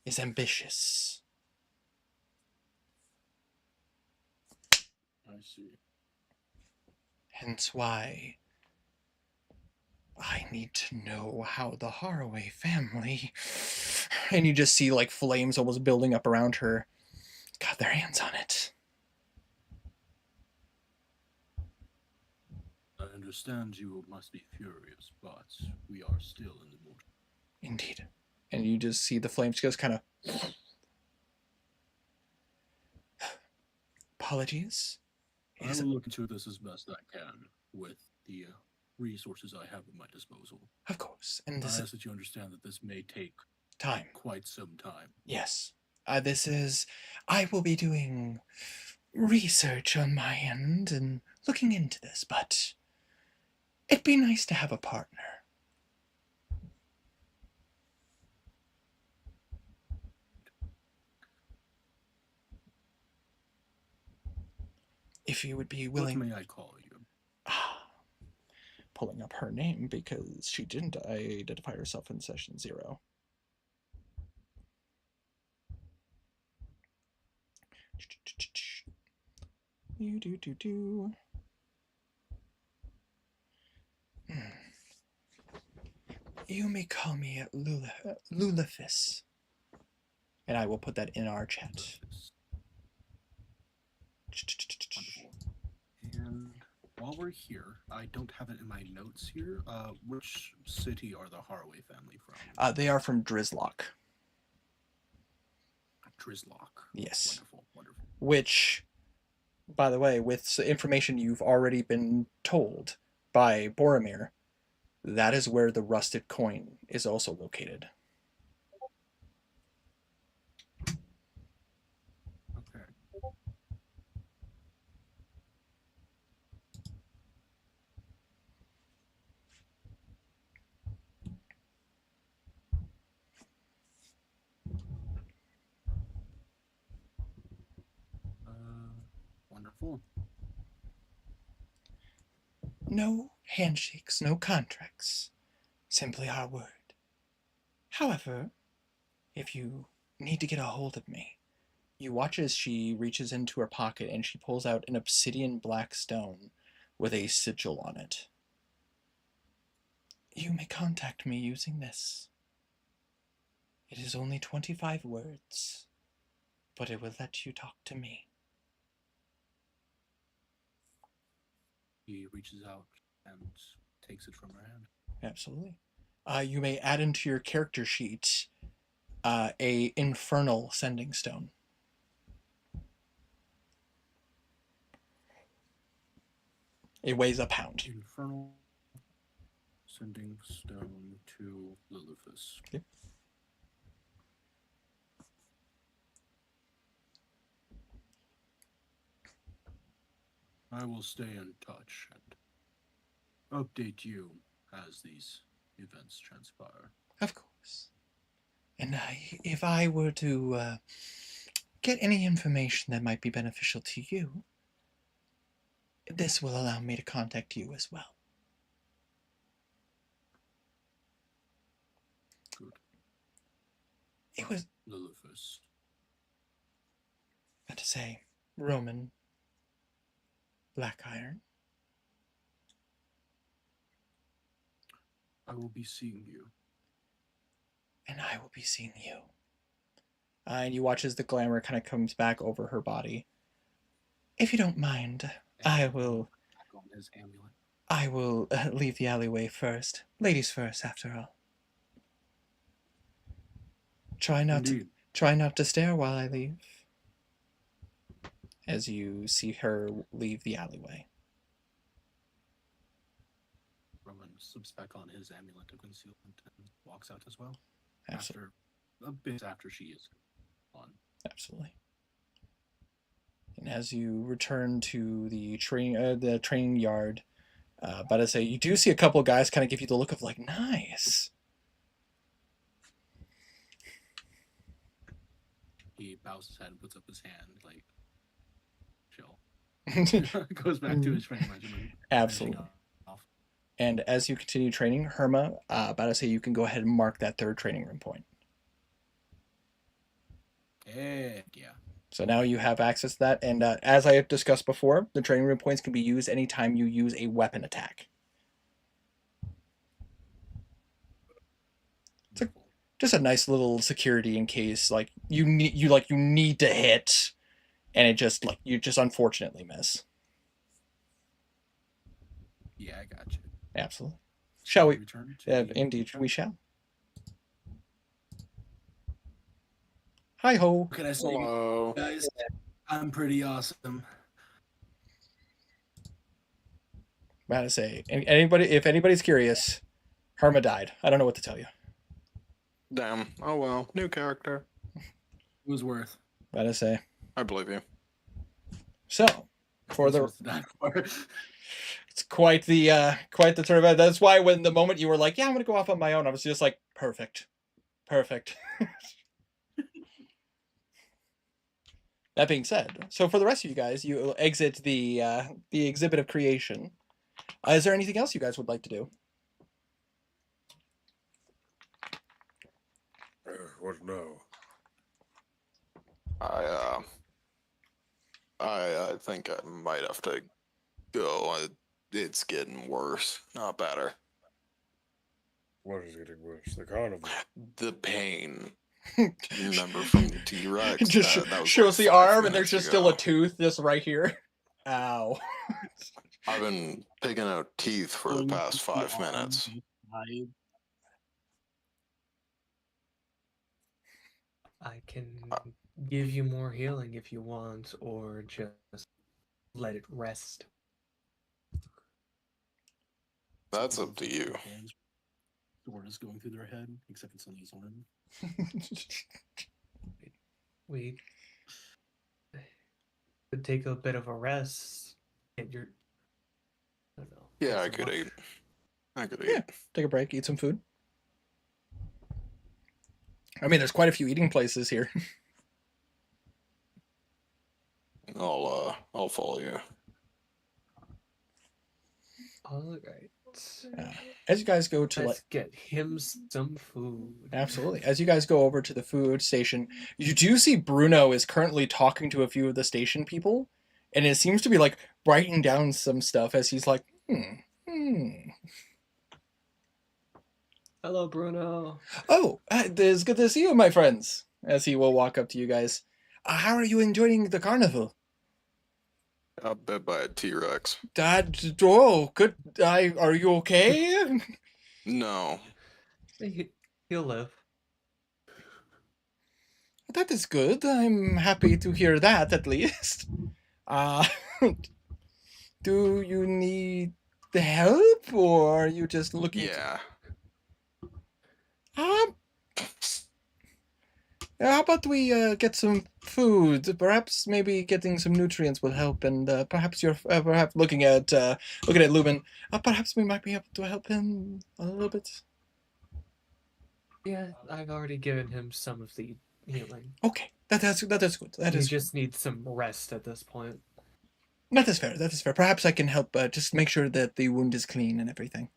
is ambitious. I see. Hence why I need to know how the Haraway family. And you just see like flames almost building up around her. Got their hands on it. I understand you must be furious, but we are still in the mood. Indeed. And you just see the flames just kind of. Apologies. I will look into this as best I can with the resources I have at my disposal. Of course. And I this ask is that you understand that this may take time. quite some time. Yes. I will be doing research on my end and looking into this, but it'd be nice to have a partner. If you would be willing. What may I call you? Pulling up her name because she didn't identify herself in session 0. Do. You may call me Lulafis. And I will put that in our chat. Wonderful. And while we're here, I don't have it in my notes here. Which city are the Haraway family from? They are from Drizlock. Drizlock. Yes. Wonderful, wonderful. Which, by the way, with information you've already been told by Boromir, that is where the rusted coin is also located. Okay. Wonderful. No handshakes, no contracts. Simply our word. However, if you need to get a hold of me, you watch as she reaches into her pocket and she pulls out an obsidian black stone with a sigil on it. You may contact me using this. It is only 25 words, but it will let you talk to me. He reaches out and takes it from her hand. Absolutely. You may add into your character sheet a infernal sending stone. It weighs a pound. Infernal sending stone to Lilithus. Okay. I will stay in touch and update you as these events transpire. Of course. And if I were to get any information that might be beneficial to you, this will allow me to contact you as well. Good. It was, Lilithus. about to say, Roman Black Iron. I will be seeing you. And I will be seeing you. And you watch as the glamour kind of comes back over her body. If you don't mind, I will On his amulet. I will leave the alleyway first. Ladies first, after all. Try not to stare while I leave. As you see her leave the alleyway. Roman slips back on his amulet of concealment and walks out as well. Absolutely. After a bit after she is on. Absolutely. And as you return to the training yard, about to say, you do see a couple of guys kind of give you the look of like, nice. He bows his head and puts up his hand, like, chill. Goes back to his training regimen. Absolutely. finishing off. And as you continue training, Herma, about to say you can go ahead and mark that third training room point. Heck yeah. So now you have access to that. And as I have discussed before, the training room points can be used anytime you use a weapon attack. It's just a nice little security in case like you need to hit, and it just like you just unfortunately miss. Yeah, I got you. Absolutely. Shall we? Return to the- Indeed, we shall. Hi ho. What can I say, Hello. guys? I'm pretty awesome. About to say, if anybody's curious, Herma died. I don't know what to tell you. Damn. Oh well. New character. It was worth. About to say. I believe you. So, for It was the worth to die for. it's quite the turn of events. That's why when the moment you were like, yeah, I'm gonna go off on my own, I was just like, perfect. That being said, so for the rest of you guys, you exit the exhibit of creation. Is there anything else you guys would like to do? What now? I think I might have to go. It's getting worse, not better. What is getting worse? The carnival. The pain. Remember from the T-Rex? It just that was shows like the 5 arm, and there's minutes just still a ago. tooth just right here. Ow. I've been picking out teeth for the past 5 minutes. I can give you more healing if you want, or just let it rest. That's up to you. The word is going through their head, except it's on his arm. We could take a bit of a rest. Get your, I don't know. Yeah, get I some could rest. eat. I could Yeah. eat. Take a break, eat some food. I mean, there's quite a few eating places here. I'll follow you. All right. As you guys go to Let's get him some food. absolutely, as you guys go over to the food station, you do see Bruno is currently talking to a few of the station people, and it seems to be like writing down some stuff as he's like, Hello, Bruno. Oh, it's good to see you, my friends. As he will walk up to you guys. How are you enjoying the carnival? Got bit by a T-Rex. Oh, good. Are you okay? No. He'll live. That is good. I'm happy to hear that, at least. Do you need the help, or are you just looking? Yeah. How about we get some food? Perhaps maybe getting some nutrients will help, and perhaps you're perhaps looking at Lubin. Perhaps we might be able to help him a little bit. Yeah, I've already given him some of the healing. Okay, that is good. That He is just needs some rest at this point. that is fair. That is fair. Perhaps I can help. Just make sure that the wound is clean and everything.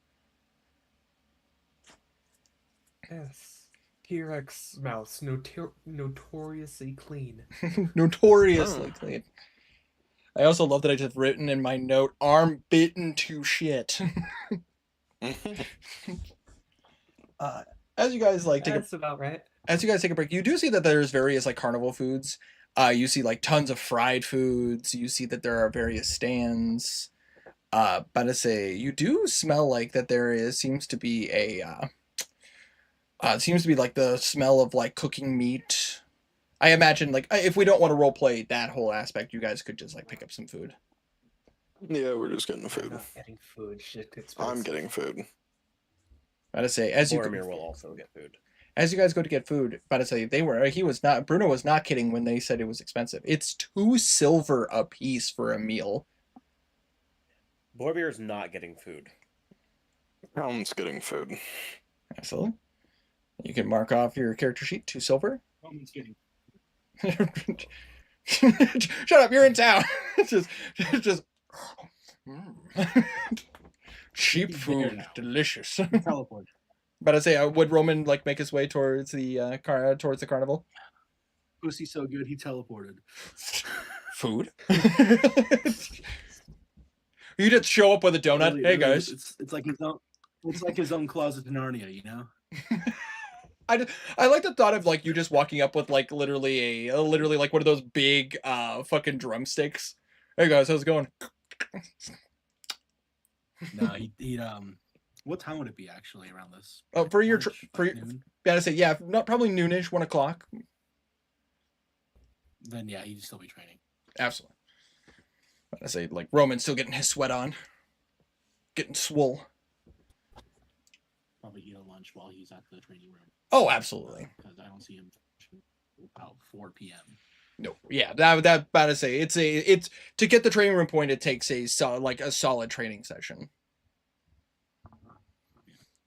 Yes. T-Rex mouths notoriously clean. Notoriously clean. I also love that I just written in my note, arm bitten to shit. As you guys like take That's about right. as you guys take a break, you do see that there's various like carnival foods. You see like tons of fried foods. You see that there are various stands. But to say, you do smell like that seems to be it seems to be like the smell of like cooking meat. I imagine like if we don't want to role play that whole aspect, you guys could just like pick up some food. Yeah, we're just getting I'm food. not getting food. Shit gets I'm getting food. About to say, as you Boromir will also get food. as you guys go to get food, about to say Bruno was not kidding when they said it was expensive. It's 2 silver a piece for a meal. Boromir is not getting food. Alan's getting food. Absolutely. You can mark off your character sheet 2 silver. Roman's getting. Shut up! You're in town. Just cheap He's there food, now. delicious. Teleport. But I say, would Roman like make his way towards the towards the carnival? Pussy so good he teleported. Food. You just show up with a donut. Really, Hey really, guys. it's like his own. It's like his own closet in Narnia, you know. I like the thought of like you just walking up with like literally literally like one of those big fucking drumsticks. Hey guys, how's it going? No, he'd What time would it be actually around this? Oh, for your Lunch? for Like your, noon? gotta say yeah, not probably noonish, 1 o'clock. Then yeah, he'd still be training. Absolutely. I say like Roman's still getting his sweat on, getting swole. Probably eat a lunch while he's at the training room. Oh, absolutely. Because I don't see him about 4 p.m. No, yeah, that about to say it's to get the training room point. It takes a solid training session.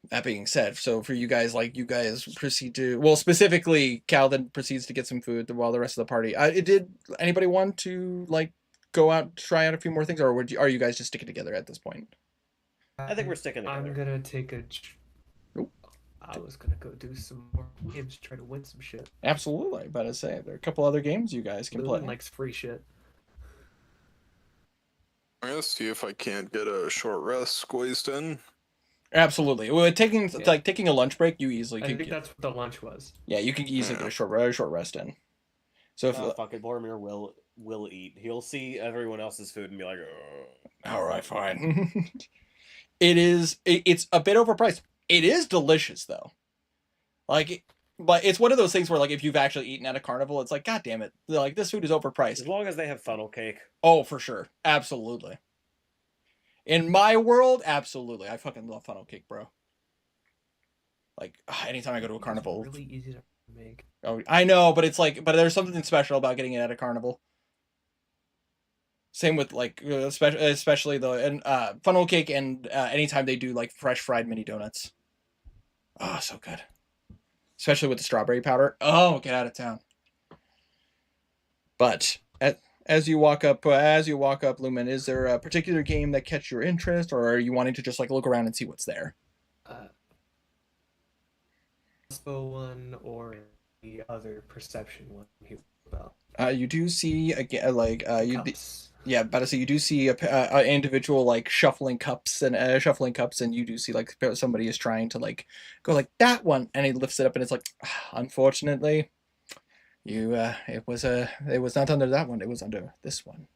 That being said, so for you guys, like you guys proceed to specifically Cal then proceeds to get some food while the rest of the party. Did anybody want to like go out try out a few more things, or are you guys just sticking together at this point? I think we're sticking together. I'm gonna take a. Nope. I was gonna go do some more games, try to win some shit. Absolutely, about to say there are a couple other games you guys can play. Lewin likes free shit. I'm gonna see if I can't get a short rest squeezed in. Absolutely. Well, taking taking a lunch break, you easily I can think that's what the lunch was. yeah, you can easily get a short rest in. So if Fucking Boromir will eat. He'll see everyone else's food and be like, all right, fine. It's a bit overpriced. It is delicious though. Like, but it's one of those things where like if you've actually eaten at a carnival, it's like, God damn it, like this food is overpriced. as long as they have funnel cake. Oh, for sure, absolutely. In my world, absolutely, I fucking love funnel cake, bro. Like anytime I go to a carnival, It's really easy to make. oh, I know, but it's like, but there's something special about getting it at a carnival. Same with like, especially the funnel cake and anytime they do like fresh fried mini donuts. Oh, so good. Especially with the strawberry powder. Oh, get out of town. But as you walk up, Lumen, is there a particular game that catch your interest, or are you wanting to just like look around and see what's there? Crossbow one or the other perception one he was about. You do see again, like Cups. yeah, about to say you do see a individual like shuffling cups, and you do see like somebody is trying to like go like that one, and he lifts it up, and it's like, unfortunately, it was not under that one, it was under this one.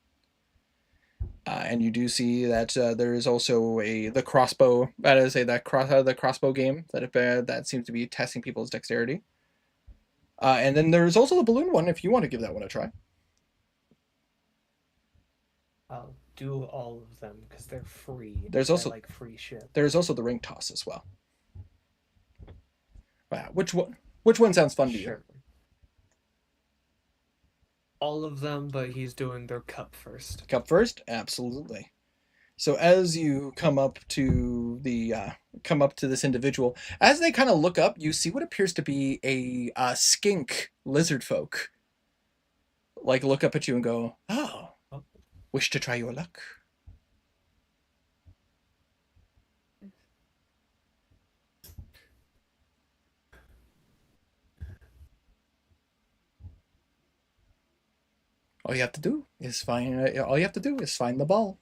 And you do see that there is also the crossbow. That is the crossbow game that seems to be testing people's dexterity. And then there's also the balloon one if you want to give that one a try. I'll do all of them because they're free. There's I also like free shit. There's also the ring toss as well. Wow, which one sounds fun to you? Sure. All of them, but he's doing their cup first. Cup first, absolutely. So as you come up to this individual, as they kind of look up, you see what appears to be a skink lizard folk. Like look up at you and go, "Oh, wish to try your luck?" All you have to do is find the ball.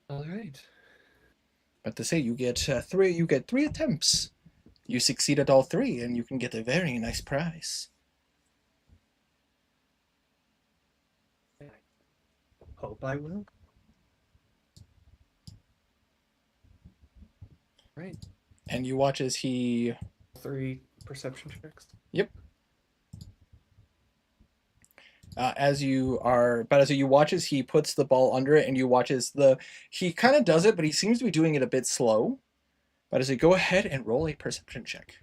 All right. But to say you get three attempts. You succeed at all three, and you can get a very nice prize. Hope I will. Right. And you watch as he 3 perception checks. Yep. As you watch as he puts the ball under it, and you watch as he kind of does it, but he seems to be doing it a bit slow. But as you go ahead and roll a perception check.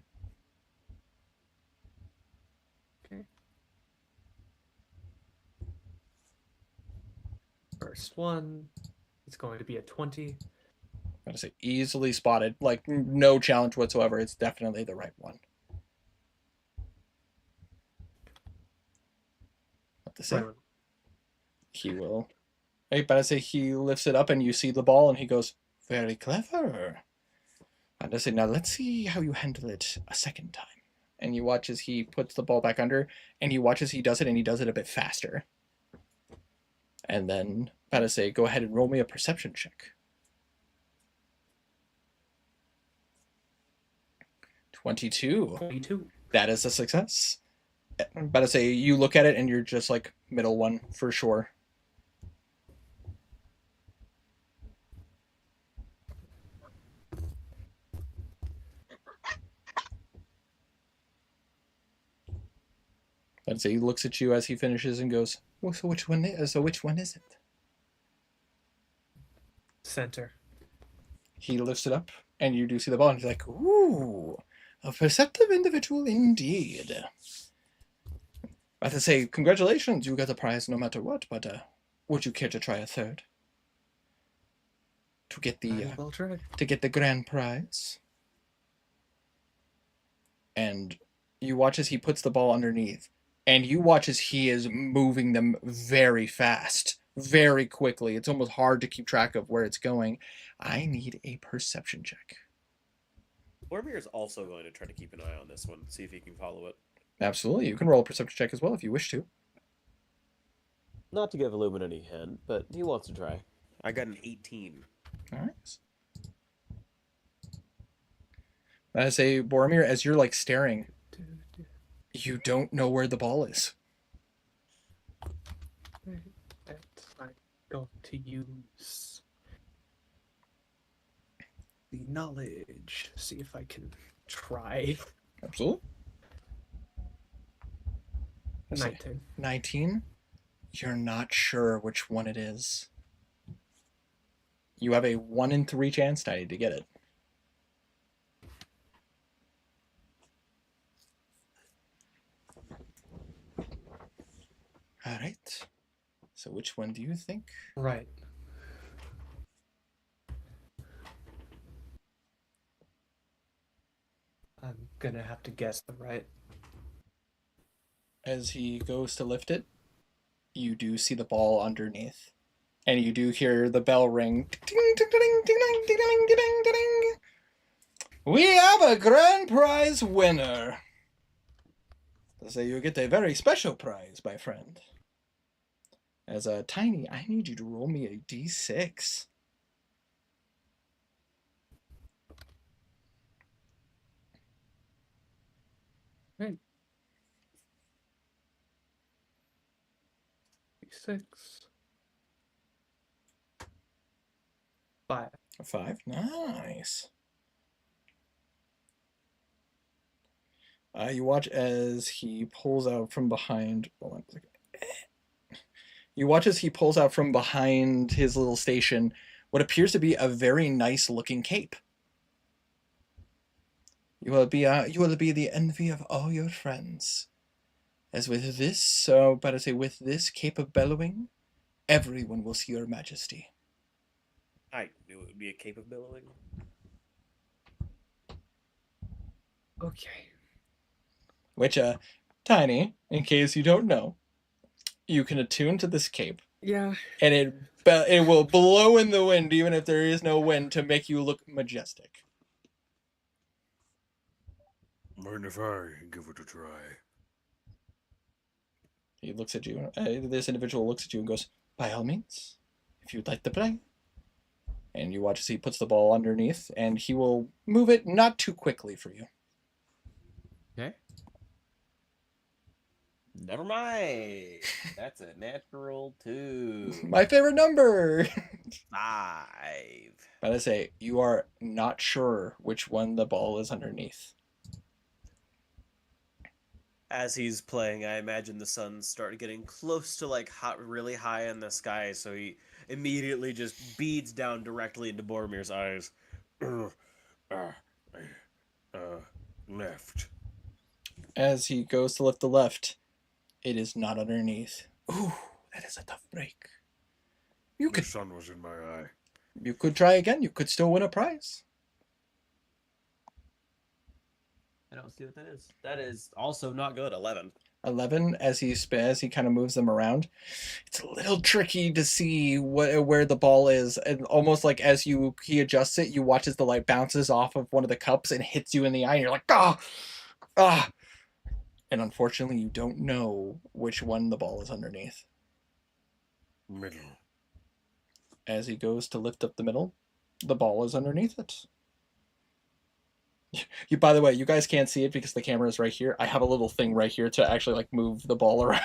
Okay. First one is going to be a 20. I'm gonna say easily spotted, like no challenge whatsoever. It's definitely the right one. What to say? Right one. He will. Hey, but I say he lifts it up and you see the ball and he goes, very clever. And I say, now let's see how you handle it a second time. And you watch as he puts the ball back under, and you watch as he does it, and he does it a bit faster. And then, I say, go ahead and roll me a perception check. 22. 22. That is a success. But I say, you look at it and you're just like middle one for sure. I'd say he looks at you as he finishes and goes, well, so which one is it? Center. He lifts it up and you do see the ball and he's like, ooh, a perceptive individual indeed. I have to say, congratulations, you got the prize no matter what, but would you care to try a third? To get I'll try. the grand prize. And you watch as he puts the ball underneath. And you watch as he is moving them very fast, very quickly. It's almost hard to keep track of where it's going. I need a perception check. Boromir is also going to try to keep an eye on this one, see if he can follow it. Absolutely. You can roll a perception check as well if you wish to. Not to give Illumin any hint, but he wants to try. I got an 18. All right. I say, Boromir, as you're like staring, you don't know where the ball is. I'm going to use the knowledge. See if I can try. Absolutely. 19. 19. You're not sure which one it is. You have a 1 in 3 chance, Tiny, to get it. All right. So which one do you think? Right. I'm gonna have to guess the right. As he goes to lift it, you do see the ball underneath. And you do hear the bell ring. Ding, ding, ding, ding, ding, ding, ding, ding, ding, ding. We have a grand prize winner. So you get a very special prize, my friend. As a Tiny, I need you to roll me a d6. Right. 6. 5. A 5. Nice. You watch as he pulls out from behind. Hold on a second. You watch as he pulls out from behind his little station what appears to be a very nice looking cape. You will be the envy of all your friends. As with this, with this cape of bellowing, everyone will see your majesty. I knew it would be a cape of billowing. Okay. Which, Tiny, in case you don't know, you can attune to this cape, Yeah. and it will blow in the wind even if there is no wind to make you look majestic. Mind if I give it a try? He looks at you. This individual looks at you and goes, by all means, if you'd like to play. And you watch as he puts the ball underneath, and he will move it not too quickly for you. Okay. Never mind. That's a natural 2. My favorite number! 5. But I say, you are not sure which one the ball is underneath. As he's playing, I imagine the sun started getting close to like really high in the sky, so he immediately just beads down directly into Boromir's eyes. Left. As he goes to lift the left, it is not underneath. Ooh, that is a tough break. You The could sun was in my eye. You could try again. You could still win a prize. I don't see what that is. That is also not good. 11. 11 as he kind of moves them around. It's a little tricky to see where the ball is, and almost like as he adjusts it, you watch as the light bounces off of one of the cups and hits you in the eye, and you're like, ah. And unfortunately, you don't know which one the ball is underneath. Middle. As he goes to lift up the middle, the ball is underneath it. You, by the way, you guys can't see it because the camera is right here. I have a little thing right here to actually like move the ball around.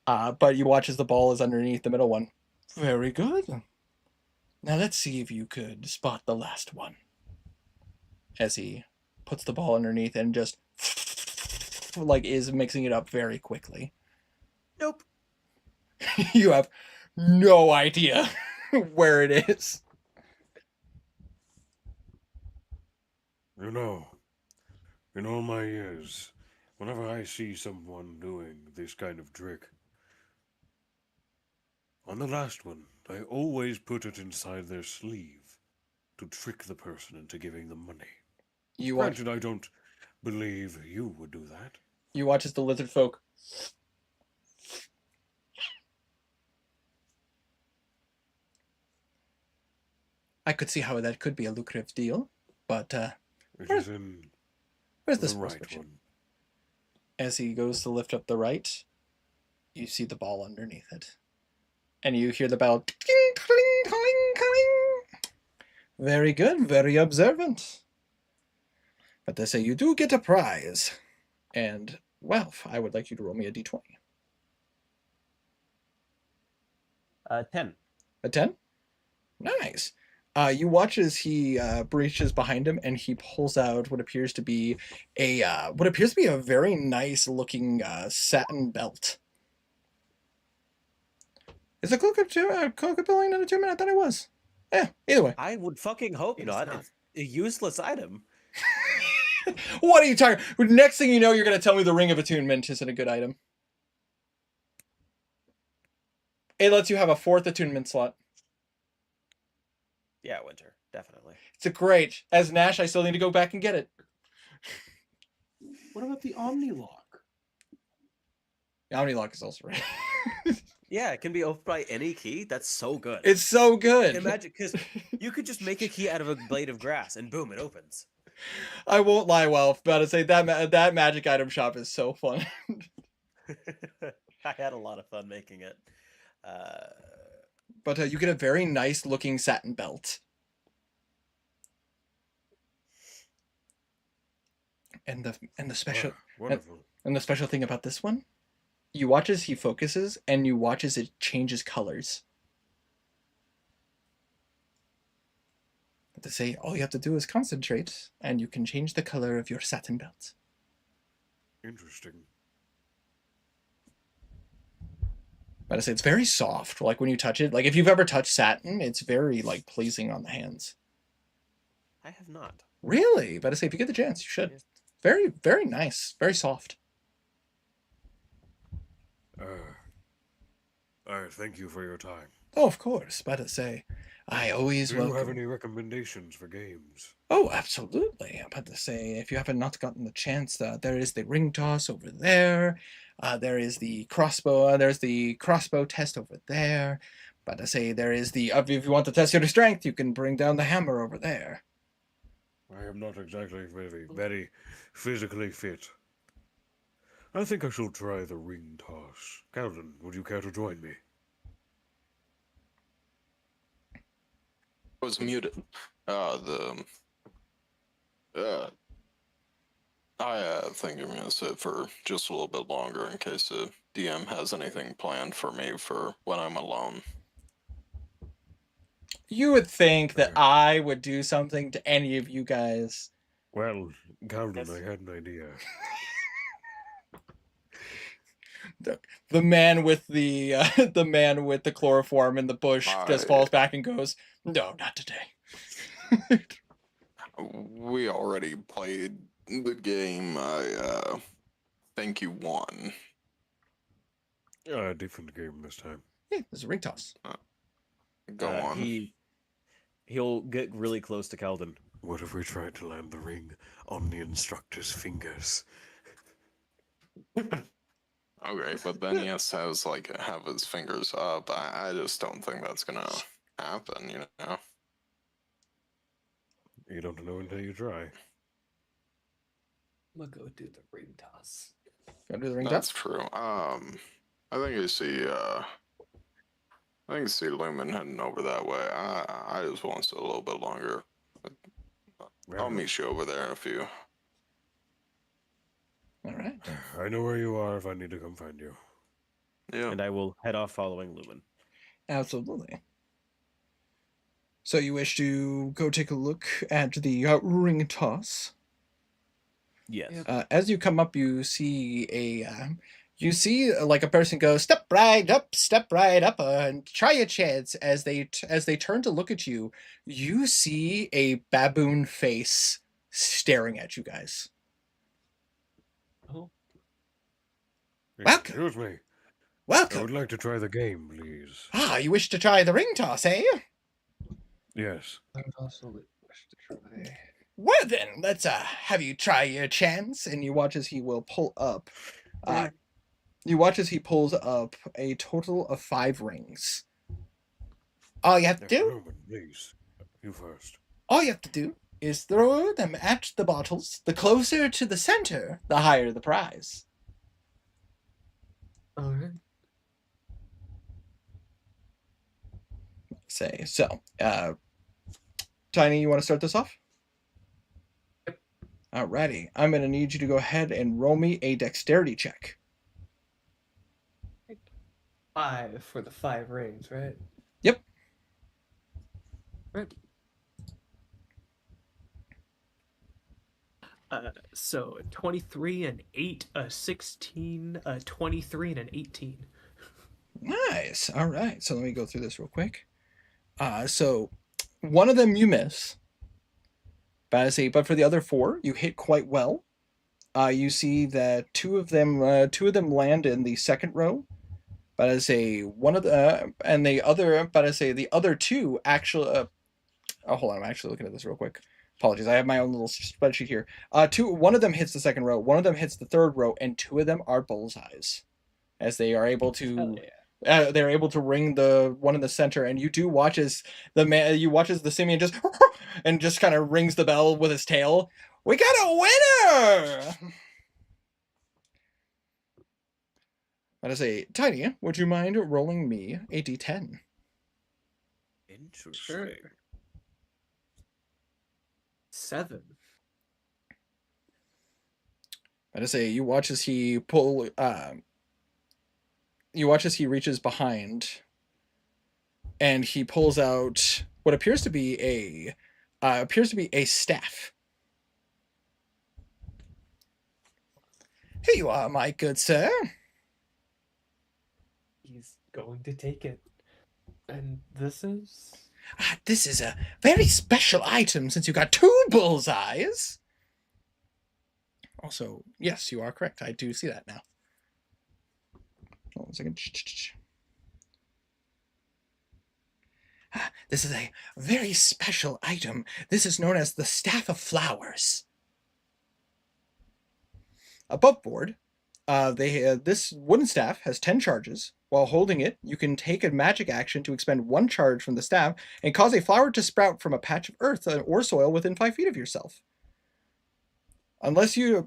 But you watch as the ball is underneath the middle one. Very good. Now let's see if you could spot the last one. As he puts the ball underneath and just like is mixing it up very quickly. Nope. You have no idea where it is. You know, in all my years, whenever I see someone doing this kind of trick, on the last one, I always put it inside their sleeve to trick the person into giving them money. You watch, Granted, I don't believe you would do that. you watch as the lizard folk I could see how that could be a lucrative deal, but It is in where's the this right prescription? one. As he goes to lift up the right, you see the ball underneath it. And you hear the bell. Cling, cling, cling, cling. Very good, very observant. But they say you do get a prize. And, well, I would like you to roll me a d20. 10. A 10? Nice. You watch as he reaches behind him and he pulls out what appears to be a very nice looking satin belt. Is a Coca billing not a 2-minute? I thought it was. Yeah, either way. I would fucking hope It's not. not. It's a useless item. What are you talking? Next thing you know, you're going to tell me the Ring of Attunement isn't a good item. It lets you have a 4th attunement slot. Yeah, Winter. Definitely. It's a great. As Nash, I still need to go back and get it. What about the Omni Lock? The Omnilock is also right. Yeah, it can be opened by any key. That's so good. It's so good. Imagine, because you could just make a key out of a blade of grass and boom, it opens. I won't lie, well, but to say that magic item shop is so fun. I had a lot of fun making it. But you get a very nice looking satin belt. And the special Wonderful. and the special thing about this one, you watch as he focuses and you watch as it changes colors. But they say all you have to do is concentrate and you can change the color of your satin belt. Interesting. But I say it's very soft. Like when you touch it, like if you've ever touched satin, it's very like pleasing on the hands. I have not. Really? But I say if you get the chance, you should. Very, very nice. Very soft. I thank you for your time. Oh, of course. But I say, I always Do you have welcome. any recommendations for games? Oh, absolutely. I'm about to say, if you haven't not gotten the chance, there is the ring toss over there. There is the crossbow. There's the crossbow test over there. But I say there is the. If you want to test your strength, you can bring down the hammer over there. I am not exactly very physically fit. I think I shall try the ring toss. Calvin, would you care to join me? Was muted. I think I'm gonna sit for just a little bit longer in case the DM has anything planned for me for when I'm alone. You would think that I would do something to any of you guys. Well, Calvin, I had an idea. The man with the the man with the chloroform in the bush just falls back and goes, "No, not today." We already played the game. I think you won. A different game this time. Yeah, there's a ring toss. Go on. He'll get really close to Keldon. What if we tried to land the ring on the instructor's fingers? Okay, but then he has to have his fingers up. I just don't think that's gonna happen, you know? You don't know until you try. I'm gonna go do the ring toss. Gonna do the ring That's toss? true. I think I see Lumen heading over that way. I just want to stay a little bit longer. I'll meet you over there in a few. All right. I know where you are if I need to come find you. Yeah. And I will head off following Lumen. Absolutely. So you wish to go take a look at the ring toss? Yes. Yep. As you come up, you see like a person go step right up, and try a chance. As they turn to look at you, you see a baboon face staring at you guys. Oh, Welcome. Excuse me. I Welcome. would like to try the game, please. Ah, you wish to try the ring toss, eh? Yes. I would also wish to try. Well then, let's have you try your chance. And you watch as he will pull up. You watch as he pulls up a total of 5 rings. All you have to do, Lumen, please. You first. all you have to do is throw them at the bottles. The closer to the center, the higher the prize. All right. Say so. Tiny, you want to start this off? Yep. Alrighty. I'm gonna need you to go ahead and roll me a dexterity check. 5 for the 5 rings, right? Yep. Right. So 23 and 8, 16, 23 and an 18. Nice. All right. So let me go through this real quick. So one of them you miss. But for the other 4, you hit quite well. You see that two of them land in the second row. But the other 2 actually. Hold on. I'm actually looking at this real quick. Apologies. I have my own little spreadsheet here. One of them hits the second row. One of them hits the third row, and 2 of them are bullseyes, as they are able to. Hell yeah. They're able to ring the one in the center, and you watch as the simian just kind of rings the bell with his tail. We got a winner! I say, Tiny, would you mind rolling me a d10? Interesting. Sure. 7. I say, you watch as he reaches behind, and he pulls out what appears to be a staff. Here you are, my good sir. He's going to take it. And this is? This is a very special item since you got 2 bullseyes. Also, yes, you are correct. I do see that now. Hold on a second. This is a very special item. This is known as the Staff of Flowers. Above board, this wooden staff has 10 charges. While holding it, you can take a magic action to expend 1 charge from the staff and cause a flower to sprout from a patch of earth or soil within 5 feet of yourself. Unless you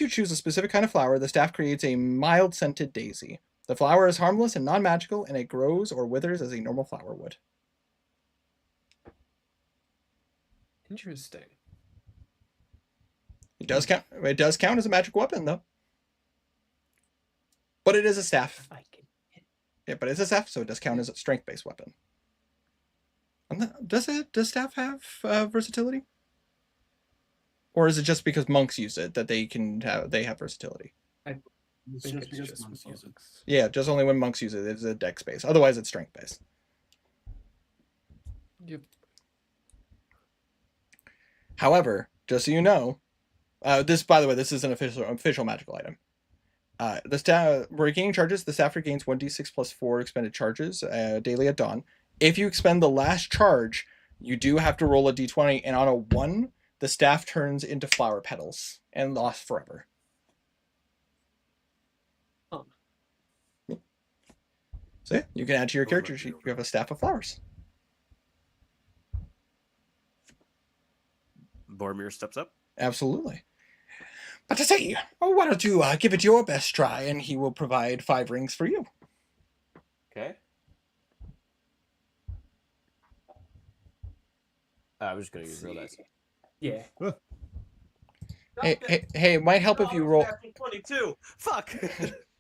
choose a specific kind of flower, the staff creates a mild scented daisy. The flower is harmless and non-magical, and it grows or withers as a normal flower would. Interesting. It does count as a magic weapon, though. But it is a staff. I can hit. Yeah, but it's a staff, so it does count as a strength-based weapon. Does staff have versatility? Or is it just because monks use it that they have versatility? It's think just it's because just monks use it. monks. Yeah, just only when monks use it. It's a dex base. Otherwise, it's strength based. Yep. However, just so you know, this is an official magical item. The staff regaining charges. The staff regains 1d6 plus 4 expended charges daily at dawn. If you expend the last charge, you do have to roll a d20, and on a 1, the staff turns into flower petals and lasts forever. Oh. So yeah, you can add to your Oh, character that'd be sheet. okay. You have a staff of flowers. Boromir steps up. Absolutely. But to say, why don't you give it your best try, and he will provide 5 rings for you. Okay. I'm just gonna use real dice. Yeah. Hey, it might help if you roll. 22. Fuck.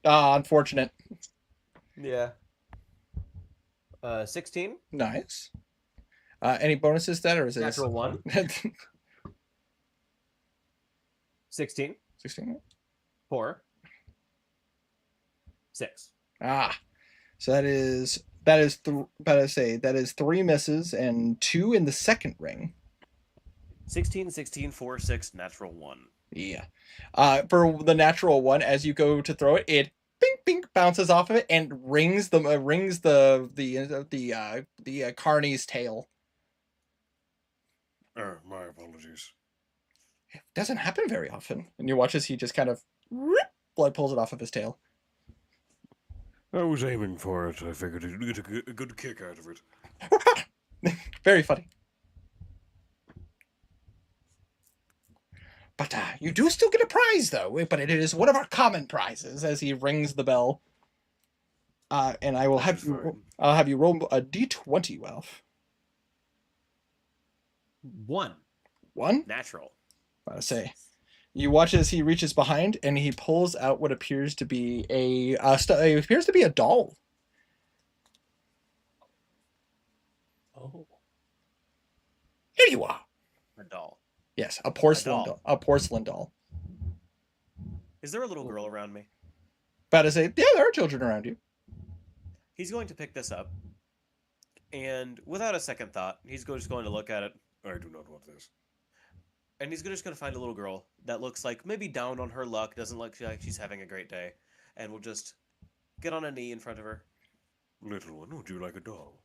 Unfortunate. Yeah. 16. Nice. Any bonuses to that, or is it Natural 1. 16. 16? 4. 6. So that is that is 3 misses and 2 in the second ring. 16, 16, 4, 6, natural 1. Yeah. For the natural one, as you go to throw it, it bing bing bounces off of it and rings the Carnie's tail. My apologies. It doesn't happen very often. And you watch as he just kind of pulls it off of his tail. I was aiming for it. I figured you'd get a good kick out of it. Very funny. But you do still get a prize, though. But it is one of our common prizes. As he rings the bell, and I will That's have you. fine. I'll have you roll a d20, Ralph. 1. 1. Natural. I say. You watch as he reaches behind, and he pulls out what appears to be a doll. Oh. Here you are. A doll. Yes, a porcelain doll. doll. A porcelain doll. Is there a little girl around me? About to say, yeah, there are children around you. He's going to pick this up. And without a second thought, he's just going to look at it. I do not want this. And he's just going to find a little girl that looks like maybe down on her luck, doesn't look like she's having a great day. And will just get on a knee in front of her. Little one, would you like a doll?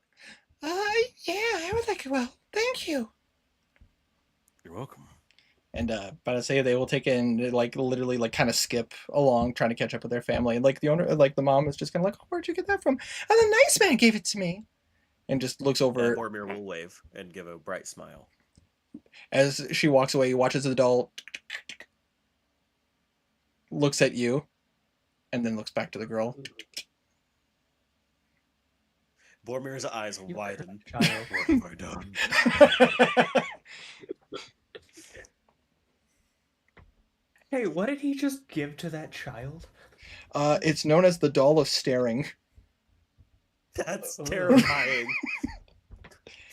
Yeah, I would like it. Well, thank you. You're welcome. And about to say they will take it and like literally like kind of skip along trying to catch up with their family. And like the owner, like the mom is just kind of like, oh, where'd you get that from? Oh, the nice man gave it to me. And just looks over Boromir will wave and give a bright smile. as she walks away. He watches the doll, looks at you, and then looks back to the girl. Boromir's eyes will widen. Child. What have I done? Hey, what did he just give to that child? It's known as the doll of staring. That's Oh. terrifying.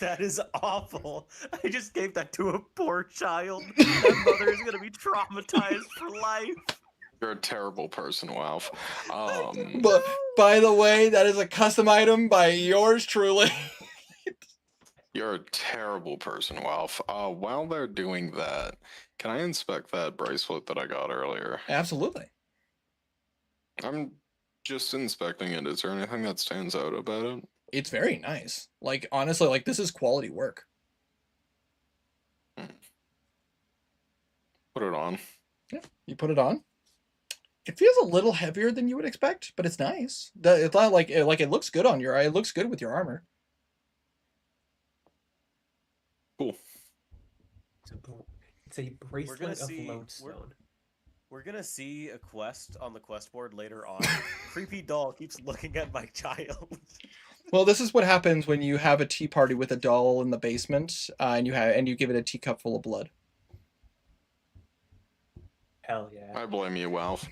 That is awful. I just gave that to a poor child. That mother is going to be traumatized for life. You're a terrible person, Ralph. But by the way, that is a custom item by yours truly. You're a terrible person, Ralph. While they're doing that, can I inspect that bracelet that I got earlier? Absolutely. I'm just inspecting it. Is there anything that stands out about it? It's very nice. Like honestly, like this is quality work. Put it on. Yeah, you put it on. It feels a little heavier than you would expect, but it's nice. It's not like it looks good on your. It looks good with your armor. Cool. It's a bracelet of lodestone. We're gonna see a quest on the quest board later on. Creepy doll keeps looking at my child. Well, this is what happens when you have a tea party with a doll in the basement, and you give it a teacup full of blood. Hell yeah. I blame you, Ralph.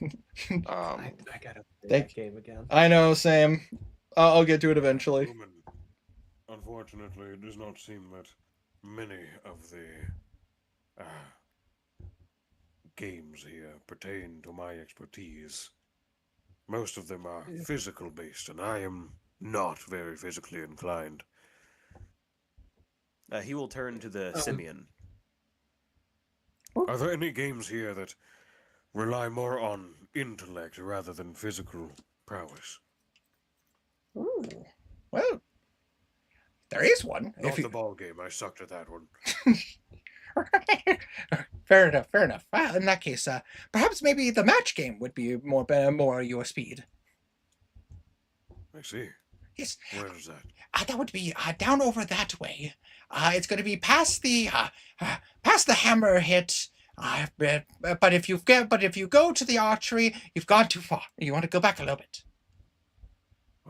I gotta play Thank- that game again. I know, Sam. I'll get to it eventually. Woman, unfortunately, it does not seem that many of the games here pertain to my expertise. Most of them are physical based, and I am not very physically inclined. He will turn to the simian. Are there any games here that rely more on intellect rather than physical prowess. Ooh. Well, there is one. Not the ball game. I sucked at that one. Fair enough. Fair enough. Well, in that case, perhaps maybe the match game would be more your speed. I see. Yes. Where is that? That would be down over that way. It's going to be past the hammer hit. But if you go to the archery, you've gone too far. You want to go back a little bit.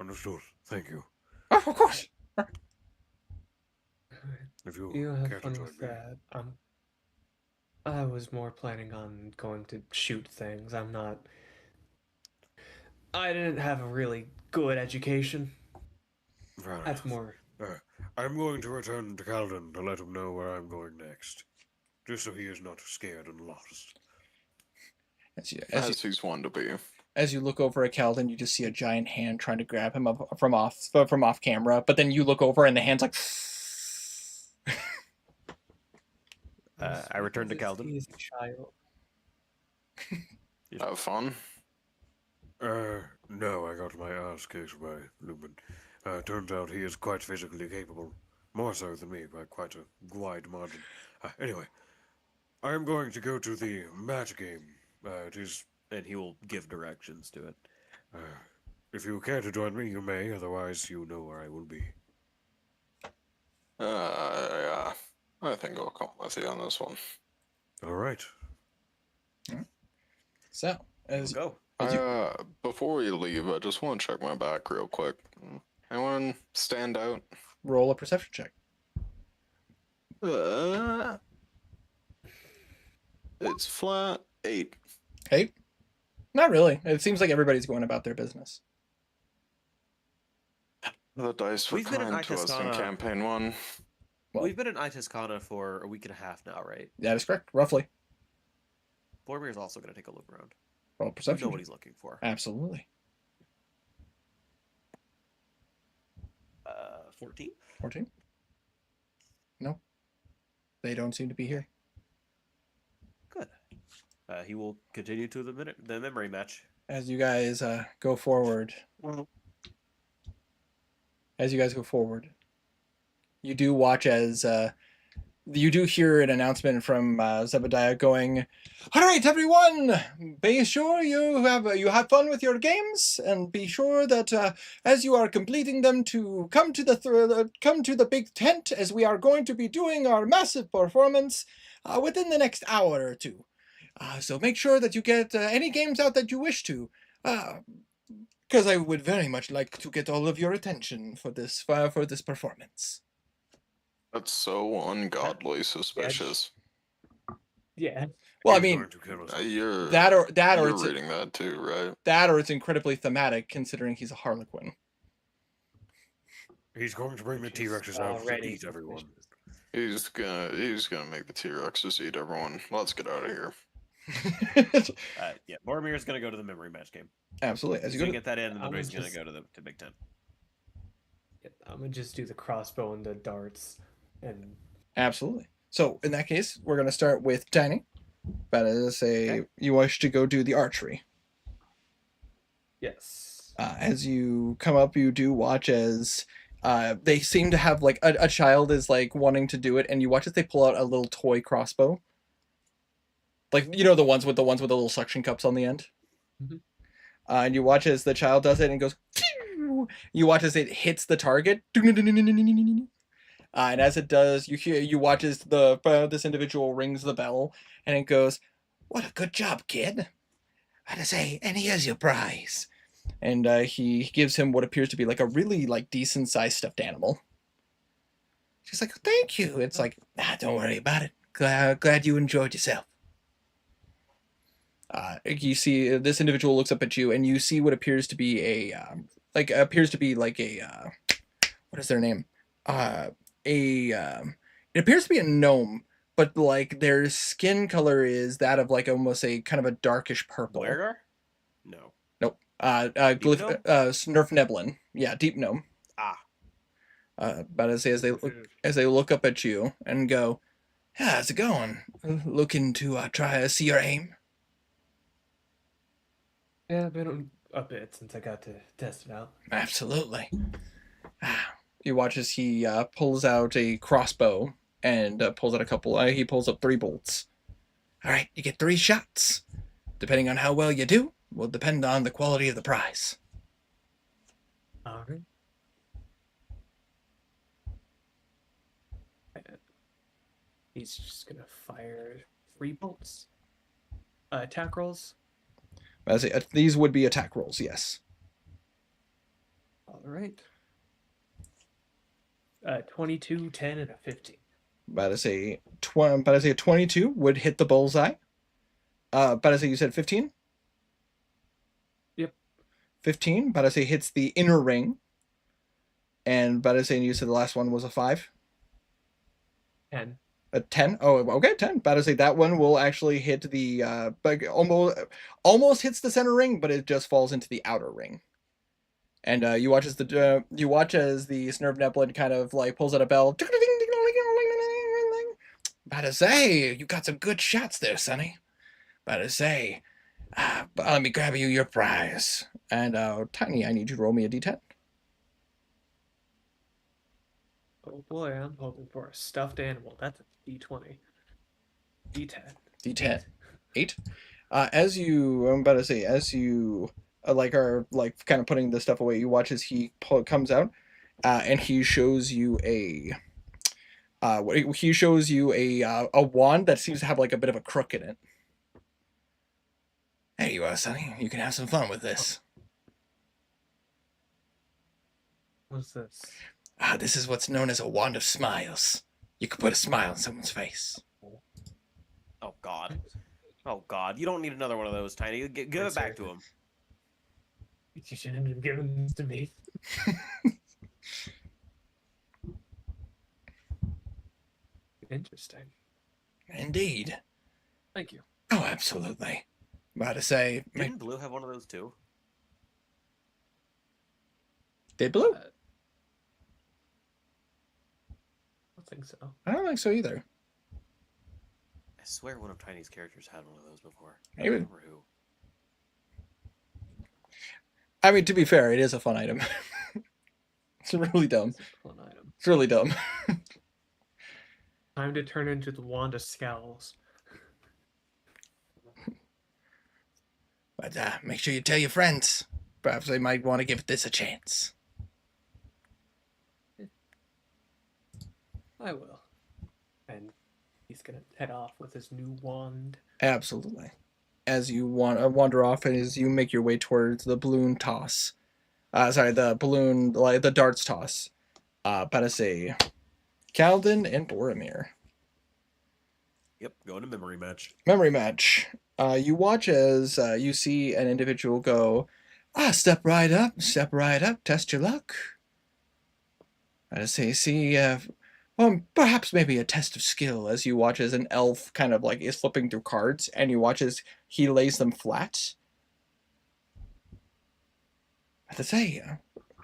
Understood. Thank you. Oh, of course. If you You have care to fun join with me. that. I was more planning on going to shoot things. I didn't have a really good education. Fair enough. That's more. I'm going to return to Calden to let him know where I'm going next. Just so he is not scared and lost. As he's one to be. As you look over at Calden, you just see a giant hand trying to grab him up from off camera. But then you look over and the hand's like. I return to Because Calden. He's a child. Have fun. No, I got my ass kicked by Lupin. Turns out he is quite physically capable. More so than me by quite a wide margin. Anyway, I am going to go to the match game. It is... And he will give directions to it. If you care to join me, you may. Otherwise, you know where I will be. Yeah. I think I'll come with you on this one. All right. So, We'll go. Before we leave, I just want to check my back real quick. Anyone stand out? roll a perception check. It's flat 8. Hey, not really. It seems like everybody's going about their business. The dice were We've been in kind to us in Itascana. campaign 1. Well- We've been in Itascana for a week and a half now, right? That is correct, roughly. Boromir's also going to take a look around. Roll a We perception. know what he's looking for. Absolutely. 14? 14? No. They don't seem to be here. Good. He will continue to the memory match. As you guys go forward, you do watch as you do hear an announcement from Zebediah going, "All right, everyone, be sure you have fun with your games, and be sure that as you are completing them, to come to the big tent, as we are going to be doing our massive performance within the next hour or two. So make sure that you get any games out that you wish to." Because I would very much like to get all of your attention for this performance. That's so ungodly suspicious. Yeah. Well, I He's mean, going to kill us. You're or you're it's reading that too, right? that or it's incredibly thematic considering he's a Harlequin. He's going to bring the T-Rexes out to Already eat everyone. He's gonna make the T-Rexes eat everyone. Let's get out of here. Yeah, Boromir's going to go to the memory match game. Absolutely. As He's you go going to, to get that in, and then I'm he's going to just- go to Big Ten. I'm gonna just do the crossbow and the darts, and absolutely. So in that case, we're gonna start with Danny. But as say you wish to go do the archery. yes. As you come up, you do watch as they seem to have like a child is like wanting to do it, and you watch as they pull out a little toy crossbow. Like, you know, the ones with the little suction cups on the end. Mhm. And you watch as the child does it and goes. Pew! You watch as it hits the target. And as it does, you watch as this individual rings the bell, and it goes, "What a good job, kid! I'd say, and here's your prize." And he gives him what appears to be like a really like decent sized stuffed animal. She's like, "Thank you." It's like, don't worry about it. Glad you enjoyed yourself. You see, this individual looks up at you, and you see what appears to be what is their name? It appears to be a gnome, but like their skin color is that of like almost a kind of a darkish purple. Where? No. Nope. Deep Glyph, gnome? Snurf Neblin. Yeah, deep gnome. Ah. But as they look up at you and go, "How's it going? Looking to try to see your aim?" Yeah, been a bit since I got to test it out. Absolutely. You watch as he pulls out a crossbow and pulls out a couple. He pulls up 3 bolts. All right, you get 3 shots. Depending on how well you do, will depend on the quality of the prize. All right. He's just gonna fire 3 bolts. Attack rolls. These would be attack rolls, yes. All right. 22, 10, and a 15. About to say a 22 would hit the bullseye. About to say you said 15? Yep. 15, about to say hits the inner ring. And about to say you said the last one was a 5? 10. A 10? Oh, okay, 10. About to say that one will actually hit the almost hits the center ring, but it just falls into the outer ring. And you watch as the Snurb Neblin kind of like pulls out a bell. About to say, you got some good shots there, Sonny. About to say, let me grab you your prize. And Tiny, I need you to roll me a d10. Oh boy, I'm hoping for a stuffed animal. That's a D20. D10. D10. 8. As you, I'm about to say, as you are like kind of putting the stuff away, you watch as he comes out, and he shows you a wand that seems to have like a bit of a crook in it. There you are, Sonny. You can have some fun with this. What's this? This is what's known as a wand of smiles. You could put a smile on someone's face. Oh God. Oh God. You don't need another one of those, Tiny. Give it back to him. You shouldn't have given this to me. Interesting. Indeed. Thank you. Oh, absolutely. About to say, Didn't Blue have one of those too? did Blue? I don't think so. I don't think so either. I swear one of Tiny's characters had one of those before. I Maybe. don't remember who. I mean, to be fair, it is a fun item. It's really dumb. It's a fun item. It's really dumb. Time to turn into the wand of scowls. But make sure you tell your friends. Perhaps they might want to give this a chance. I will. And he's gonna head off with his new wand. Absolutely. As you wander off, and as you make your way towards the balloon toss. The darts toss. About to say, Kaladin and Boromir. Yep, going to memory match. Memory match. You watch as you see an individual go, step right up, test your luck. I say, perhaps maybe a test of skill, as you watch as an elf kind of like is flipping through cards, and you watch as he lays them flat. I say,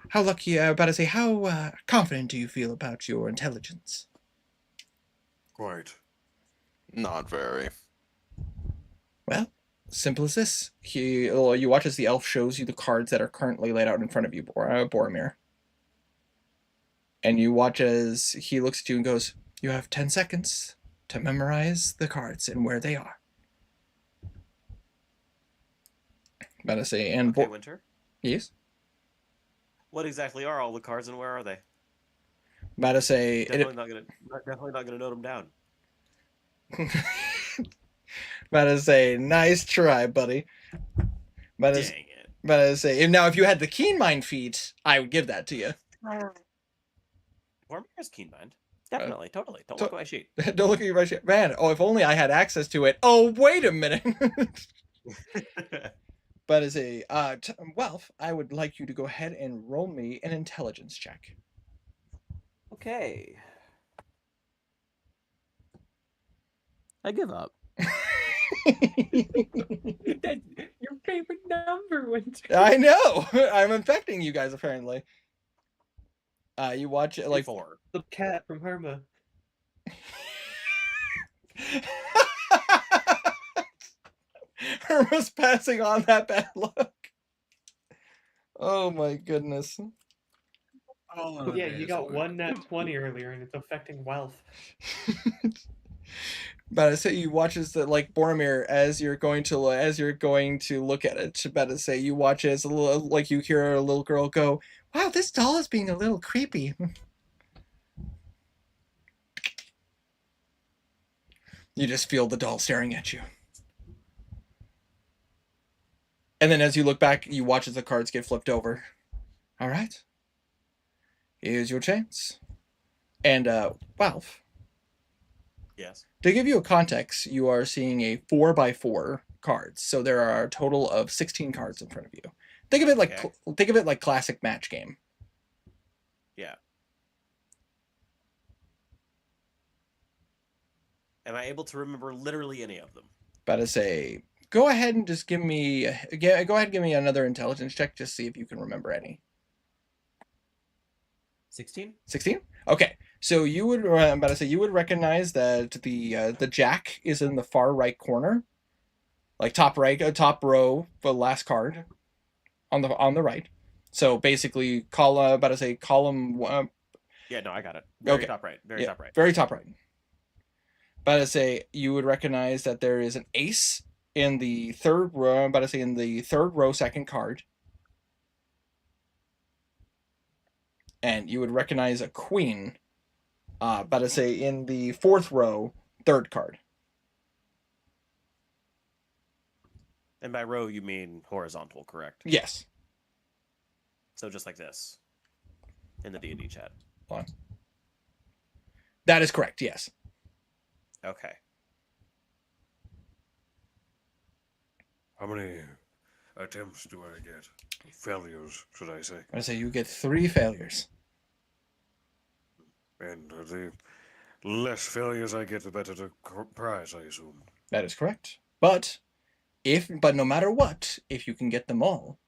how lucky, how confident do you feel about your intelligence? Quite. Not very. Well, simple as this. You watch as the elf shows you the cards that are currently laid out in front of you, Boromir. And you watch as he looks at you and goes, you have 10 seconds to memorize the cards and where they are. About to say, and Okay, Winter. yes? What exactly are all the cards and where are they? About to say, Definitely not gonna note them down. about to say, nice try, buddy. About to, Dang it. about to say, if you had the keen mind feat, I would give that to you. Boromir has keen mind. Definitely, totally. Don't to- look at my sheet. Don't look at your shit. Man, if only I had access to it. Oh, wait a minute. But as a Welf, I would like you to go ahead and roll me an intelligence check. Okay. I give up. That's your favorite number, Winter. I know. I'm infecting you guys apparently. You watch it like 4. The cat from Herma. Herma's passing on that bad luck. Oh my goodness. All in a Yeah, you day's got work. one nat 20 earlier, and it's affecting wealth. About to say you watch as the like Boromir as you're going to look at it. About to say you watch as a little, like you hear a little girl go, "Wow, this doll is being a little creepy." You just feel the doll staring at you. And then as you look back, you watch as the cards get flipped over. All right. Here's your chance. And Ralph, Yes. to give you a context, you are seeing a 4x4 cards. So there are a total of 16 cards in front of you. Think of it like Okay. classic match game. Yeah. Am I able to remember literally any of them? About to say, go ahead and just give me another intelligence check, just see if you can remember any. 16? 16? Okay. So you would I'm about to say you would recognize that the jack is in the far right corner, like top right, top row, the last card on the right. So basically, about to say column. Yeah, no, I got it. Very Okay. top right. Very Yeah, top right. very top right. About to say you would recognize that there is an ace in the third row. I'm about to say in the third row, second card, and you would recognize a queen. About to say in the fourth row, third card. And by row, you mean horizontal, correct? Yes. So just like this in the D&D chat. Hold on. That is correct. Yes. Okay. How many attempts do I get? Failures, should I say? I say you get 3 failures. And the less failures I get, the better the prize, I assume. That is correct. But no matter what, if you can get them all,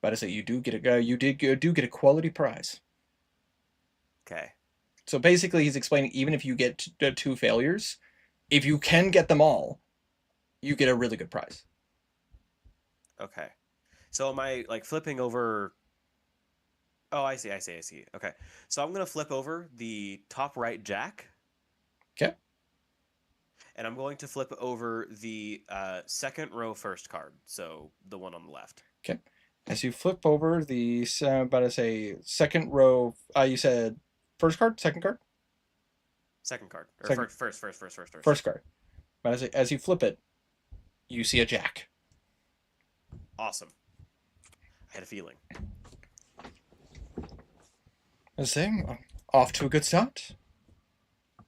but I say you do get a quality prize. Okay. So basically, he's explaining even if you get 2 failures, if you can get them all, you get a really good prize. Okay. So am I like flipping over? Oh, I see. Okay. So I'm going to flip over the top right jack. Okay. And I'm going to flip over the second row first card. So the one on the left. Okay. As you flip over the, about to say, second row, you said first card, second card? Second card. Or Second. First. First card. But as you flip it, you see a jack. Awesome. I had a feeling. Let's say, off to a good start.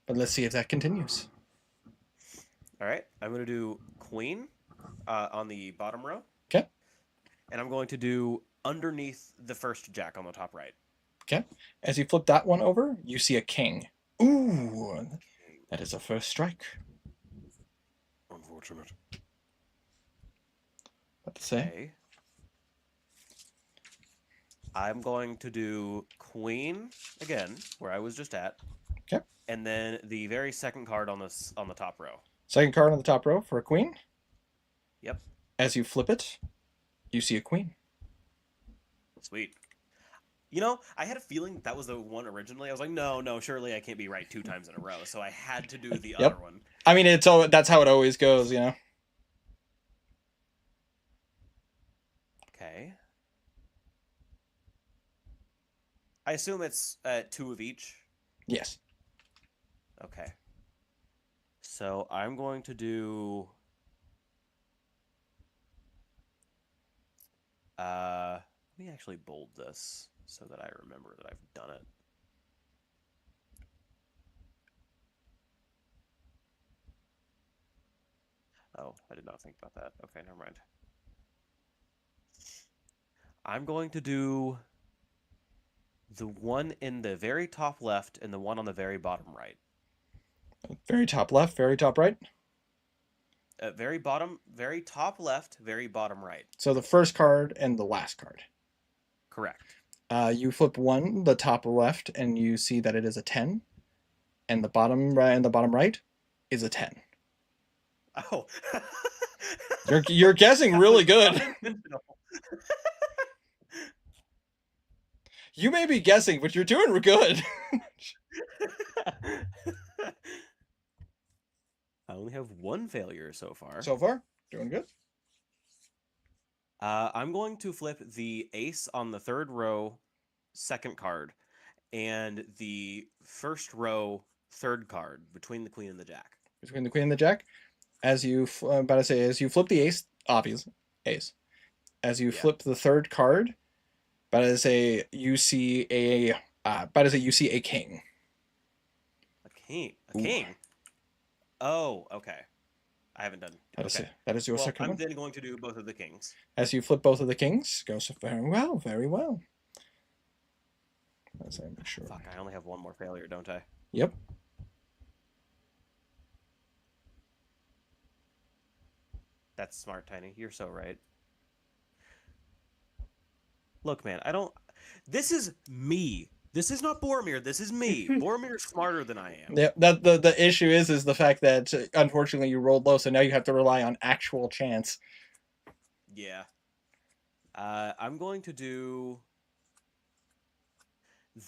But let's see if that continues. All right. I'm going to do queen on the bottom row. Okay. And I'm going to do underneath the first jack on the top right. Okay. As you flip that one over, you see a king. Ooh, that is a first strike. Unfortunate. Let's say. Okay. I'm going to do queen again, where I was just at. Okay. And then the very second card on the top row. Second card on the top row for a queen. Yep. As you flip it, you see a queen. Sweet. You know, I had a feeling that was the one originally. I was like, no, surely I can't be right 2 times in a row. So I had to do the Yep. other one. I mean, that's how it always goes, you know. Okay. I assume it's 2 of each. Yes. Okay. So I'm going to do. Let me actually bold this so that I remember that I've done it. Oh, I did not think about that. Okay, never mind. I'm going to do the one in the very top left and the one on the very bottom right. Very top left, very top right. Very bottom, very top left, very bottom right. So the first card and the last card. Correct. You flip one, the top left, and you see that it is a 10, and the bottom right is a 10. Oh. You're guessing really good. You may be guessing, but you're doing good. I only have one failure so far. So far, doing good. I'm going to flip the ace on the third row, second card, and the first row, third card between the queen and the jack. Between the queen and the jack, as you about to say, as you flip the ace, obvious ace. As you Yeah. flip the third card, about to say you see a you see a king. A king. A Ooh. king. Oh, okay. I haven't done. Okay. That is your Well, second I'm one. then going to do both of the kings. As you flip both of the kings, goes very well, very well. Let's make sure. Fuck, I only have one more failure, don't I? Yep. That's smart, Tiny. You're so right. Look, man, I don't. This is me. This is not Boromir. This is me. Boromir's smarter than I am. Yeah. That the issue is the fact that unfortunately you rolled low, so now you have to rely on actual chance. Yeah. I'm going to do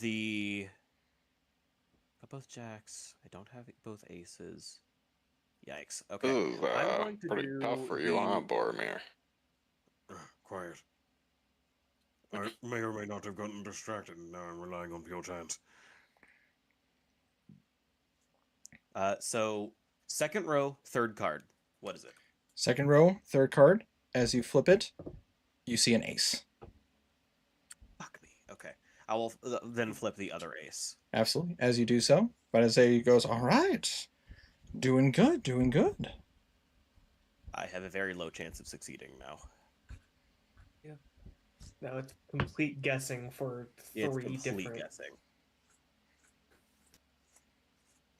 the. Got both jacks. I don't have both aces. Yikes. Okay. Ooh, I'm going to pretty do tough for you, huh, Boromir? Quiet. I may or may not have gotten distracted, and now I'm relying on pure chance. So second row, third card. What is it? Second row, third card. As you flip it, you see an ace. Fuck me. Okay. I will then flip the other ace. Absolutely. As you do so, but as he goes, all right, doing good, doing good. I have a very low chance of succeeding now. Now it's complete guessing for It's three complete different. guessing.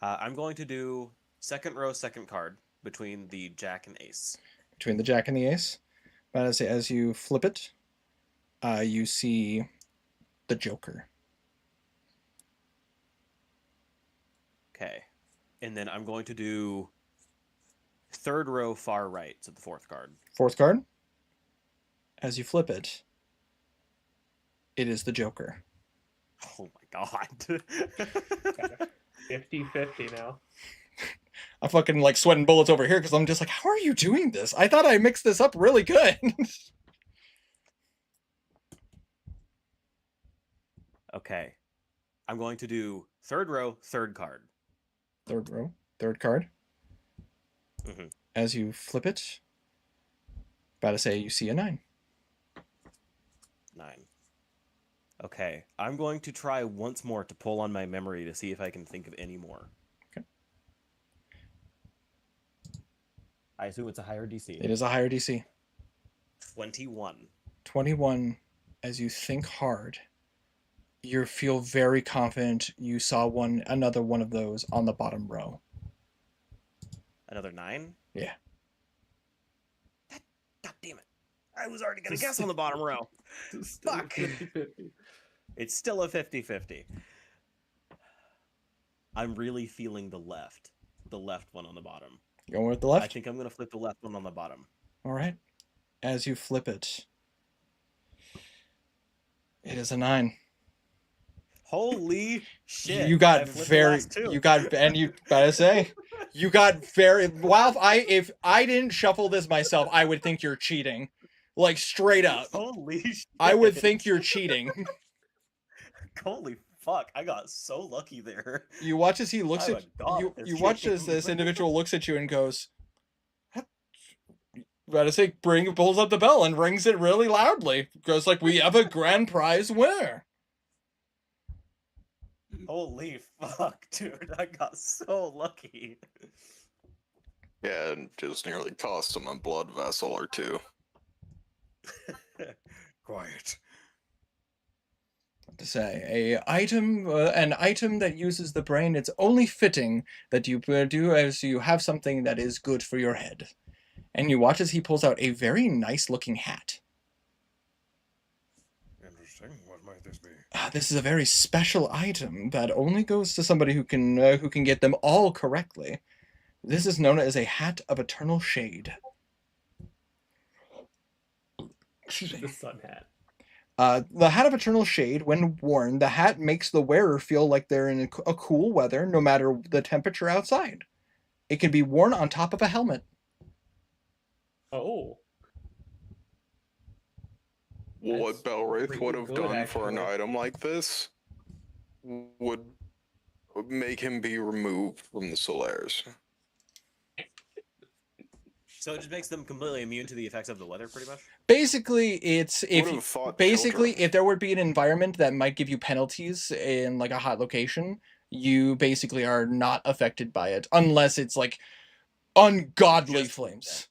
I'm going to do second row, second card between the jack and ace. Between the jack and the ace, but as you flip it, you see the Joker. Okay. And then I'm going to do third row, far right, so the fourth card. Fourth card. As you flip it, it is the Joker. Oh my god. 50-50 now. I'm fucking like sweating bullets over here because I'm just like, how are you doing this? I thought I mixed this up really good. Okay. I'm going to do third row, third card. Third row, third card. Mhm. As you flip it, about to say you see a 9. 9. Okay. I'm going to try once more to pull on my memory to see if I can think of any more. Okay. I assume it's a higher DC. It is a higher DC. 21. 21. As you think hard, you feel very confident you saw another one of those on the bottom row. Another 9? Yeah. God damn it. I was already going to guess on the bottom row. Fuck. 50-50. It's still a 50-50. I'm really feeling the left one on the bottom. Going with the I left? think I'm going to flip the left one on the bottom. All right. As you flip it, it is a 9. Holy shit. You got I flipped the very, last two. you got, and you gotta say, you got very, wow, if I didn't shuffle this myself, I would think you're cheating. Like, straight up. Holy shit. I would think you're cheating. Holy fuck. I got so lucky there. You watch as he looks I'm at a god you. at this You watch game. as this individual looks at you and goes, "Gotta say, pulls up the bell and rings it really loudly." Goes like, "We have a grand prize winner." Holy fuck, dude. I got so lucky. Yeah, and just nearly cost him a blood vessel or two. Quiet. To say an item that uses the brain. It's only fitting that you do as you have something that is good for your head. And you watch as he pulls out a very nice looking hat. Interesting. What might this be? This is a very special item that only goes to somebody who can get them all correctly. This is known as a hat of eternal shade. Excuse me. The sun hat. The Hat of Eternal Shade, when worn, the hat makes the wearer feel like they're in a cool weather no matter the temperature outside. It can be worn on top of a helmet. Oh, What That's Belwraith pretty would have good, done for an actually. item like this would make him be removed from the Solaris. So it just makes them completely immune to the effects of the weather, pretty much. Basically, it's Would have thought children. if there would be an environment that might give you penalties in like a hot location, you basically are not affected by it unless it's like ungodly Just- flames.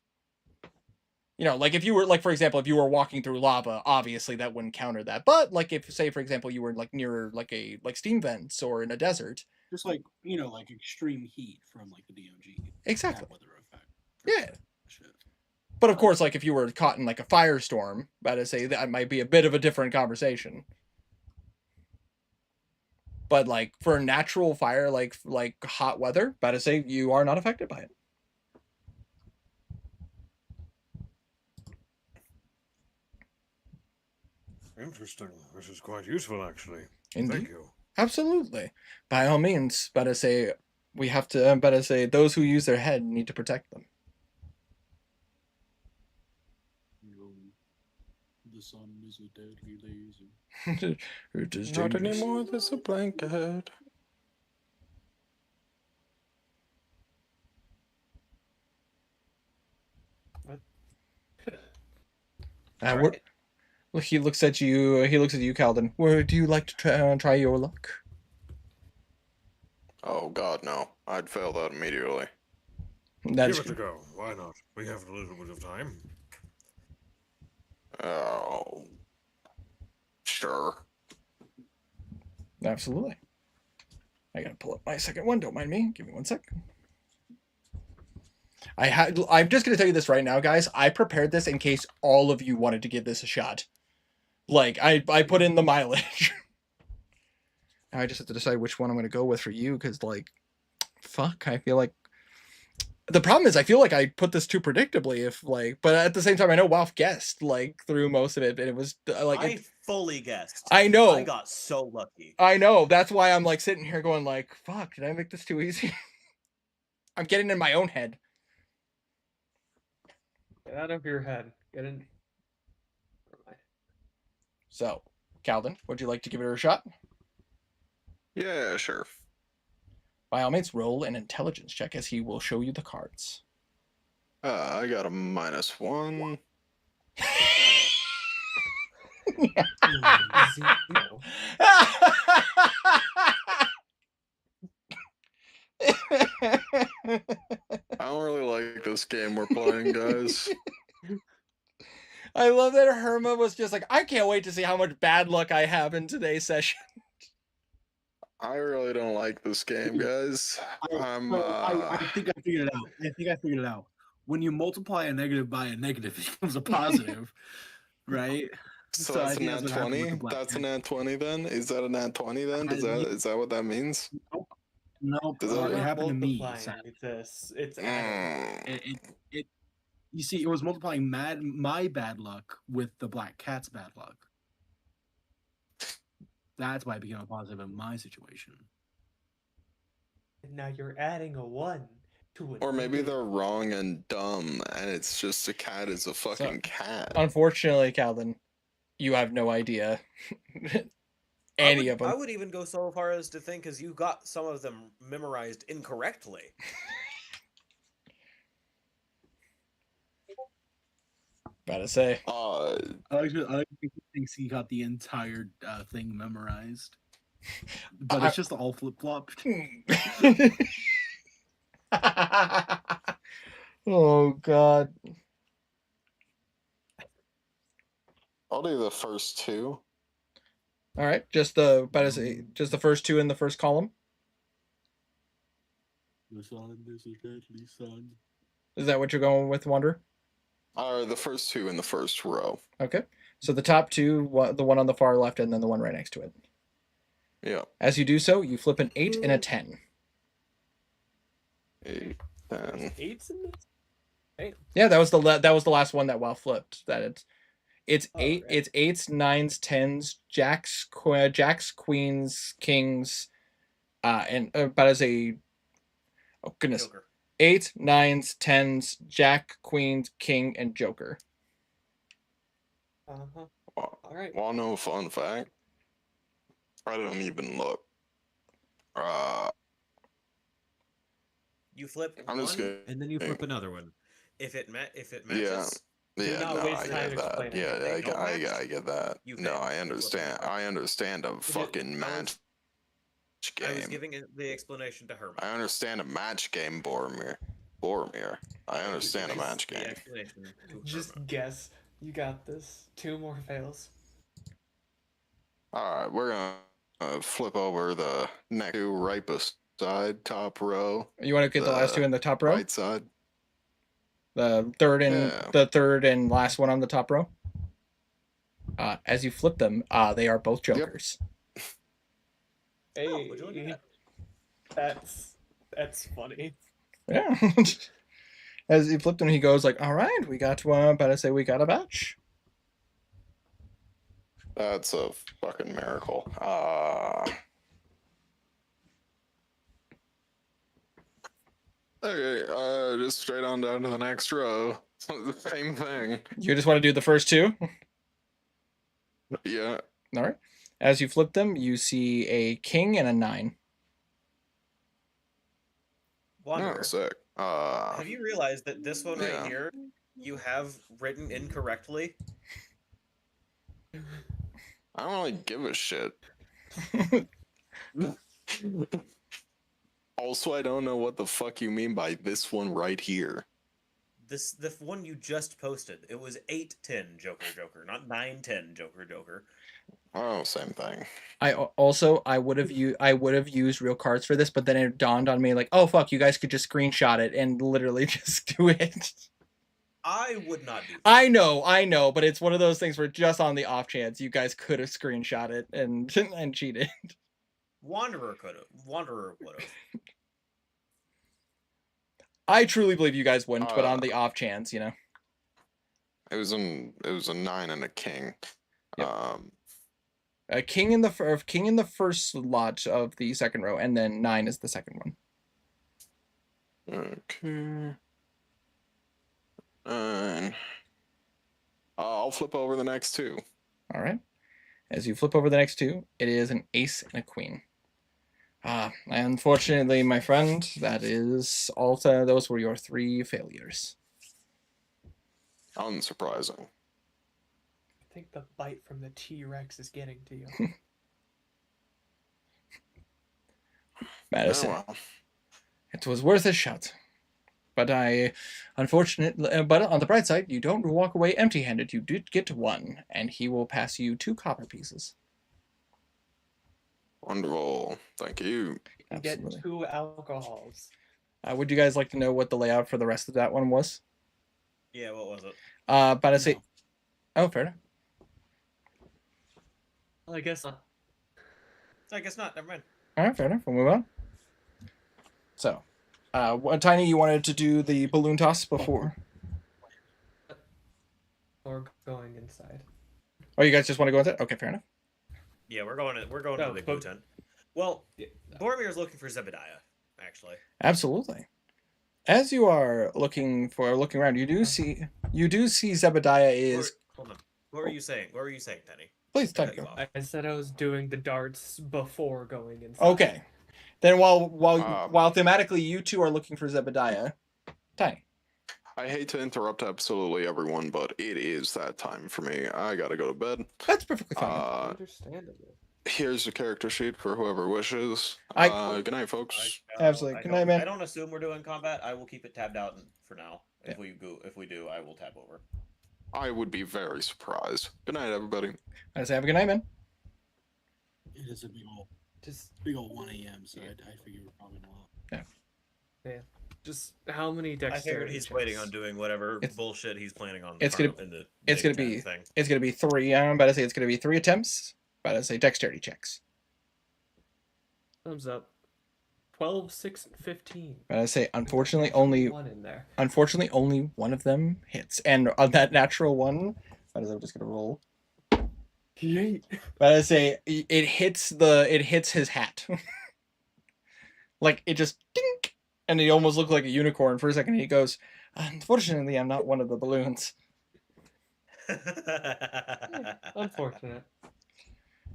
You know, like if you were like, for example, if you were walking through lava, obviously that wouldn't counter that. But like if, say, for example, you were like near like steam vents or in a desert, Just like, you know, like extreme heat from like the DOG. exactly. That weather effect. Yeah. Shit. But of course, like if you were caught in like a firestorm, about to say that might be a bit of a different conversation. But like for natural fire, like hot weather, about to say you are not affected by it. Interesting. This is quite useful, actually. Indeed. Thank you. Absolutely. By all means, about to say we have to. About to say those who use their head need to protect them. The sun is a deadly laser. It is Not dangerous. anymore, there's a blanket. What? Look, he looks at you. He looks at you, Calden. Where do you like to try your luck? Oh god, no. I'd fail that immediately. That's Give it a go. Why not? We have a little bit of time. Oh. Sure. absolutely. I gotta pull up my second one. Don't mind me. Give me 1 sec. I'm just gonna tell you this right now, guys. I prepared this in case all of you wanted to give this a shot. Like I put in the mileage. Now I just have to decide which one I'm gonna go with for you, because like, fuck, I feel like the problem is I feel like I put this too predictably. If like, but at the same time, I know Walf guessed like through most of it, and it was like I fully guessed. I know. I got so lucky. I know. That's why I'm like sitting here going like, fuck, did I make this too easy? I'm getting in my own head. Get out of your head. Get in. Never mind. So, Calvin, would you like to give it a shot? Yeah, sure. By all means, roll an intelligence check as he will show you the cards. I got a -1. Zero. I don't really like this game we're playing, guys. I love that Herma was just like, I can't wait to see how much bad luck I have in today's session. I really don't like this game, guys. I think I figured it out. When you multiply a negative by a negative, it becomes a positive, right? So So I that's a think nat that's what happened with 20? the black That's a cat. nat 20 then? Is that a nat 20 then? Is that what that means? Nope. Does that It work? happened to me. Multiplying, it's adding. Mm. You see, it was multiplying my bad luck with the black cat's bad luck. That's why it became a positive in my situation. And now you're adding a 1 to it. Or maybe they're wrong and dumb, and it's just a cat is a fucking cat. Unfortunately, Calvin, you have no idea any of them. I would even go so far as to think, because you got some of them memorized incorrectly. About to say. I like to think he thinks he got the entire thing memorized, but it's just all flip flopped. Oh God. I'll do the first two. All right, just the first two in the first column. The sun is a deadly sun. Is that what you're going with, Wonder? The first two in the first row. Okay. So the top two, the one on the far left, and then the one right next to it. Yeah. As you do so, you flip an 8 and a 10. 8, 10. 8s in this? Yeah, that was the last one that Wow flipped. It's All eight. right. It's eights, nines, tens, jacks, jacks, queens, kings, and about as a oh goodness, Joker. eights, nines, tens, jack, queens, king, and joker. Uh-huh. Wa- All right. Wanna know a fun fact? I don't even look. You flip I'm one, just kidding. And then you flip another one. if it matches, Do Yeah, not no, waste I time get that. explaining Yeah, anything. I, Don't I, match? I get that. You No, fail. I You flip understand. another. I understand a fucking I was- match I was game. giving the explanation to Herman. I understand a match game, Boromir. Boromir. I understand a Giving match the game. explanation to Just Herman. guess. You got this. 2 more fails. All right, we're gonna flip over the next two right beside top row, You want to get the last two in the top row? right side. The third and Yeah. the third and last one on the top row. As you flip them, they are both Yep. jokers. Hey, would you look at that's funny. Yeah. As he flipped them, he goes like, "All right, we got one. But I say we got a batch." That's a fucking miracle. Okay, just straight on down to the next row. The same thing. You just want to do the first two. Yeah. All right. As you flip them, you see a king and a 9. Wanderer, Oh, sick. have you realized that this one yeah. right here you have written incorrectly? I don't really give a shit. Also, I don't know what the fuck you mean by this one right here. The one you just posted. It was 8-10 Joker, not 9-10 Joker. Oh, same thing. I would have used real cards for this, but then it dawned on me like, oh fuck, you guys could just screenshot it and literally just do it. I would not do that. I know, but it's one of those things where just on the off chance you guys could have screenshot it and cheated. Wanderer would have. I truly believe you guys wouldn't, but on Uh, the off chance, It was a 9 and a king. Yep. A king in the first slot of the second row, and then 9 is the second one. Okay. 9. I'll flip over the next two. All right. As you flip over the next two, it is an ace and a queen. Unfortunately, my friend, that is also those were your 3 failures. Unsurprising. I think the bite from the T-Rex is getting to you. Madison, Oh, well. it was worth a shot. But but on the bright side, you don't walk away empty-handed. You did get 1, and he will pass you 2 copper pieces. Wonderful. Thank you. You get Absolutely. 2 alcohols. Would you guys like to know what the layout for the rest of that one was? Yeah, what was it? But I say, oh, fair enough. Well, I guess I guess not. Never mind. All right, fair enough. We'll move on. So, Tiny, you wanted to do the balloon toss before? or going inside. Oh, you guys just want to go inside? Okay, fair enough. Yeah, we're going No, to the blue but- tent. Well, Boromir's looking for Zebediah, actually. Absolutely. As you are looking around, you do see Zebediah is. Hold on. What were you saying? What were you saying, Penny? Please, I Tiny, cut you go. off. I said I was doing the darts before going inside. Okay. Then while Um, thematically you two are looking for Zebediah, Tiny. I hate to interrupt absolutely everyone, but it is that time for me. I gotta go to bed. That's perfectly fine. Understandable. Here's the character sheet for whoever wishes. I- Good night, folks. Absolutely. Good night, man. I don't assume we're doing combat. I will keep it tabbed out for now. If Yeah. we do, I will tab over. I would be very surprised. Good night, everybody. I say have a good night, man. It is a Just big old 1 a.m. So I figure we're probably not. just how many I dexterity figured he's waiting checks? on doing whatever It's- bullshit he's planning on. it's gonna- in the it's main gonna be- tent thing. It's gonna be 3. I'm about to say it's gonna be 3 attempts. About to say dexterity checks. Thumbs up. 12, 6, and 15. But I say unfortunately only one in there. one of them hits, and on that natural one, I'm just gonna roll. Yeet. But I say it hits his hat. Like it just dink, and he almost looked like a unicorn for a second. He goes, "Unfortunately, I'm not one of the balloons." Unfortunate.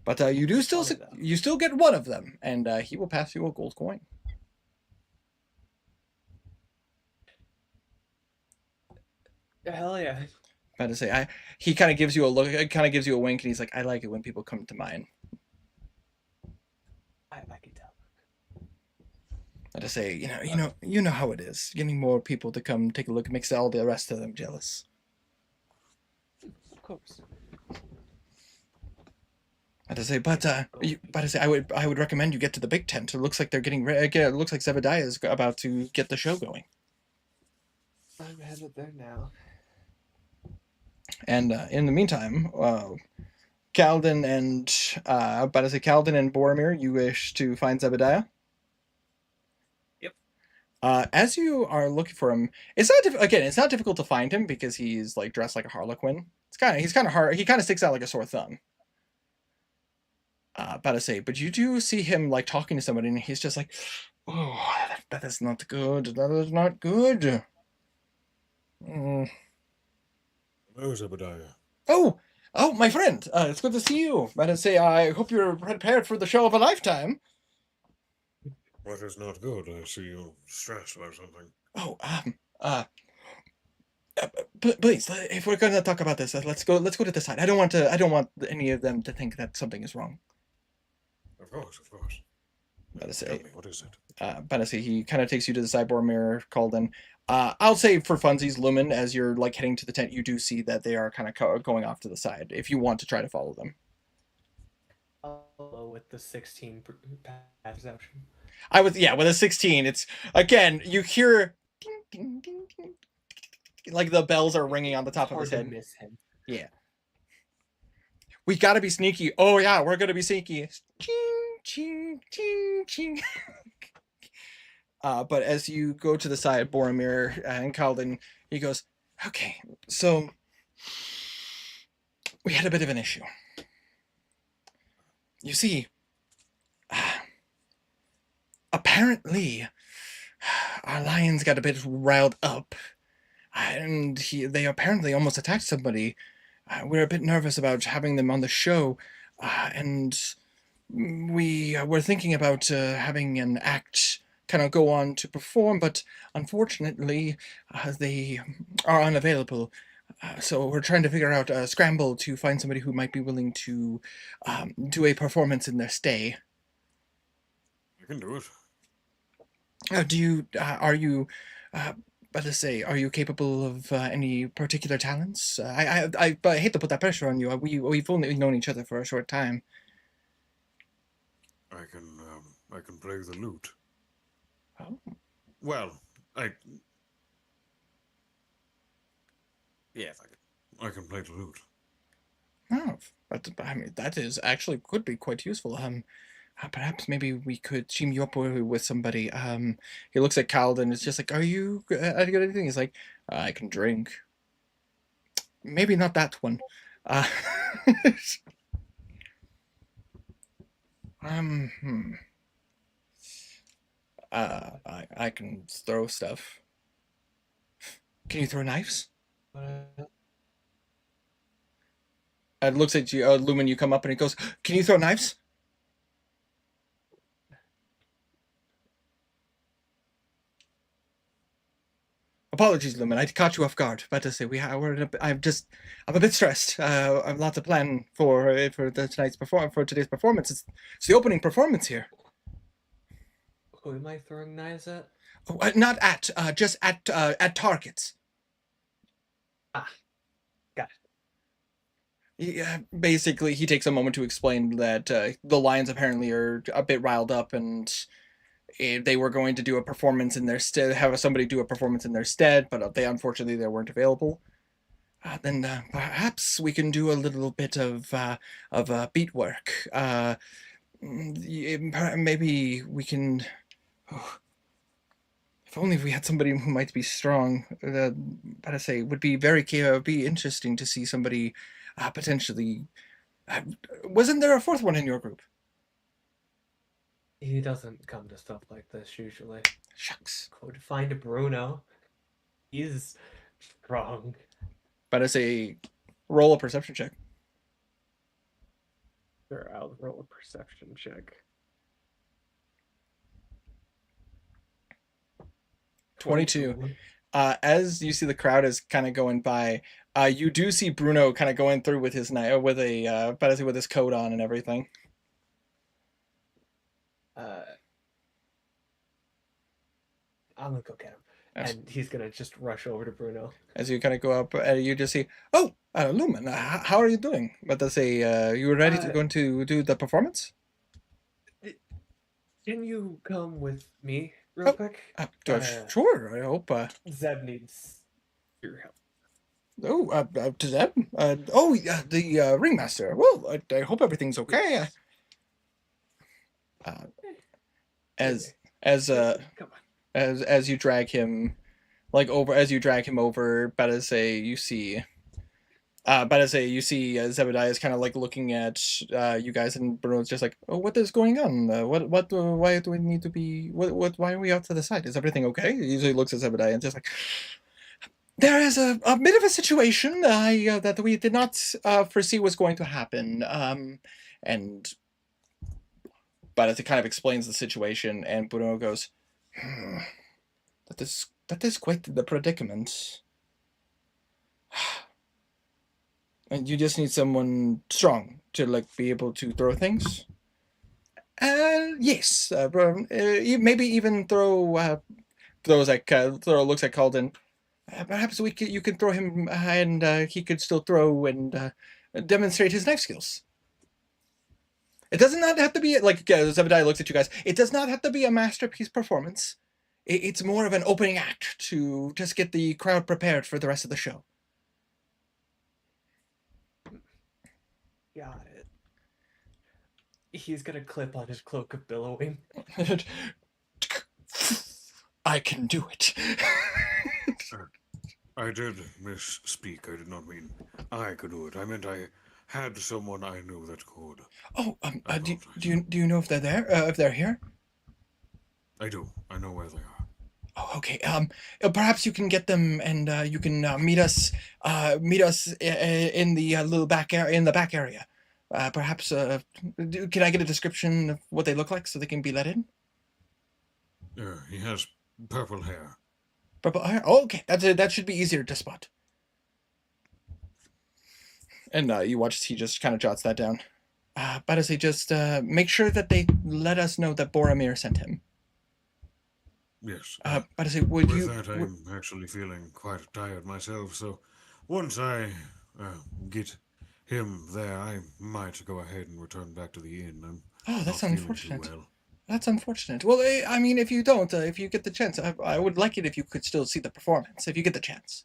But Funny though. you still get one of them, and he will pass you a gold coin. Hell yeah. About to say, he kind of gives you a look, kind of gives you a wink, and he's like, "I like it when people come to mine." I can tell. About to say, you know how it is. Getting more people to come take a look makes all the rest of them jealous. Of course. About to say, I would recommend you get to the big tent. It looks like they're getting ready. It looks like Zebediah is about to get the show going. I'm headed there now. And in the meantime, Kalden and Kalden and Boromir, you wish to find Zebediah? Yep. As you are looking for him, it's not difficult to find him because he's like dressed like a harlequin. He's kind of hard. He kind of sticks out like a sore thumb. But you do see him like talking to somebody, and he's just like, "Oh, that is not good. That is not good." Mm. Hello, Zebediah. Oh, my friend. It's good to see you. I hope you're prepared for the show of a lifetime. What is not good? I see you stressed about something. Oh, please, if we're gonna talk about this, let's go to the side. I don't want any of them to think that something is wrong. Of course, of course. About to say, Tell me, what is it? he kind of takes you to the sideboard mirror, Calden. I'll say for funsies, Lumen, as you're like heading to the tent, you do see that they are kind of going off to the side. If you want to try to follow them, With the 16 perception. with a 16, it's again you hear ding, ding, ding, ding, like the bells are ringing on the top of his head. Miss him. Yeah. We gotta be sneaky. Oh yeah, we're gonna be sneaky. Ching, ching, ching, ching. But as you go to the side, Boromir and Kalden, he goes, "Okay, so we had a bit of an issue. You see, apparently, our lions got a bit riled up, and they apparently almost attacked somebody. We're a bit nervous about having them on the show, and we were thinking about having an act kind of go on to perform, but unfortunately, they are unavailable. So we're trying to figure out a scramble to find somebody who might be willing to do a performance in their stay. I can do it. Are you are you capable of any particular talents? I hate to put that pressure on you. We've only known each other for a short time. I can play the lute. Oh. Well, Yeah, if I could. I can play the lute. Oh, but I mean that is actually could be quite useful. Perhaps maybe we could team you up with somebody. He looks at Kalden and is just like, "Are you good at anything?" He's like, "I can drink. Maybe not that one." Uh, hmm. I can throw stuff. Can you throw knives? It looks at you, Lumen. You come up and he goes, "Can you throw knives?" Apologies, Lumen. I caught you off guard. But to say I'm a bit stressed. I have a lot to plan for today's performance. It's the opening performance here. Who am I throwing knives at? Oh, not at, just at targets. Ah, got it. Yeah, basically, he takes a moment to explain that the Lions apparently are a bit riled up, and they were going to do a performance in their stead, have somebody do a performance in their stead, but they weren't available. Then perhaps we can do a little bit of beat work. Maybe we can. Oh, if only we had somebody who might be strong. But I say, would be would be interesting to see somebody potentially. Wasn't there a fourth one in your group? He doesn't come to stuff like this usually. Shucks. Go to find Bruno. He's strong. But I say, roll a perception check. Sure, I'll roll a perception check. 22. As you see the crowd is kind of going by, you do see Bruno kind of going through with his with his coat on and everything. I'm gonna go get him. Yes. And he's gonna just rush over to Bruno. As you kind of go up, you just see, oh, Lumen, how are you doing? But they say, you were ready to go to do the performance? Can you come with me real quick? Sure, I hope. Zeb needs your help. To Zeb? The ringmaster. Well, I hope everything's okay. As Come on. as you drag him over, you see Zebediah is kind of like looking at you guys, and Bruno's just like, oh, what is going on? Why do we need to be, why are we out to the side? Is everything okay? He usually looks at Zebediah and just like, there is a bit of a situation that we did not foresee was going to happen. But as it kind of explains the situation, and Bruno goes, that is quite the predicament. And you just need someone strong to be able to throw things. Yes, maybe even throw looks at Calden. Perhaps you can throw him, and he could still throw and demonstrate his knife skills. It does not have to be Zebediah looks at you guys. It does not have to be a masterpiece performance. It's more of an opening act to just get the crowd prepared for the rest of the show. Got it. He's gonna clip on his cloak of billowing. I can do it. I did misspeak. I did not mean I could do it. I meant I had someone I knew that could. Oh, do you know if they're there? If they're here? I do. I know where they are. Oh, okay. Perhaps you can get them, and you can meet us in the little back area. Perhaps. Can I get a description of what they look like so they can be let in? He has purple hair. Purple hair. Oh, okay. That should be easier to spot. And you watch as he just kind of jots that down. But as he just make sure that they let us know that Boromir sent him. Yes. But I say, I'm actually feeling quite tired myself, so once I get him there, I might go ahead and return back to the inn. That's not feeling unfortunate. too well. That's unfortunate. Well, I mean, if you don't, if you get the chance, I would like it if you could still see the performance, if you get the chance.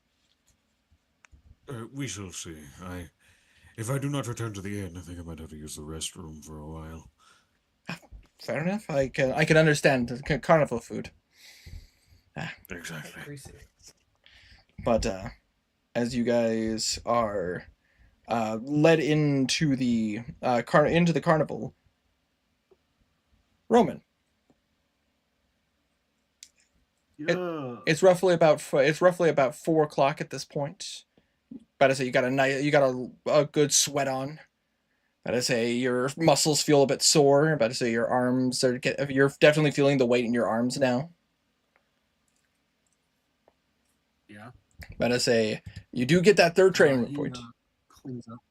We shall see. If I do not return to the inn, I think I might have to use the restroom for a while. Fair enough. I can understand carnival food. Exactly. But as you guys are led into the carnival, Roman. Yeah. It's roughly about 4:00 at this point. But I say you got a good sweat on. But I say your muscles feel a bit sore. But I say your arms you're definitely feeling the weight in your arms now. Yeah. But I say you do get that third training point. Cleans up.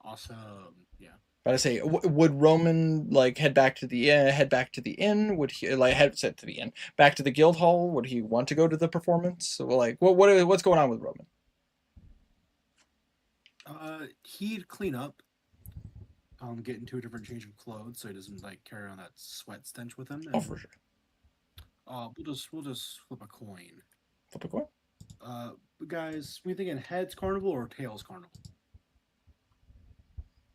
Awesome. Yeah. But I say, would Roman head back to the inn? Would he head to the inn, back to the guild hall? Would he want to go to the performance? So, what's going on with Roman? He'd clean up, get into a different change of clothes so he doesn't carry on that sweat stench with him. Oh, for sure. We'll just flip a coin. Flip a coin. Guys, we thinking heads carnival or tails carnival?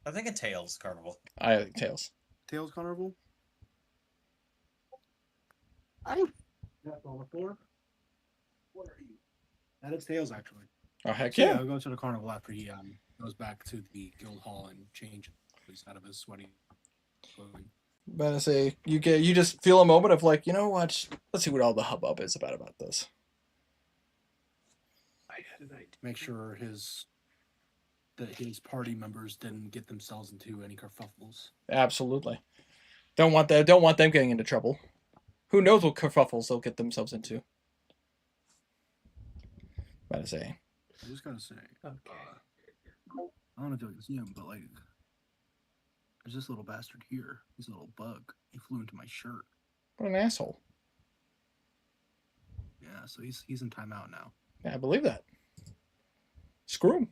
I think a Tails carnival. I think tails. Tails carnival. That's on the floor. What are you? That is tails, actually. Oh heck So, yeah! I'll go to the carnival after he goes back to the guild hall and changes out of his sweaty clothing. But I say you just feel a moment of like, you know what? Let's see what all the hubbub is about this. I had an idea. Make sure that his party members didn't get themselves into any kerfuffles. Absolutely. Don't want them getting into trouble. Who knows what kerfuffles they'll get themselves into? But I say. I just gotta say, Okay. I don't know if you can see him, but like, there's this little bastard here. He's a little bug. He flew into my shirt. What an asshole. Yeah, so he's in timeout now. Yeah, I believe that. Screw him.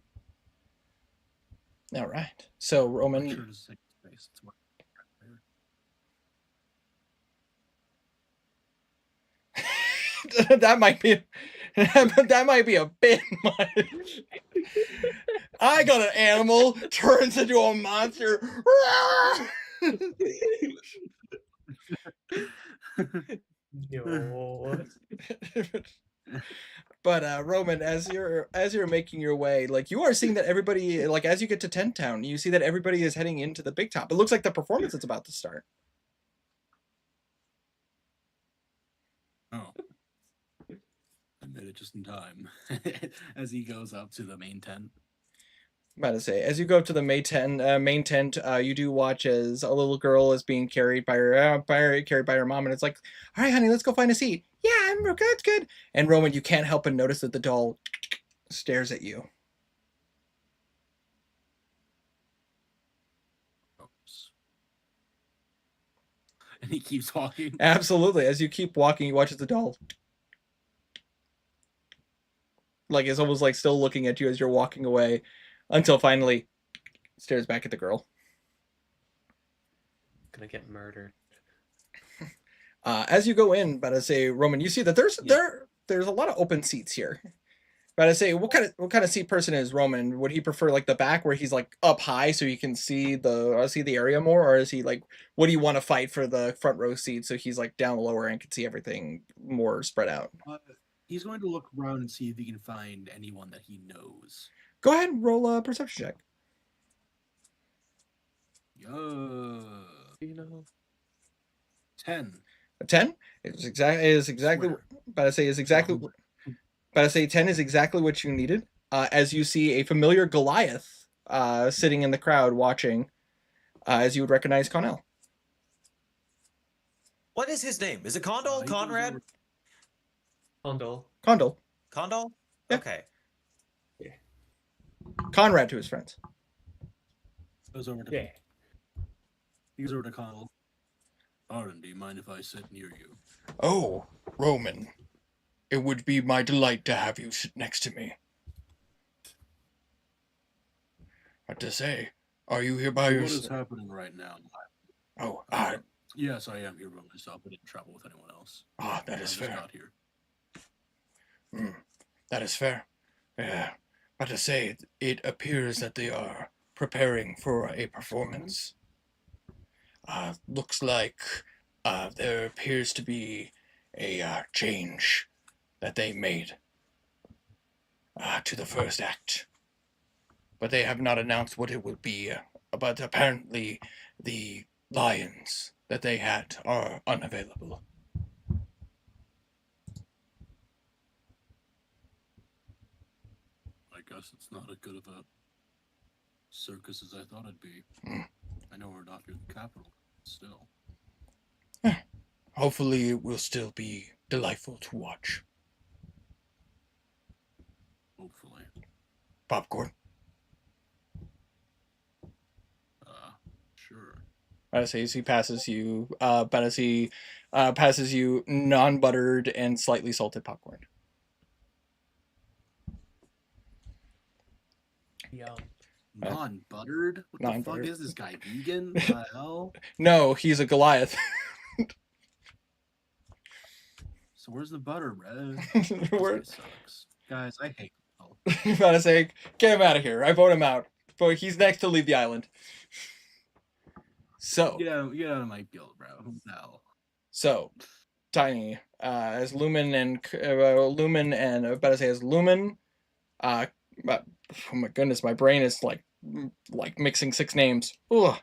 All right. So Make Roman. sure to say space. It's what- that might be a bit much. I got an animal turns into a monster. No. But Roman, as you're making your way, like you are seeing that everybody, like as you get to Tent Town, you see that everybody is heading into the big top. It looks like the performance is about to start. Oh. I made it just in time. As he goes up to the main tent. About to say, as you go up to the main tent, you do watch as a little girl is being carried by her mom, and it's like, all right, honey, let's go find a seat. Yeah, I'm good, it's good. And Roman, you can't help but notice that the doll stares at you. Oops. And he keeps walking. Absolutely. As you keep walking, you watch as the doll, like, it's almost like still looking at you as you're walking away, until finally stares back at the girl. Gonna get murdered. As you go in, but I say, Roman, you see that there's a lot of open seats here. But I say, what kind of seat person is Roman? Would he prefer like the back where he's like up high so you can see the area more, or is he like, what do you want to fight for the front row seat so he's like down lower and can see everything more spread out? He's going to look around and see if he can find anyone that he knows. Go ahead and roll a perception check. You know. 10. A 10 is exactly. Swear. But I say is exactly. But I say 10 is exactly what you needed. As you see a familiar Goliath sitting in the crowd watching, as you would recognize Connell. What is his name? Is it Condal? He goes Conrad? over- Condal. Condal. Condal? Yeah. Okay. Conrad to his friends. Goes over to Yeah. He goes over to Connell. Arden, do you mind if I sit near you? Oh, Roman, it would be my delight to have you sit next to me. What to say? Are you here by What yourself? is happening right now? Oh, Yes, I am here by myself. I didn't travel with anyone else. that I is just fair. got here. That is fair. Yeah, but to say, it appears that they are preparing for a performance. Looks like there appears to be a change that they made to the first act. But they have not announced what it will be. But apparently the lions that they had are unavailable. I guess it's not as good of a circus as I thought it'd be. I know we're not here in the capital, but still. Hopefully it will still be delightful to watch. Hopefully. Popcorn. Sure. As he passes you, but as he passes you non-buttered and slightly salted popcorn. Yum. Non-buttered? What the fuck Non-buttered. is this guy? Vegan? What the hell? No, he's a Goliath. So where's the butter, bro? We're This guy sucks. Guys, I hate people. about to say, get him out of here. I vote him out. But he's next to leave the island. So, Get out of my guild, bro. Who the hell? so, Tiny, as Lumen and about to say as Lumen. But, oh my goodness, my brain is like mixing 6 names. Ugh.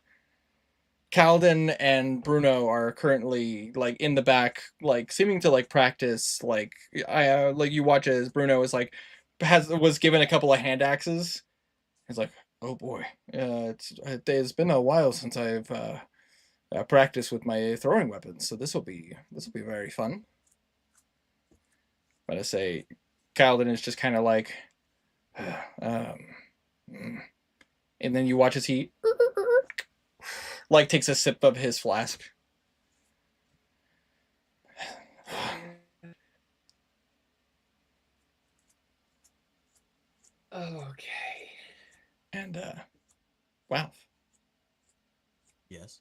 Calden and Bruno are currently like in the back, like seeming to like practice. Like like you watch as Bruno is like was given a couple of hand axes. He's like, oh boy, it's been a while since I've practiced with my throwing weapons, so this will be very fun. But I say, Calden is just kind of like, mm. And then you watch as he like takes a sip of his flask. Okay. And wow, Yes.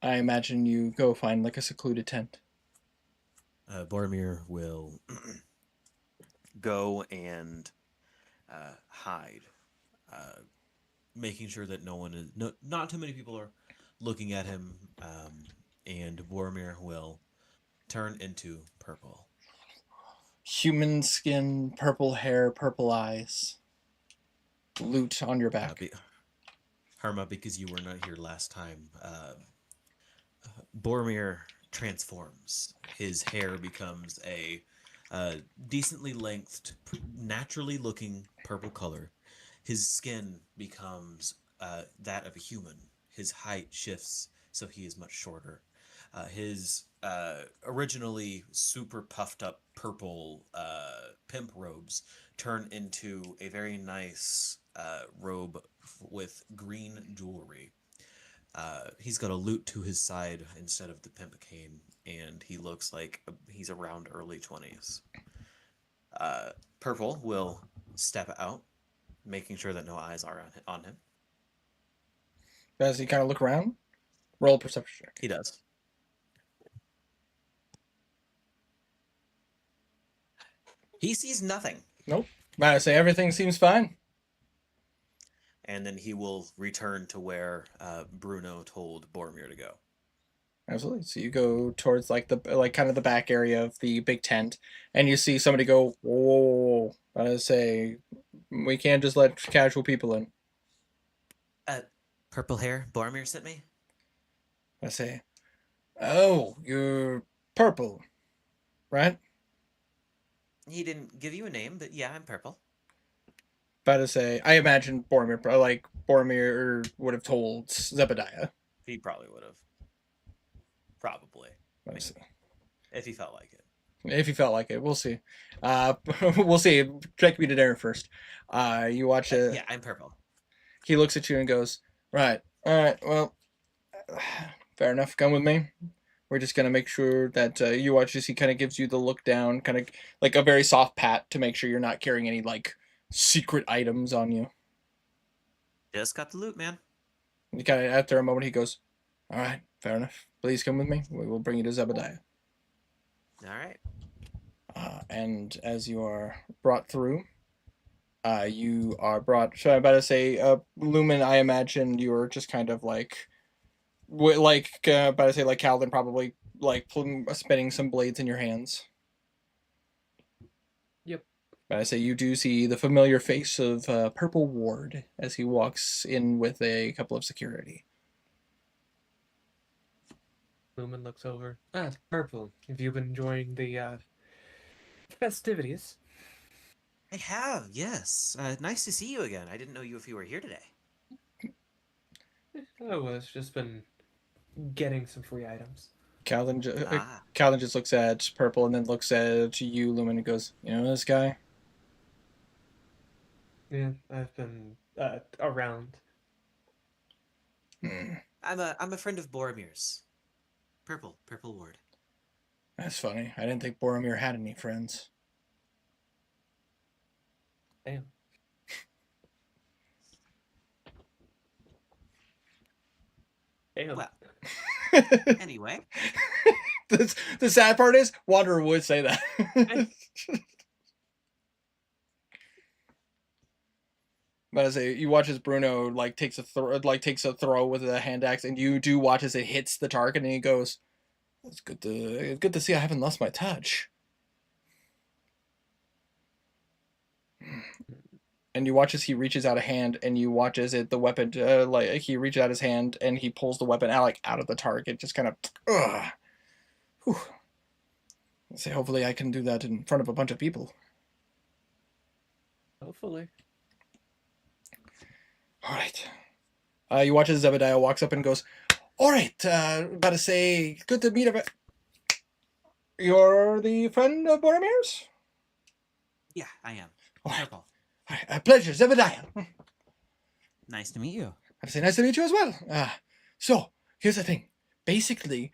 I imagine you go find like a secluded tent. Boromir will go and hide, making sure that not too many people are looking at him, and Boromir will turn into purple. Human skin, purple hair, purple eyes. Loot on your back. Harma, because you were not here last time, Boromir transforms. His hair becomes a decently lengthed, naturally looking purple color. His skin becomes that of a human. His height shifts, so he is much shorter. His originally super puffed up purple pimp robes turn into a very nice robe with green jewelry. He's got a lute to his side instead of the pimp cane, and he looks like he's around early 20s. Purple will step out, making sure that no eyes are on him. Does he kind of look around? Roll a perception check. He does. He sees nothing. Nope. I say everything seems fine. And then he will return to where Bruno told Boromir to go. Absolutely. So you go towards like kind of the back area of the big tent, and you see somebody go, "Whoa!" I say, we can't just let casual people in. Purple hair, Boromir sent me. I say, "Oh, you're purple, right?" He didn't give you a name, but yeah, I'm purple. But I say, I imagine Boromir would have told Zebediah. He probably would have. Probably. I see. If he felt like it. If he felt like it, we'll see. We'll see. Take me to dinner first. You watch it. Yeah, I'm purple. He looks at you and goes, "Right, all right. Well, fair enough. Come with me. We're just gonna make sure that you watch as he kind of gives you the look down, kind of like a very soft pat to make sure you're not carrying any like secret items on you." Just got the loot, man. And kind of after a moment, he goes, "All right, fair enough. Please come with me. We will bring you to Zebediah." All right. And as you are brought through, you are brought. So I'm about to say, Lumen. I imagine you were just kind of like, about to say like Calvin probably like spinning some blades in your hands. Yep. But I say you do see the familiar face of Purple Ward as he walks in with a couple of security. Lumen looks over. It's purple. Have you been enjoying the festivities? I have, yes. Nice to see you again. I didn't know if you were here today. I was just been getting some free items. Calvin just looks at Purple and then looks at you, Lumen, and goes, "You know this guy?" Yeah, I've been around. I'm a friend of Boromir's. Purple Ward. That's funny. I didn't think Boromir had any friends. Damn. Damn. Well, anyway. The sad part is, Wanderer would say that. But as you watch as Bruno like takes a throw with a hand axe, and you do watch as it hits the target, and he goes, "It's good to see I haven't lost my touch." and you watch as he reaches out a hand, and you watch as the weapon, like he reaches out his hand and he pulls the weapon out, like out of the target, just kind of. Whew. Say, hopefully I can do that in front of a bunch of people. Hopefully. All right. You watch as Zebediah walks up and goes, "All right, about to say, good to meet you. You're the friend of Boromir's?" Yeah, I am. All right. Purple. All right, pleasure, Zebediah. Nice to meet you. I'd say nice to meet you as well. So here's the thing. Basically,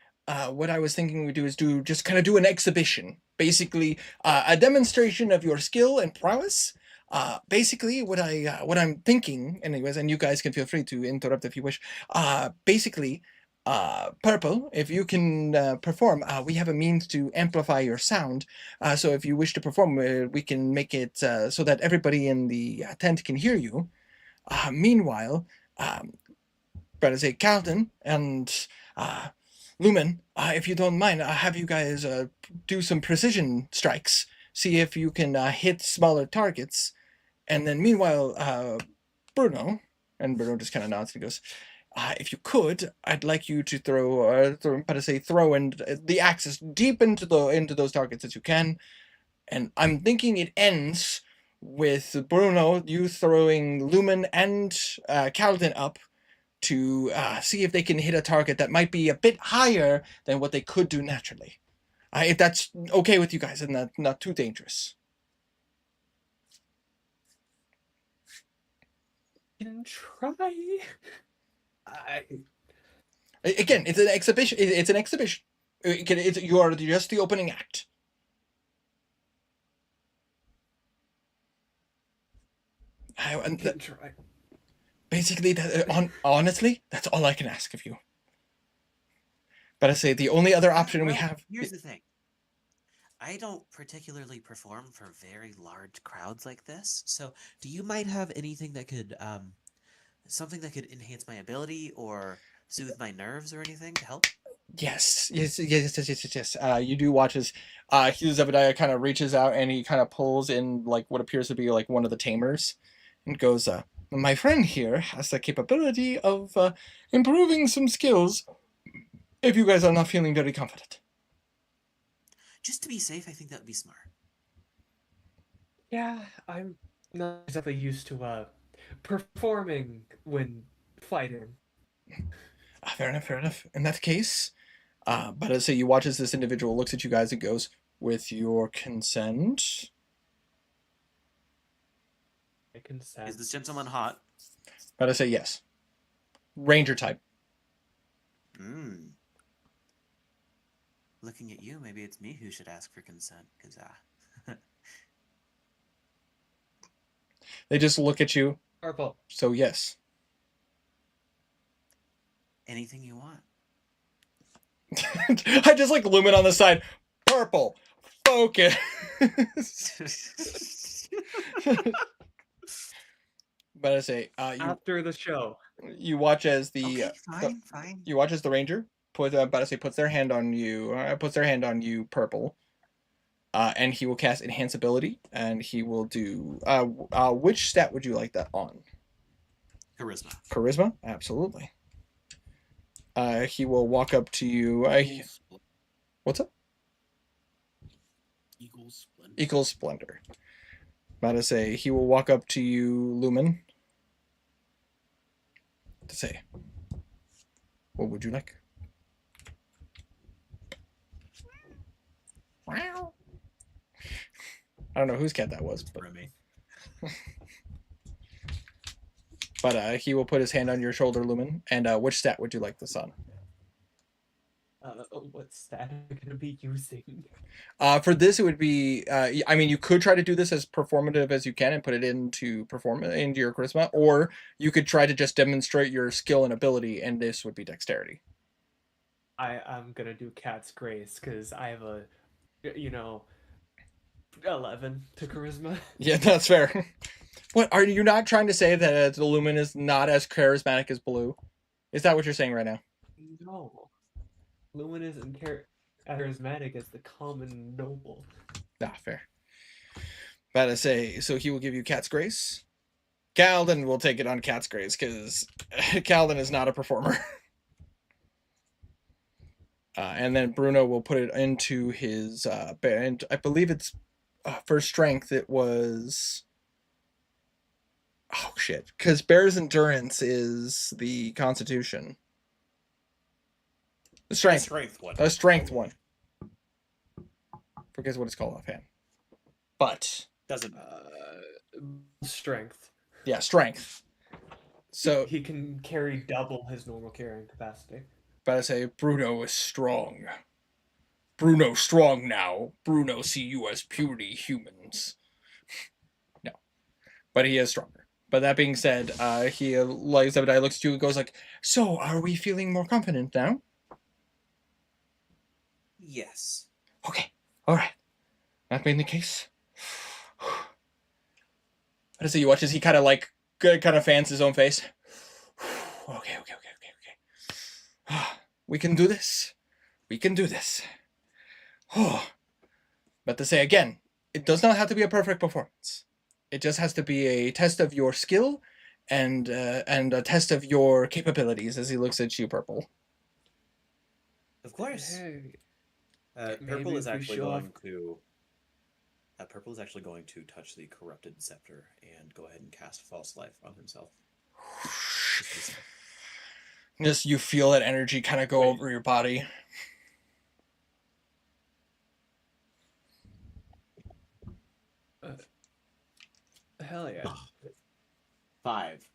what I was thinking we'd do is just kind of do an exhibition. Basically, a demonstration of your skill and prowess. Basically, what I'm thinking, anyways, and you guys can feel free to interrupt if you wish. Basically, Purple, if you can perform, we have a means to amplify your sound. So if you wish to perform, we can make it so that everybody in the tent can hear you. Meanwhile, better say Carlton and Lumen, if you don't mind, have you guys do some precision strikes. See if you can hit smaller targets. And then meanwhile, Bruno, and Bruno just kind of nods and goes, if you could, I'd like you to throw and the axis deep into those targets as you can. And I'm thinking it ends with Bruno, you throwing Lumen and Carlton up to see if they can hit a target that might be a bit higher than what they could do naturally. If that's okay with you guys and not too dangerous. Can try. Again, it's an exhibition. It's an exhibition. You are just the opening act. Can try. Basically, honestly, that's all I can ask of you. But I say the only other option we have. Here's the thing. I don't particularly perform for very large crowds like this. So, do you might have anything that could, something that could enhance my ability or soothe my nerves or anything to help? Yes. You do watch as Zebediah kind of reaches out and he kind of pulls in like what appears to be like one of the tamers, and goes, "My friend here has the capability of improving some skills. If you guys are not feeling very confident." Just to be safe, I think that would be smart. Yeah, I'm not exactly used to performing when fighting. Fair enough. In that case, but as I say, you watch as this individual looks at you guys and goes, "With your consent." I consent. Is this gentleman hot? But I say yes. Ranger type. Looking at you, maybe it's me who should ask for consent, because They just look at you. Purple. So yes. anything you want. I just like Lumen on the side. Purple. Focus. But I say, After the show. you watch as the Okay, fine. you watch as the ranger puts their hand on you, Purple, and he will cast enhance ability, and he will do which stat would you like that on? Charisma, absolutely. He will walk up to you. What's up? Equals splendor. About to say, he will walk up to you, Lumen. To say, what would you like? Wow. I don't know whose cat that was, but but he will put his hand on your shoulder, Lumen. And which stat would you like this on? What stat am I going to be using? For this, it would be. I mean, you could try to do this as performative as you can and put it into your charisma, or you could try to just demonstrate your skill and ability, and this would be dexterity. I'm gonna do Cat's Grace because I have a, 11 to charisma. Yeah, that's fair. What, are you not trying to say that the Lumen is not as charismatic as Blue? Is that what you're saying right now? No. Lumen isn't charismatic as the common noble. Fair. But I say, so he will give you Cat's Grace. Calden will take it on Cat's Grace because Calden is not a performer. And then Bruno will put it into his band. I believe it's for strength. It was shit, because Bear's endurance is the Constitution. The strength. Strength one. A strength one. Forget what it's called offhand. But Doesn't. Strength. yeah, strength. So He can carry double his normal carrying capacity. but I say Bruno is strong. Bruno strong now. Bruno see you as puny humans. No. But he is stronger. But that being said, he like Zebediah looks at you and goes like, so are we feeling more confident now? Yes. Okay. Alright. That being the case. But I say you watch as he kind of fans his own face. Okay. We can do this. We can do this. But to say again, it does not have to be a perfect performance. It just has to be a test of your skill and a test of your capabilities as he looks at you, Purple. Of course. Hey, Purple maybe is if we actually show off- going to. Purple is actually going to touch the corrupted scepter and go ahead and cast false life on himself. Just you feel that energy kind of go over your body. Hell yeah. 5.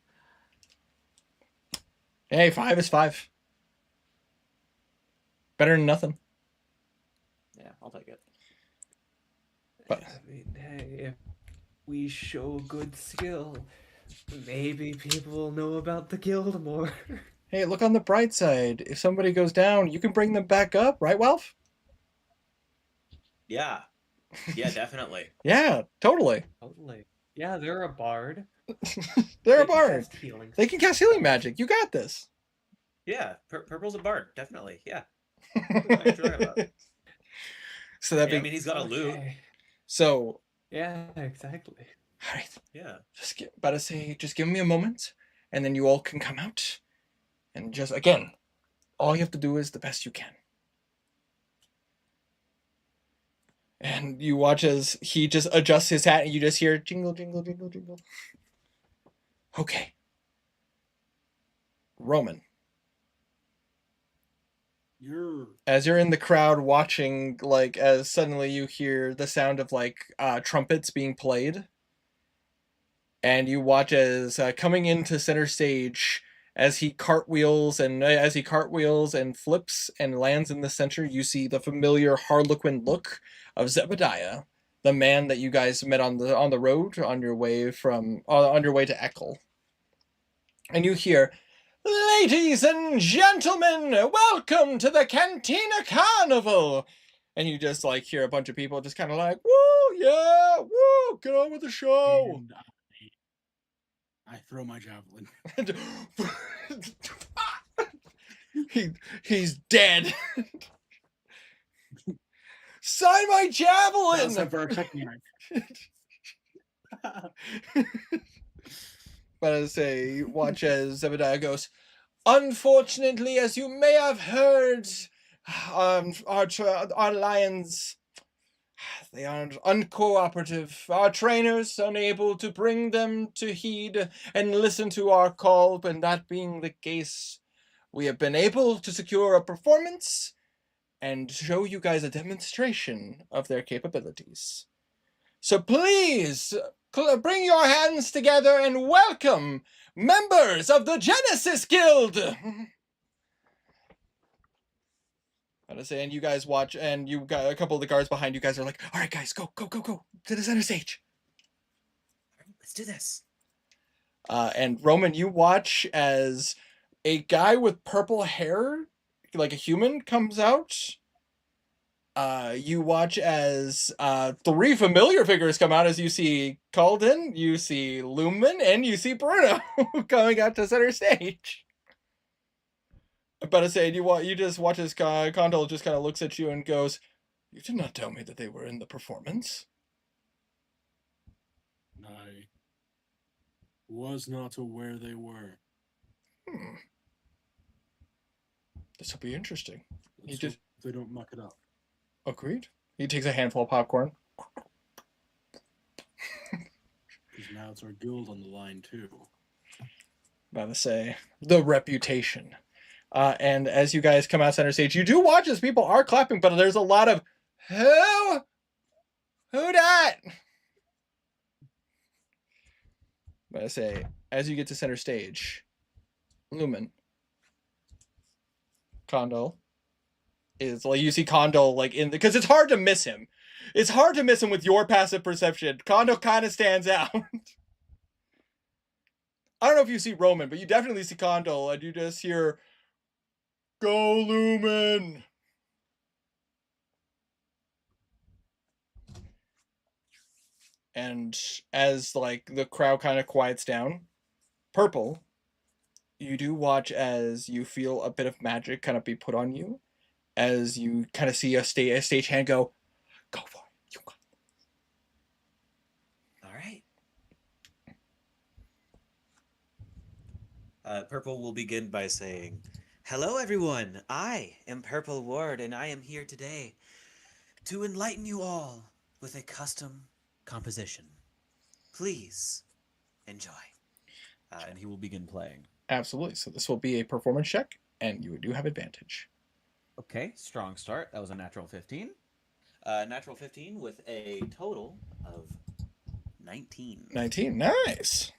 Hey, 5 is 5. Better than nothing. Yeah, I'll take it. But I mean, hey, if we show good skill, maybe people will know about the guild more. hey, look on the bright side. If somebody goes down, you can bring them back up, right, Welf? Yeah. Yeah, definitely. Yeah, totally. Totally. Yeah, they're a bard. They're They a can bard. cast healing They can cast healing magic. You got this. Yeah, Purple's a bard, definitely. Yeah. What you're talking about. So that Yeah, I being mean, he's got a loot. Okay. so. Yeah, exactly. All right. Yeah. Just give me a moment, and then you all can come out, and just again, all you have to do is the best you can. And you watch as he just adjusts his hat, and you just hear jingle, jingle, jingle, jingle. Okay. Roman, as you're in the crowd watching, like, as suddenly you hear the sound of, like, trumpets being played. And you watch as coming into center stage, as he cartwheels and flips and lands in the center, you see the familiar Harlequin look of Zebediah, the man that you guys met on the road on your way to Eckel. And you hear, "Ladies and gentlemen, welcome to the Cantina Carnival." And you just like hear a bunch of people just kind of like, "Woo, yeah, woo, get on with the show." And I throw my javelin. He's dead. Sign my javelin. Except for a checking knife. But I say, watch as Zebediah goes, "Unfortunately, as you may have heard, our lions, they are uncooperative. Our trainers unable to bring them to heed and listen to our call, and that being the case, we have been able to secure a performance and show you guys a demonstration of their capabilities. So please, bring your hands together and welcome members of the Genesis Guild." And you guys watch, and you got a couple of the guards behind you guys are like, "All right, guys, go to the center stage." Let's do this. And Roman, you watch as a guy with purple hair, like a human, comes out. You watch as 3 familiar figures come out, as you see Calden, you see Lumen, and you see Bruno coming out to center stage. But I say, you just watch as Condol just kind of looks at you and goes, "You did not tell me that they were in the performance." Was not aware they were. Hmm. This will be interesting. He Let's just hope they don't muck it up. agreed. He takes a handful of popcorn. Because now it's our guild on the line, too. About to say the reputation. And as you guys come out center stage, you do watch as people are clapping, but there's a lot of who dat. But I say, as you get to center stage, Lumen, Condor is like you see Condor like in because it's hard to miss him. It's hard to miss him with your passive perception. Condor kind of stands out. I don't know if you see Roman, but you definitely see Condor, and you just hear, "Go Lumen!" And as like the crowd kind of quiets down, Purple, you do watch as you feel a bit of magic kind of be put on you, as you kind of see a stagehand go, "Go for it, you got All right. Purple will begin by saying, Hello, everyone. I am Purple Ward, and I am here today to enlighten you all with a custom composition. Please enjoy. and he will begin playing. Absolutely." So this will be a performance check, and you do have advantage. Okay, strong start. That was a natural 15. Natural 15 with a total of 19. 19, nice.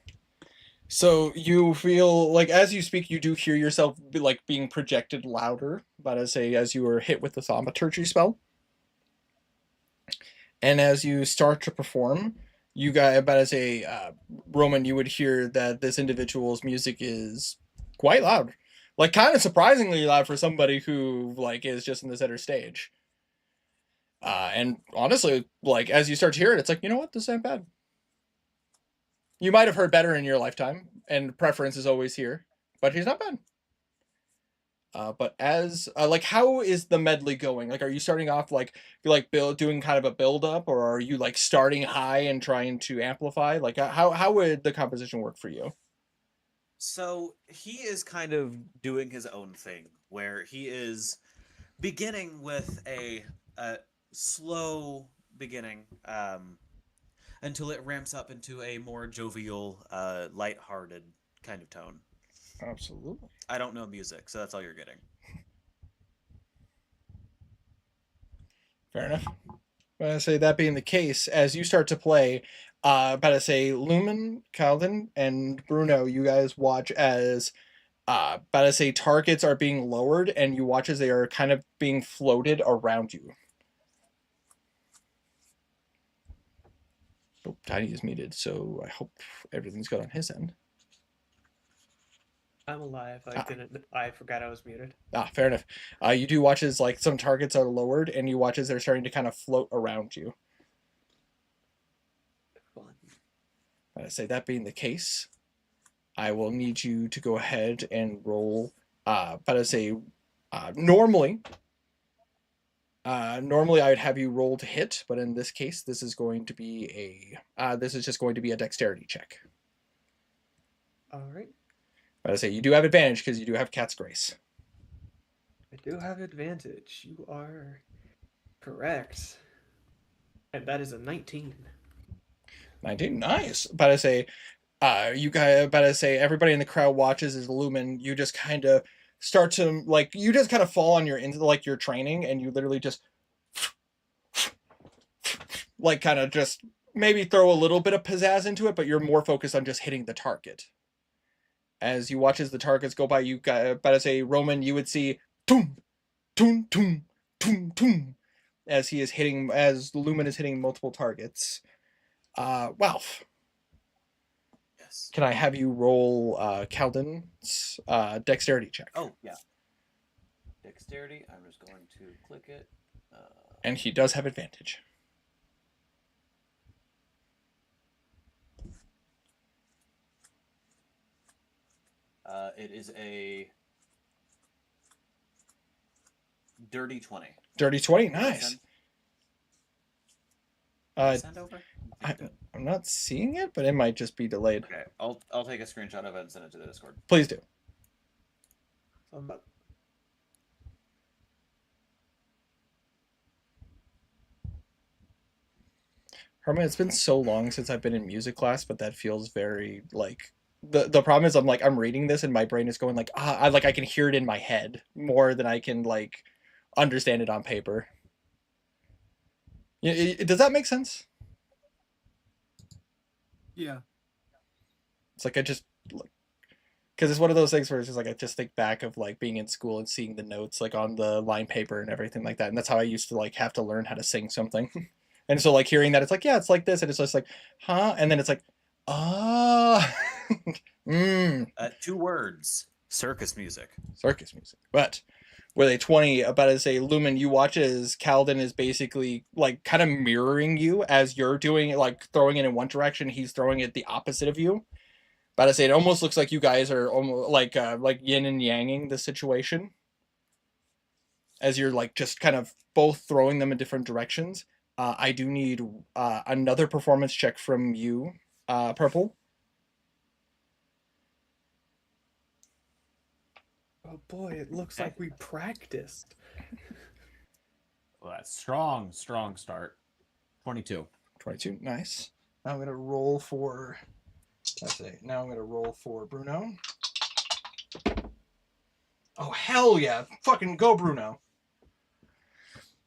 So you feel like as you speak, you do hear yourself like being projected louder, but as you were hit with the thaumaturgy spell. And as you start to perform, you got about as a Roman, you would hear that this individual's music is quite loud, like kind of surprisingly loud for somebody who like is just in the center stage. And honestly, like as you start to hear it, it's like, you know what, this ain't bad. You might have heard better in your lifetime, and preference is always here, but he's not bad. But as like, how is the medley going? Like, are you starting off like doing kind of a build up, or are you like starting high and trying to amplify? Like, how would the composition work for you? So he is kind of doing his own thing, where he is beginning with a slow beginning until it ramps up into a more jovial, lighthearted kind of tone. Absolutely. I don't know music, so that's all you're getting. Fair enough. But I say that being the case, as you start to play, about to say Lumen, Calvin, and Bruno, you guys watch as about to say targets are being lowered, and you watch as they are kind of being floated around you. Oh, Tiny is muted, so I hope everything's good on his end. I'm alive. I forgot I was muted. Fair enough. You do watch as like some targets are lowered, and you watch as they're starting to kind of float around you. Fun. I say that being the case, I will need you to go ahead and roll. But I say, normally I would have you roll to hit, but in this case, this is going to be this is just going to be a dexterity check. All right. But I say you do have advantage because you do have Cat's Grace. I do have advantage. You are correct. And that is a 19. 19, nice. But I say, you guys, but I say everybody in the crowd watches as Lumen. You just kind of start to like you just kind of fall on your into like your training, and you literally just like kind of just maybe throw a little bit of pizzazz into it, but you're more focused on just hitting the target. As you watch as the targets go by, you got but as a Roman, you would see toom, toom, toom, toom, toom, as he is hitting as Lumen is hitting multiple targets. Ralph, Yes. can I have you roll Calden's dexterity check? Oh, yeah. Dexterity. I'm just going to click it. And he does have advantage. It is a dirty 20. Dirty 20, nice. Send over? I'm I'm not seeing it, but it might just be delayed. Okay, I'll take a screenshot of it and send it to the Discord. Please do. Herman, it's been so long since I've been in music class, but that feels very like the problem is I'm reading this and my brain is going like I can hear it in my head more than I can like understand it on paper. Does that make sense? Yeah. It's like I just like because it's one of those things where it's just like I just think back of like being in school and seeing the notes like on the line paper and everything like that, and that's how I used to like have to learn how to sing something. And so like hearing that it's like yeah it's like this and it's just like huh and then it's like ah 2 words: circus music. circus music. But with a 20 about to say Lumen, you watch as Calden is basically like kind of mirroring you as you're doing it, like throwing it in one direction, he's throwing it the opposite of you. About to say it almost looks like you guys are almost like yin and yanging the situation as you're like just kind of both throwing them in different directions. I do need another performance check from you, Purple. Oh boy, it looks like we practiced. Well, that's strong start. 22. 22, nice. Now I'm gonna roll for. That's it. Now I'm gonna roll for Bruno. Oh hell yeah! Fucking go, Bruno.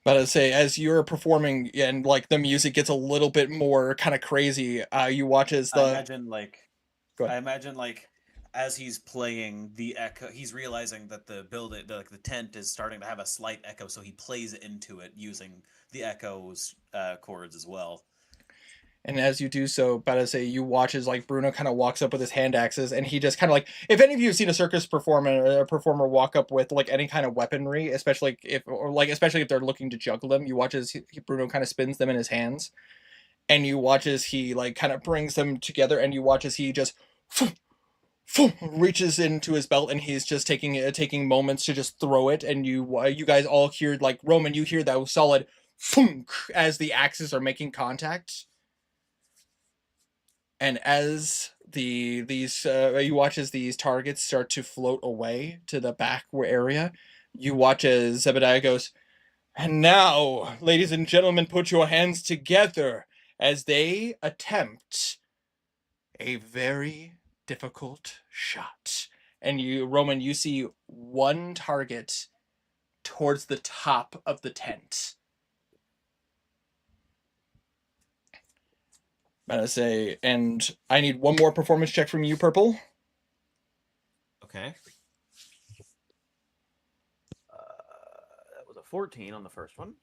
But I say, as you're performing and like the music gets a little bit more kind of crazy, you watch as the. I imagine like, Go ahead. I imagine like, as he's playing the echo, he's realizing that the building, the tent, is starting to have a slight echo, so he plays into it using the echoes chords as well. And as you do so, about to say, you watch as like Bruno kind of walks up with his hand axes, and he just kind of like, if any of you have seen a circus performer walk up with like any kind of weaponry, especially especially if they're looking to juggle them, you watch as Bruno kind of spins them in his hands, and you watch as he like kind of brings them together, and you watch as he just reaches into his belt, and he's just taking moments to just throw it, and you guys all hear like Roman, you hear that solid funk as the axes are making contact. And as you watch as these targets start to float away to the back area, you watch as Zebediah goes, and now, ladies and gentlemen, put your hands together as they attempt a very difficult shot. And you, Roman, you see one target towards the top of the tent. I'm gonna say, and I need one more performance check from you, Purple. Okay. That was a 14 on the first one.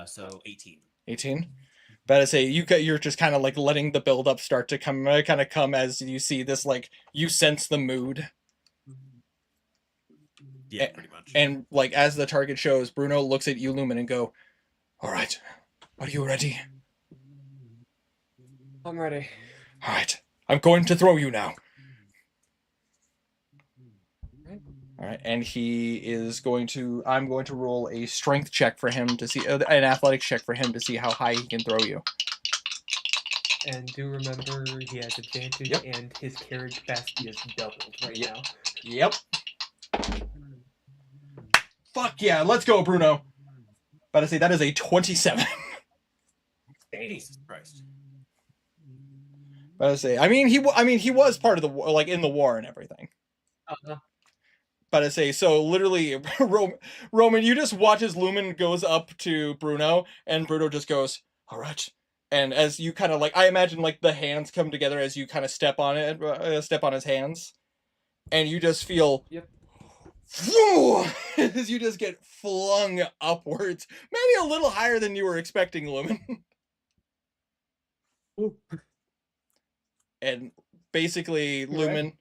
So 18. 18. But I say you're just kind of like letting the build up start to come as you see this, like you sense the mood. Yeah, pretty much. And like as the target shows, Bruno looks at you, Lumen, and go, "All right, are you ready?" I'm ready. All right, I'm going to throw you now. All right, and I'm going to roll a strength check for him to see, an athletics check for him to see how high he can throw you. And do remember he has advantage, Yep. and his carriage capacity is doubled right now. Yep. Fuck yeah, let's go, Bruno. But I say that is a 27. Jesus Christ. But I say, I mean, he was part of the war, like in the war and everything. Uh-huh. But I say, so literally, Roman, you just watch as Lumen goes up to Bruno, and Bruno just goes, "All right." And as you kind of like, I imagine like the hands come together as you kind of step on his hands, and you just feel, Yep. as you just get flung upwards, maybe a little higher than you were expecting, Lumen. And basically, Lumen,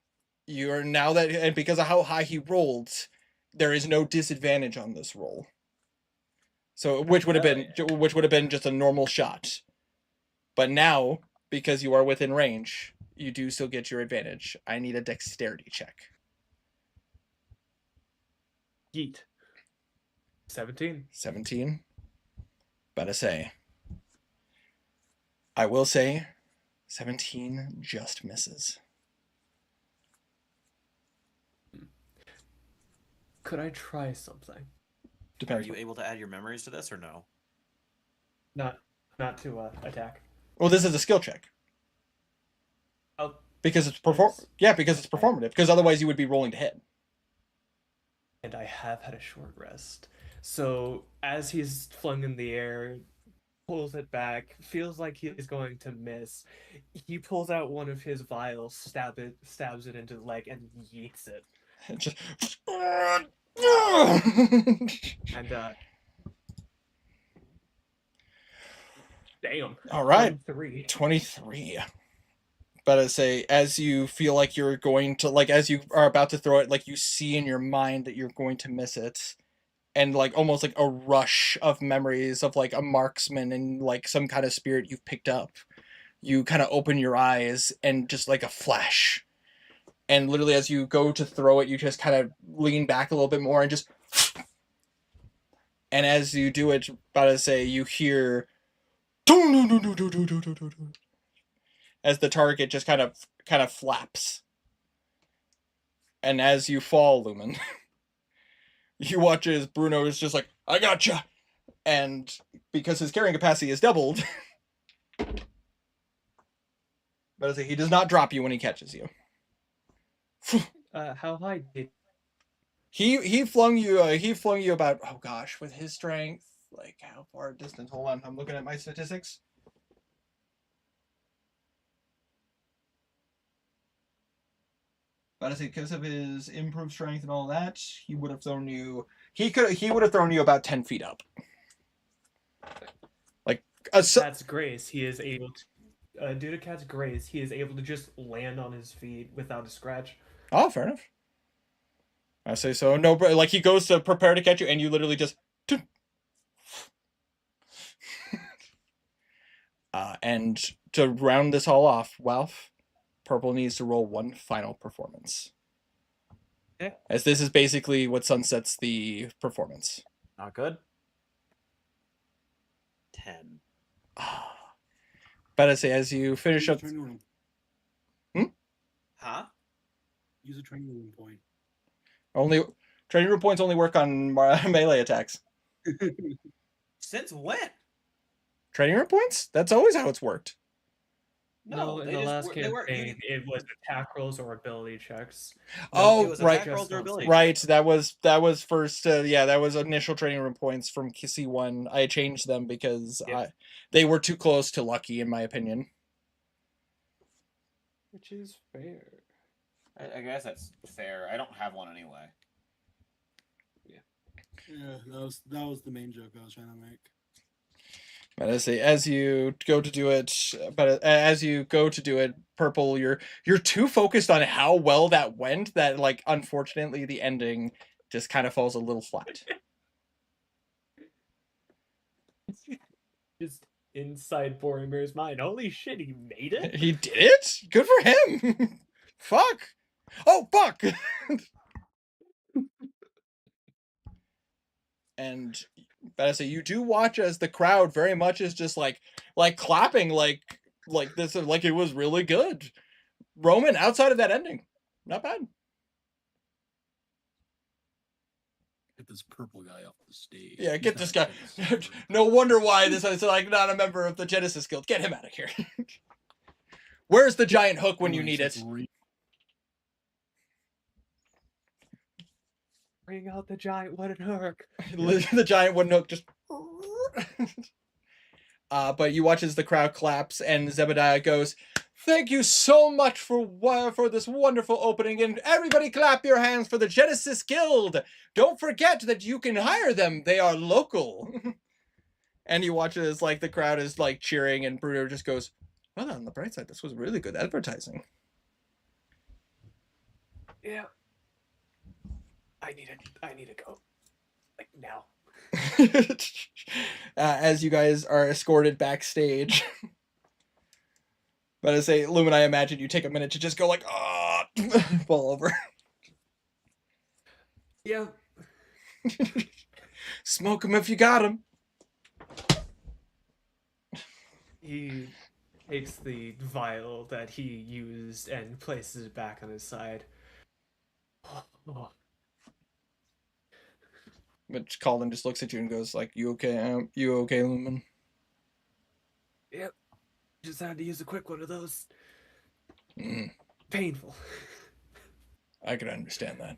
you're now that, and because of how high he rolled, there is no disadvantage on this roll. So, which would have been just a normal shot. But now, because you are within range, you do still get your advantage. I need a dexterity check. Yeet. 17. 17. Better say. I will say 17 just misses. Could I try something? Are Depends. you able to add your memories to this or no? Not to attack. Well, this is a skill check. Oh, Because it's Nice. Yeah, because it's performative. Because otherwise you would be rolling to hit. and I have had a short rest. So as he's flung in the air, pulls it back, feels like he's going to miss. He pulls out one of his vials, stabs it into the leg, and yeets it. Just. And damn. All right. 23. 23. But I say, as you feel like you're going to, like, as you are about to throw it, like, you see in your mind that you're going to miss it. And, like, almost like a rush of memories of, like, a marksman and, like, some kind of spirit you've picked up. You kind of open your eyes and just, like, a flash. And literally, as you go to throw it, you just kind of lean back a little bit more and just. And as you do it, about to say, you hear. As the target just kind of flaps. And as you fall, Lumen, you watch as Bruno is just like, I gotcha! And because his carrying capacity is doubled, but he does not drop you when he catches you. How high did He flung you about, oh gosh, with his strength, like how far distance? Hold on, I'm looking at my statistics. But I say because of his improved strength and all that, he would have thrown you. He would have thrown you about 10 feet up. Like Cat's grace, he is able to. Due to Cat's grace, he is able to just land on his feet without a scratch. Oh, fair enough. I say so. No, like he goes to prepare to catch you, and you literally just. And to round this all off, Walf, Purple needs to roll one final performance. Okay. As this is basically what sunsets the performance. Not good. 10. But I say, as you finish up. Training room. Huh? Use a training room point. Training room points only work on melee attacks. Since when? Training room points? That's always how it's worked. No, in they the just last were- they were- campaign, it was attack rolls or ability checks. Oh, it was right. attack rolls or ability Right, checks. that was first. That was initial training room points from C1. I changed them because Yep. they were too close to lucky, in my opinion. Which is fair. I guess that's fair. I don't have one anyway. Yeah, that was the main joke I was trying to make. But as you go to do it, Purple, you're too focused on how well that went that, like, unfortunately the ending just kind of falls a little flat. Just inside Boromir's mind. Holy shit, he made it? He did it? Good for him. Fuck. Oh, fuck. And but I say you do watch as the crowd very much is just like clapping like this, like it was really good. Roman, outside of that ending, not bad. Get this purple guy off the stage. Yeah, He's get not this a guy. Genesis No wonder why this is like not a member of the Genesis Guild. Get him out of here. Where's the giant hook when you need it? Bring out the giant wooden hook. The giant wooden hook just. But you watch as the crowd claps and Zebediah goes, "Thank you so much for this wonderful opening, and everybody clap your hands for the Genesis Guild. Don't forget that you can hire them; they are local." And you watch as like the crowd is like cheering, and Bruno just goes, "Well, on the bright side, this was really good advertising." Yeah. I need to go. Like now. As you guys are escorted backstage. But I say, Lumen, I imagine you take a minute to just go like, ah, fall over. Yeah. Smoke him if you got him. He takes the vial that he used and places it back on his side. Oh, Which Colin just looks at you and goes like, "You okay? You okay, Lumen?" yep. Just had to use a quick one of those. Mm, Painful. I can understand that.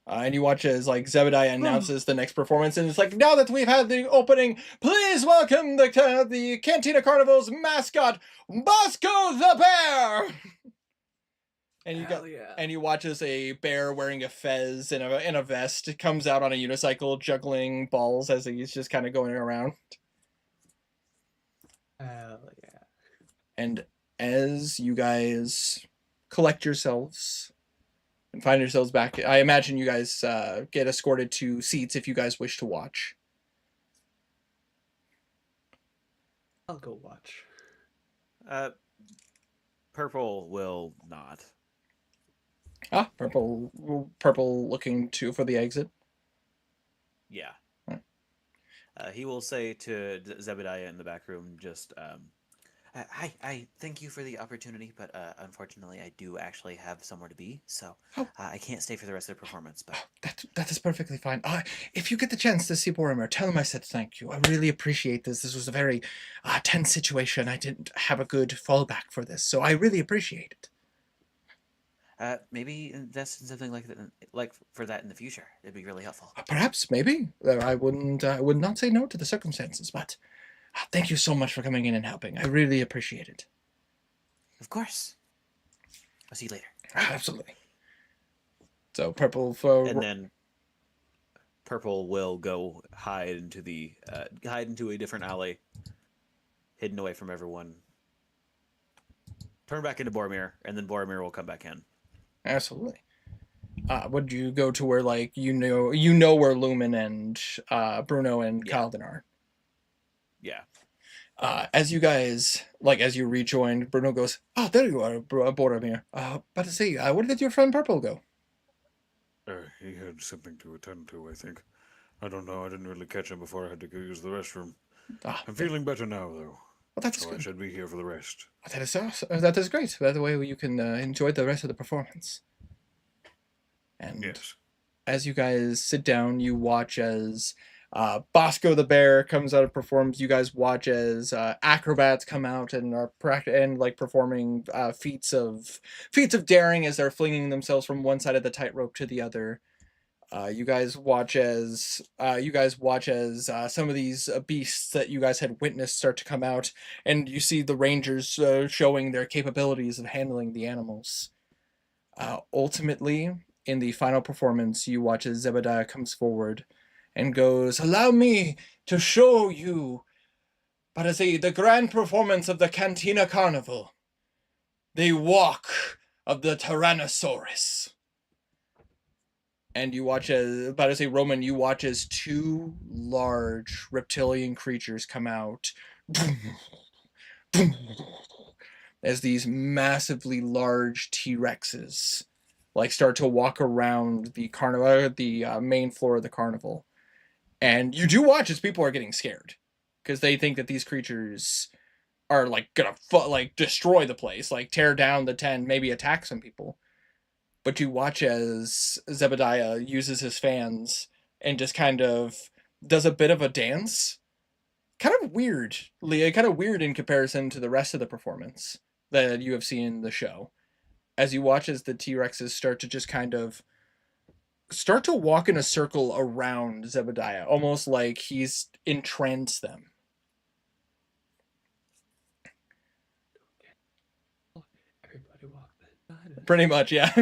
And you watch as like Zebediah announces the next performance, and it's like, now that we've had the opening, please welcome the Cantina Carnival's mascot, Bosco the Bear. And you watch as a bear wearing a fez and a vest comes out on a unicycle, juggling balls as he's just kind of going around. Hell yeah. And as you guys collect yourselves and find yourselves back, I imagine you guys get escorted to seats if you guys wish to watch. I'll go watch. Purple will not. Purple looking for the exit. Yeah. Right. He will say to Zebediah in the back room, just, I thank you for the opportunity, but unfortunately, I do actually have somewhere to be, so Oh. I can't stay for the rest of the performance. But That is perfectly fine. If you get the chance to see Boromir, tell him I said thank you. I really appreciate this. This was a very tense situation. I didn't have a good fallback for this, so I really appreciate it. maybe invest in something like for that in the future. It'd be really helpful. Perhaps, maybe. I would not say no to the circumstances, but thank you so much for coming in and helping. I really appreciate it. Of course. I'll see you later. Absolutely. So Purple for and then Purple will go hide into a different alley, hidden away from everyone. Turn back into Boromir, and then Boromir will come back in. Absolutely. Would you go to where like you know where Lumen and Bruno and Calden are? Yeah. As you guys as you rejoined, Bruno goes, "Oh, there you are, Boromir. But see, where did your friend Purple go?" He had something to attend to, I think. I don't know. I didn't really catch him before I had to go use the restroom. I'm feeling better now, though. Well, that's so good. I should be here for the rest. That is awesome. That is great. That way you can enjoy the rest of the performance. And Yes. as you guys sit down, you watch as Bosco the Bear comes out and performs. You guys watch as acrobats come out and are performing feats of daring as they're flinging themselves from one side of the tightrope to the other. You guys watch as some of these beasts that you guys had witnessed start to come out, and you see the rangers showing their capabilities of handling the animals. Ultimately, in the final performance, you watch as Zebediah comes forward and goes, "Allow me to show you, but as the grand performance of the Cantina Carnival, the walk of the Tyrannosaurus." And you watch Roman, you watch as two large reptilian creatures come out. As these massively large T-Rexes start to walk around the carnival, the main floor of the carnival. And you do watch as people are getting scared because they think that these creatures are gonna destroy the place, tear down the tent, maybe attack some people. But you watch as Zebediah uses his fans and just kind of does a bit of a dance. Kind of weird in comparison to the rest of the performance that you have seen in the show. As you watch as the T-Rexes start to just kind of start to walk in a circle around Zebediah, almost like he's entranced them. Everybody walk that. Pretty much, yeah.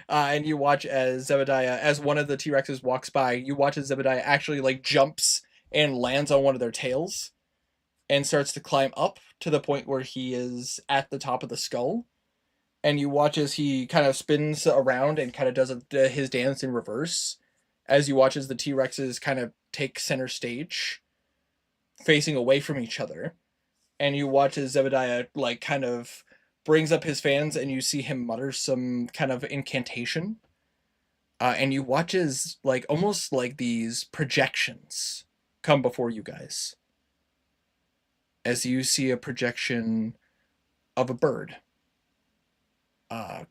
And you watch as Zebediah, as one of the T-Rexes walks by, you watch as Zebediah actually jumps and lands on one of their tails and starts to climb up to the point where he is at the top of the skull. And you watch as he kind of spins around and kind of does his dance in reverse. As you watch as the T-Rexes kind of take center stage, facing away from each other. And you watch as Zebediah kind of brings up his fans and you see him mutter some kind of incantation. And you watch as almost these projections come before you guys. as you see a projection of a bird.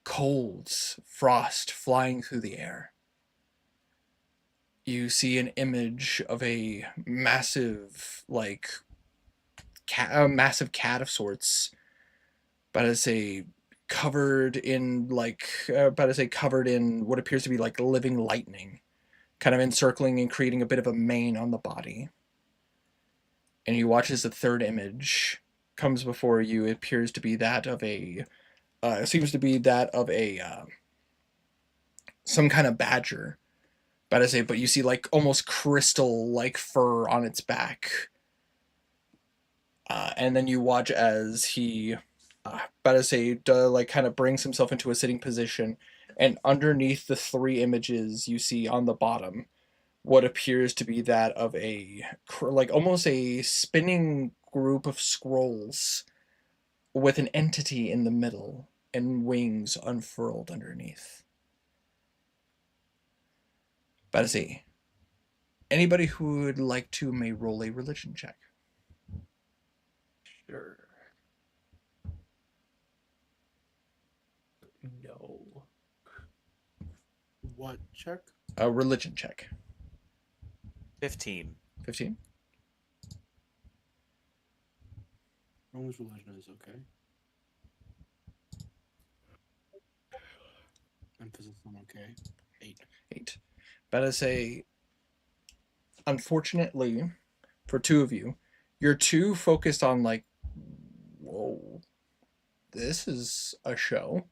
Colds, frost flying through the air. You see an image of a massive, like, a massive cat of sorts, but as a covered in covered in what appears to be like living lightning, kind of encircling and creating a bit of a mane on the body. And you watch as the third image comes before you. It appears to be that of a seems to be that of a some kind of badger. But you see like almost crystal like fur on its back. And then you watch as he like kind of brings himself into a sitting position, and underneath the three images you see on the bottom what appears to be that of a like almost a spinning group of scrolls with an entity in the middle and wings unfurled underneath. Badassi, anybody who would like to may roll a religion check. Sure. No. What check? A religion check. 15. 15. Roman's religion is okay. Emphasis on okay. 8. 8. Badassi, unfortunately, for two of you, you're too focused on like, whoa, this is a show.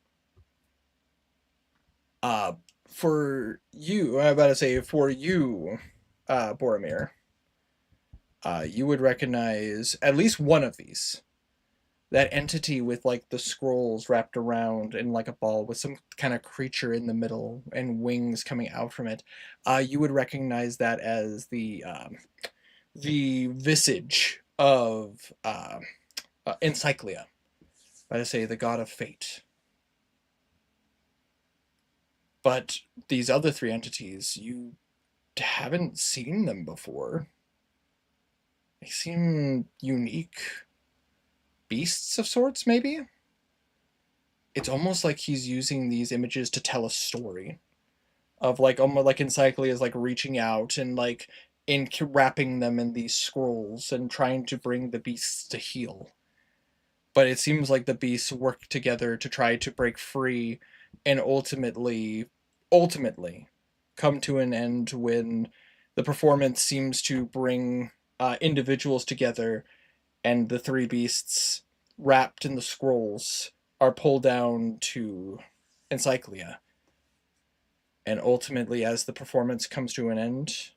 For you, I'm about to say for you, Boromir, you would recognize at least one of these. That entity with like the scrolls wrapped around in like a ball with some kind of creature in the middle and wings coming out from it. You would recognize that as the visage of Encyclia. I say the god of fate. But these other three entities, you haven't seen them before. They seem unique. Beasts of sorts, maybe? It's almost like he's using these images to tell a story. Of like, almost like Encyclia is like reaching out and like wrapping them in these scrolls and trying to bring the beasts to heal. But it seems like the beasts work together to try to break free and ultimately come to an end when the performance seems to bring individuals together, and the three beasts wrapped in the scrolls are pulled down to Encyclia. And ultimately, as the performance comes to an end,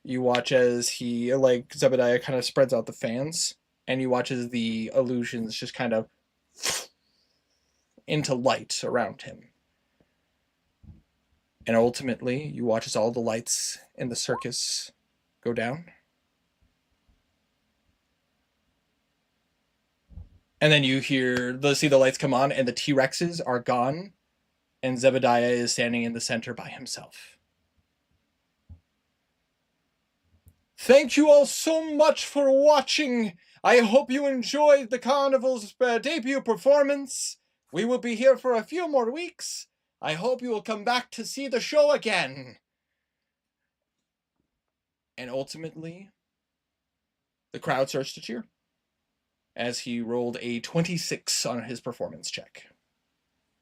you watch as he, like, Zebediah kind of spreads out the fans, and you watch as the illusions just kind of into light around him. And ultimately, you watch as all the lights in the circus go down. And then you see the lights come on, and the T-Rexes are gone, and Zebediah is standing in the center by himself. Thank you all so much for watching. I hope you enjoyed the carnival's debut performance. We will be here for a few more weeks. I hope you will come back to see the show again. And ultimately, the crowd starts to cheer as he rolled a 26 on his performance check.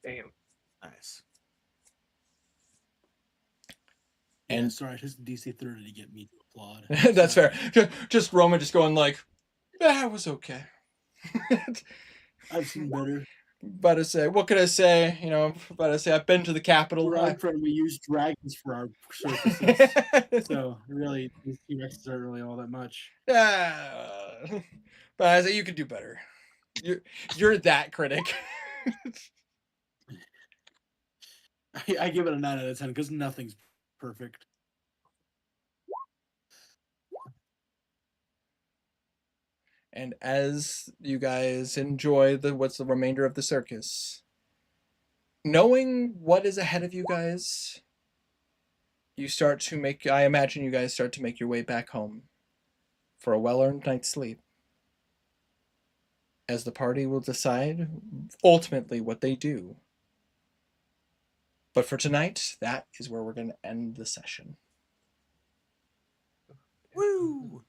Damn. Nice. And And sorry, just DC 30 to get me to applaud. that's Sorry. fair. Just Roman just going like, that was okay. I've seen better. About to say, what could I say? You know, about to say, I've been to the Capitol. Where I'm from, we use dragons for our circuses. So really, these T-Rexes aren't really all that much. But I say you could do better. You're that critic. I give it a 9 out of 10 because nothing's perfect. And as you guys enjoy what's the remainder of the circus, knowing what is ahead of you guys, I imagine you guys start to make your way back home for a well-earned night's sleep. as the party will decide ultimately what they do. But for tonight, that is where we're going to end the session. Woo!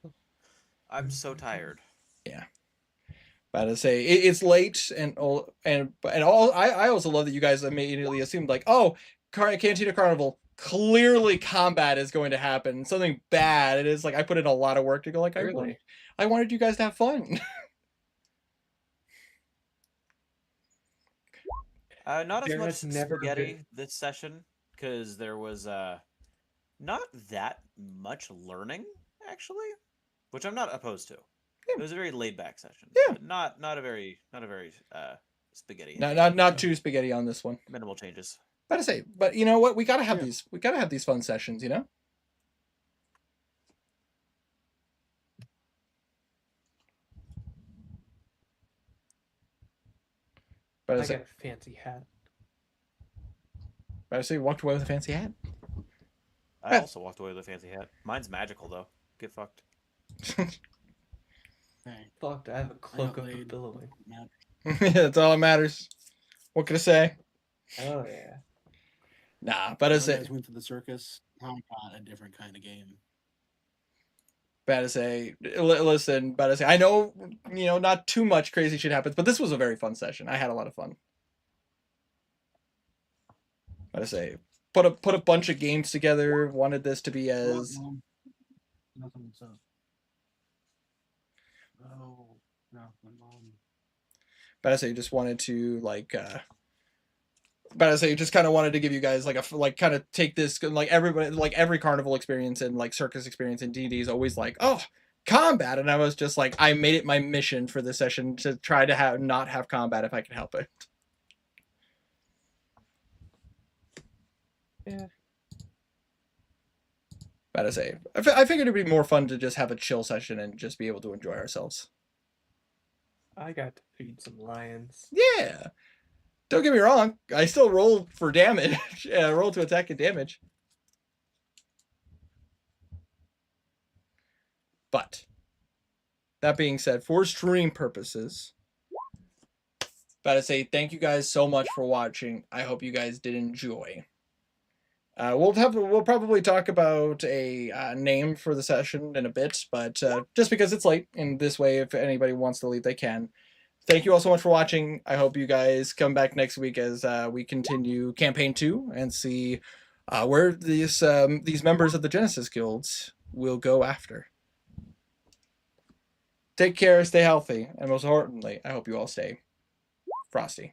I'm so tired. Yeah. But to say it's late and all I also love that you guys immediately assumed like, oh, Cantina Carnival, clearly combat is going to happen, something bad. It is like I put in a lot of work to go like Really? I wanted you guys to have fun. Not as There much has never spaghetti been- this session because there was not that much learning actually, which I'm not opposed to. It was a very laid back session. Yeah. But not a very spaghetti. Not too spaghetti on this one. Minimal changes. But to say, but you know what? We gotta have Yeah. these. We gotta have these fun sessions. You know. But I I say, got a fancy hat. you walked away with a fancy hat. I Yeah. also walked away with a fancy hat. Mine's magical though. Get fucked. Hey, Fucked, I have a cloak got of laid. billowing. man. Yeah, that's all that matters. What can I say? Oh yeah. Nah, but I When say, you guys went to the circus, I got a different kind of game. listen, but I say, I know, not too much crazy shit happens, but this was a very fun session. I had a lot of fun. But I say, put a bunch of games together. Wanted this to be as Mom, nothing, what's up? Oh, no, my mom. but I say, just wanted to but I say, just kind of wanted to give you guys kind of take this like everybody like every carnival experience and like circus experience in D&D is always like, oh, combat, and I was just like, I made it my mission for this session to try to not have combat if I can help it. Yeah. But I say, I figured it'd be more fun to just have a chill session and just be able to enjoy ourselves. I got to feed some lions. Yeah. Don't get me wrong. I still rolled for damage. Yeah, roll to attack and damage. But that being said, for stream purposes, gotta say thank you guys so much for watching. I hope you guys did enjoy. We'll probably talk about a name for the session in a bit, but just because it's late, in this way, if anybody wants to leave, they can. Thank you all so much for watching. I hope you guys come back next week as we continue campaign 2 and see where these members of the Genesis Guilds will go after. Take care, stay healthy, and most importantly, I hope you all stay frosty.